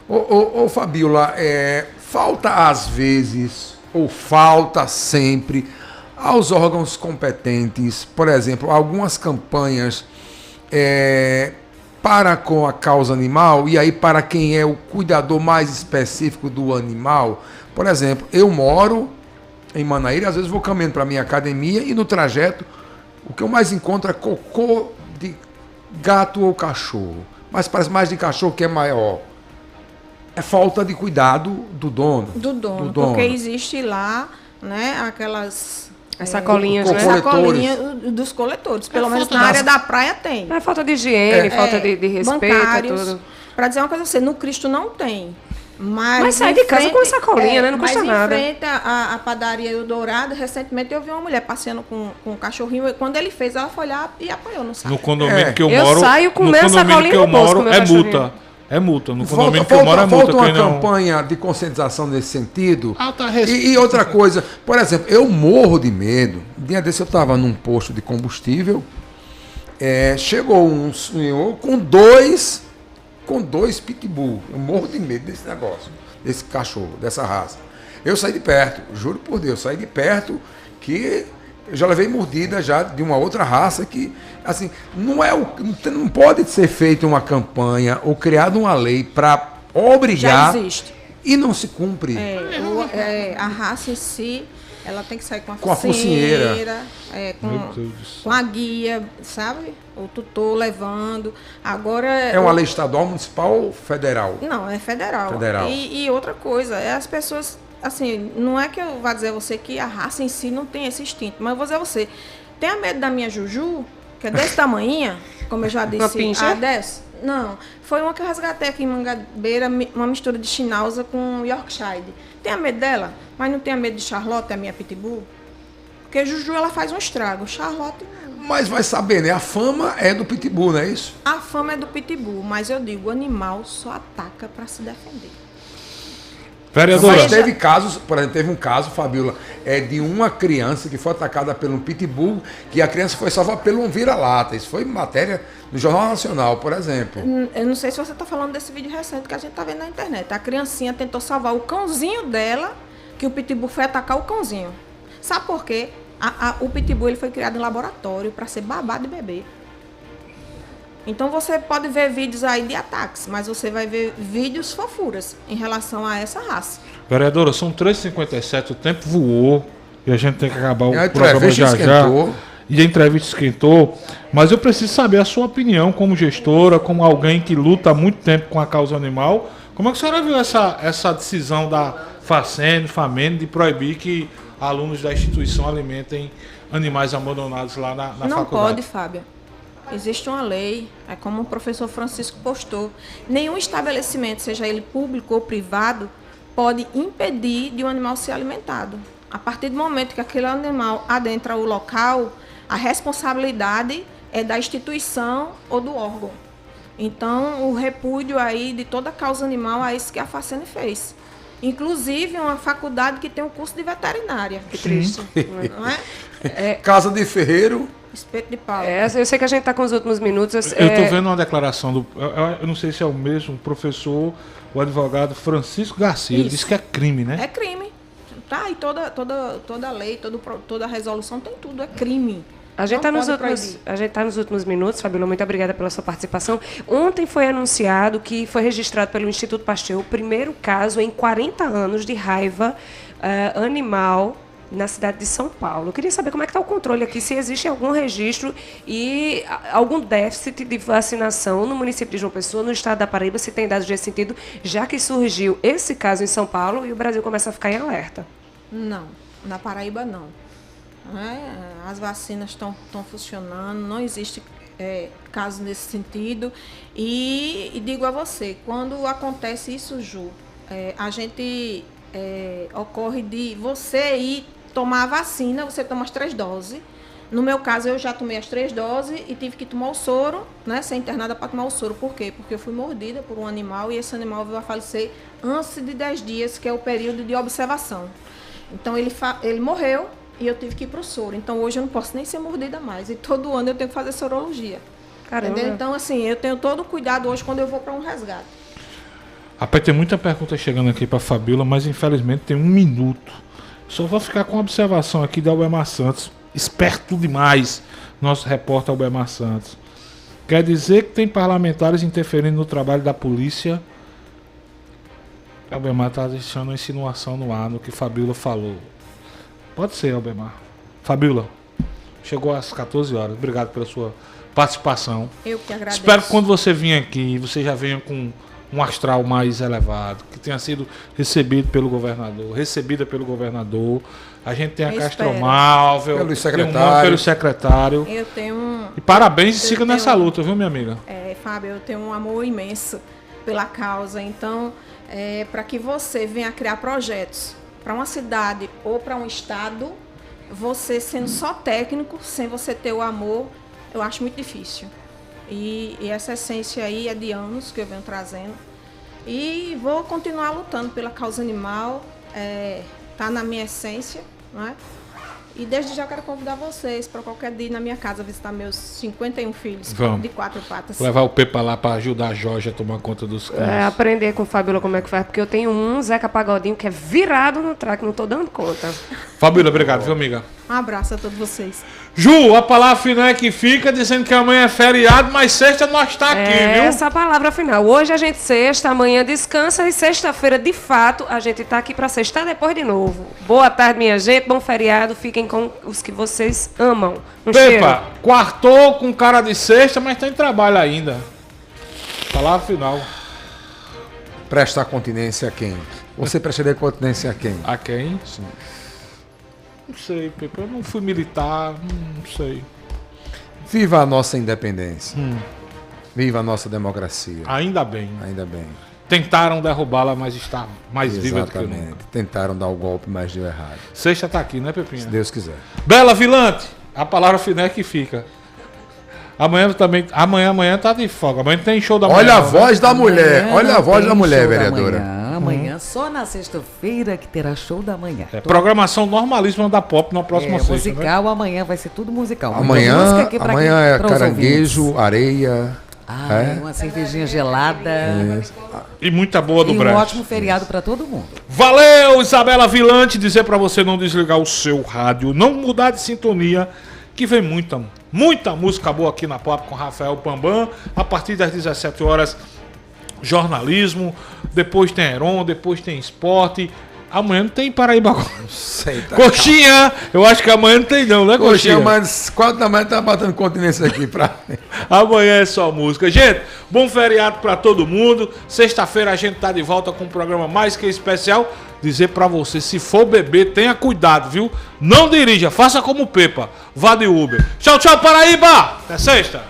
Ô Fabiola, falta às vezes, ou falta sempre, aos órgãos competentes, por exemplo, algumas campanhas para com a causa animal, e aí para quem é o cuidador mais específico do animal. Por exemplo, eu moro em Manaíra, às vezes vou caminhando para a minha academia e no trajeto o que eu mais encontro é cocô de gato ou cachorro, mas parece mais de cachorro que é maior. É falta de cuidado do dono. Do dono, porque existe lá, né, aquelas... As sacolinhas, né? Sacolinha dos coletores. Pelo menos na área da praia tem. É falta de higiene, falta de respeito, tudo. Para dizer uma coisa assim, no Cristo não tem. Mas sai de casa com a sacolinha, né? Não custa nada. Mas em frente à padaria Eldorado, recentemente eu vi uma mulher passeando com um cachorrinho. E quando ele fez, ela foi lá e apoiou no saco. No condomínio que eu moro... Eu saio com a sacolinha no bolso com o meu cachorrinho. Multa. É multa. No condomínio que eu moro é multa. Falta uma campanha de conscientização nesse sentido. E outra coisa, por exemplo, eu morro de medo. Um dia desse eu estava num posto de combustível. Chegou um senhor com dois pitbull. Eu morro de medo desse negócio, desse cachorro, dessa raça. Eu saí de perto, juro por Deus, saí de perto, que eu já levei mordida já de uma outra raça que, assim, não pode ser feita uma campanha ou criada uma lei para obrigar. Já existe. E não se cumpre. A raça em si, ela tem que sair com a focinheira, com a guia, sabe? O tutor levando. Agora... É uma lei estadual, municipal ou federal? Não, é federal. E outra coisa, as pessoas... Assim, não é que eu vá dizer a você que a raça em si não tem esse instinto, mas eu vou dizer a você, tenha medo da minha Juju, que é desse tamanhinha, como eu já disse. Uma pincha? 10? Não, foi uma que eu resgatei aqui em Mangabeira, uma mistura de Schnauzer com Yorkshire. Tenha medo dela, mas não tenha medo de Charlotte, a minha pitbull, porque Juju ela faz um estrago, Charlotte... Mas vai saber, né? A fama é do pitbull, não é isso? A fama é do pitbull, mas eu digo, o animal só ataca para se defender. Vereadora. Mas teve casos, por exemplo, teve um caso, Fabiola, de uma criança que foi atacada por um pitbull, que a criança foi salva pelo um vira-lata. Isso foi matéria no Jornal Nacional, por exemplo. Eu não sei se você está falando desse vídeo recente que a gente está vendo na internet. A criancinha tentou salvar o cãozinho dela, que o pitbull foi atacar o cãozinho. Sabe por quê? O pitbull ele foi criado em laboratório para ser babá de bebê. Então você pode ver vídeos aí de ataques, mas você vai ver vídeos fofuras em relação a essa raça. Vereadora, são 3h57, o tempo voou e a gente tem que acabar o programa já. E a entrevista esquentou, mas eu preciso saber a sua opinião como gestora, como alguém que luta há muito tempo com a causa animal. Como é que a senhora viu essa decisão da FAMEN de proibir que alunos da instituição alimentem animais abandonados lá na faculdade? Não pode, Fábio. Existe uma lei, é como o professor Francisco postou, nenhum estabelecimento, seja ele público ou privado, pode impedir de um animal ser alimentado. A partir do momento que aquele animal adentra o local, a responsabilidade é da instituição ou do órgão. Então, o repúdio aí de toda causa animal é isso que a FACEN fez. Inclusive, uma faculdade que tem um curso de veterinária. Que triste. Não é? Casa de ferreiro. Espeto de pau. Eu sei que a gente está com os últimos minutos. Eu estou vendo uma declaração do... Eu não sei se é o mesmo professor, o advogado Francisco Garcia. Ele disse que é crime, né? É crime. Tá, e toda lei, toda resolução tem tudo, é crime. A gente está nos últimos minutos, Fabiola, muito obrigada pela sua participação. Ontem foi anunciado que foi registrado pelo Instituto Pasteur o primeiro caso em 40 anos de raiva animal na cidade de São Paulo. Eu queria saber como é que está o controle aqui, se existe algum registro e algum déficit de vacinação no município de João Pessoa, no estado da Paraíba, se tem dados nesse sentido, já que surgiu esse caso em São Paulo e o Brasil começa a ficar em alerta. Não, na Paraíba não. As vacinas estão funcionando, não existe caso nesse sentido. E digo a você, quando acontece isso, Ju, a gente ocorre de você ir tomar a vacina, você toma as 3 doses. No meu caso, eu já tomei as 3 doses e tive que tomar o soro, né, ser internada para tomar o soro. Por quê? Porque eu fui mordida por um animal e esse animal veio a falecer antes de 10 dias, que é o período de observação. Então, ele morreu e eu tive que ir para o soro. Então, hoje eu não posso nem ser mordida mais. E todo ano eu tenho que fazer sorologia. Caramba. Entendeu? Então, assim, eu tenho todo o cuidado hoje quando eu vou para um resgate. Rapaz, tem muita pergunta chegando aqui para a Fabiola, mas infelizmente tem 1 minuto. Só vou ficar com a observação aqui da Albemar Santos. Esperto demais, nosso repórter Albemar Santos. Quer dizer que tem parlamentares interferindo no trabalho da polícia? Albemar está deixando uma insinuação no ar, no que Fabiola falou. Pode ser, Albemar. Fabiola, chegou às 14 horas. Obrigado pela sua participação. Eu que agradeço. Espero que quando você vier aqui, você já venha com um astral mais elevado, que tenha sido recebida pelo governador. A gente tem a Castromável, pelo secretário. Eu tenho e parabéns e siga nessa luta, viu, minha amiga? Fábio, eu tenho um amor imenso pela causa. Então, para que você venha criar projetos para uma cidade ou para um estado, você sendo só técnico, sem você ter o amor, eu acho muito difícil. E essa essência aí é de anos que eu venho trazendo. E vou continuar lutando pela causa animal. Tá na minha essência, não é? E desde já quero convidar vocês para qualquer dia na minha casa visitar meus 51 filhos. Vamos. De 4 patas. Levar o Pepa lá para ajudar a Jorge a tomar conta dos cães. Aprender com o Fabiola como é que faz, porque eu tenho um Zeca Pagodinho que é virado no track, não tô dando conta. Fabiola, obrigado, viu, amiga? Um abraço a todos vocês. Ju, a palavra final é que fica dizendo que amanhã é feriado, mas sexta nós tá aqui, viu? Essa a palavra final. Hoje a gente sexta, amanhã descansa e sexta-feira, de fato, a gente tá aqui para sextar depois de novo. Boa tarde, minha gente, bom feriado, fiquem com os que vocês amam. Pepa, quartou com cara de sexta, mas tem trabalho ainda. Palavra final. Prestar continência a quem? Você prestaria continência a quem? A quem? Sim. Não sei, Pepe, eu não fui militar, não sei. Viva a nossa independência. Viva a nossa democracia. Ainda bem. Ainda bem. Tentaram derrubá-la, mas está mais viva do que nunca. Tentaram dar o golpe, mas deu errado. Sexta tá aqui, né, Pepinha? Se Deus quiser. Bela Vilante, a palavra final é que fica. Amanhã também. Amanhã tá de folga. Amanhã tem show da manhã. Olha a voz da mulher. Olha a voz da mulher, vereadora. Amanhã, só na sexta-feira que terá show da manhã. Programação normalíssima da Pop na próxima sexta. Musical, né? amanhã vai ser tudo musical. Amanhã é caranguejo, areia. Uma cervejinha gelada. E muita boa do Brejo. E um ótimo feriado para todo mundo. Valeu, Isabela Vilante. Dizer para você não desligar o seu rádio, não mudar de sintonia, que vem muita música boa aqui na Pop com Rafael Pambam. A partir das 17 horas, jornalismo. Depois tem Heron, depois tem esporte. Amanhã não tem Paraíba agora. Coxinha! Eu acho que amanhã não tem não, né, Coxinha? Mas 4 da manhã tá batendo continência aqui pra... Amanhã é só música. Gente, bom feriado pra todo mundo. Sexta-feira a gente tá de volta com um programa mais que especial. Dizer pra você, se for beber, tenha cuidado, viu? Não dirija, faça como o Pepa. Vá de Uber. Tchau, tchau, Paraíba! Até sexta!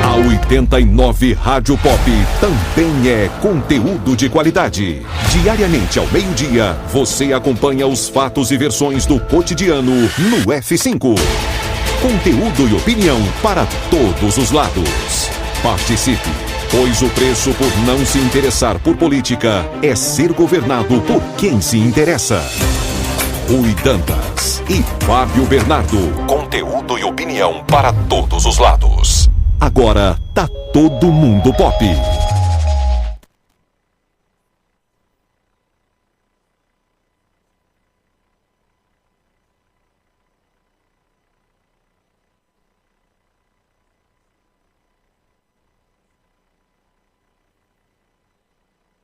A 89 Rádio Pop também é conteúdo de qualidade. Diariamente ao meio-dia, você acompanha os fatos e versões do cotidiano no F5. Conteúdo e opinião para todos os lados. Participe, pois o preço por não se interessar por política é ser governado por quem se interessa. Rui Dantas e Fábio Bernardo. Conteúdo e opinião para todos os lados. Agora tá todo mundo pop.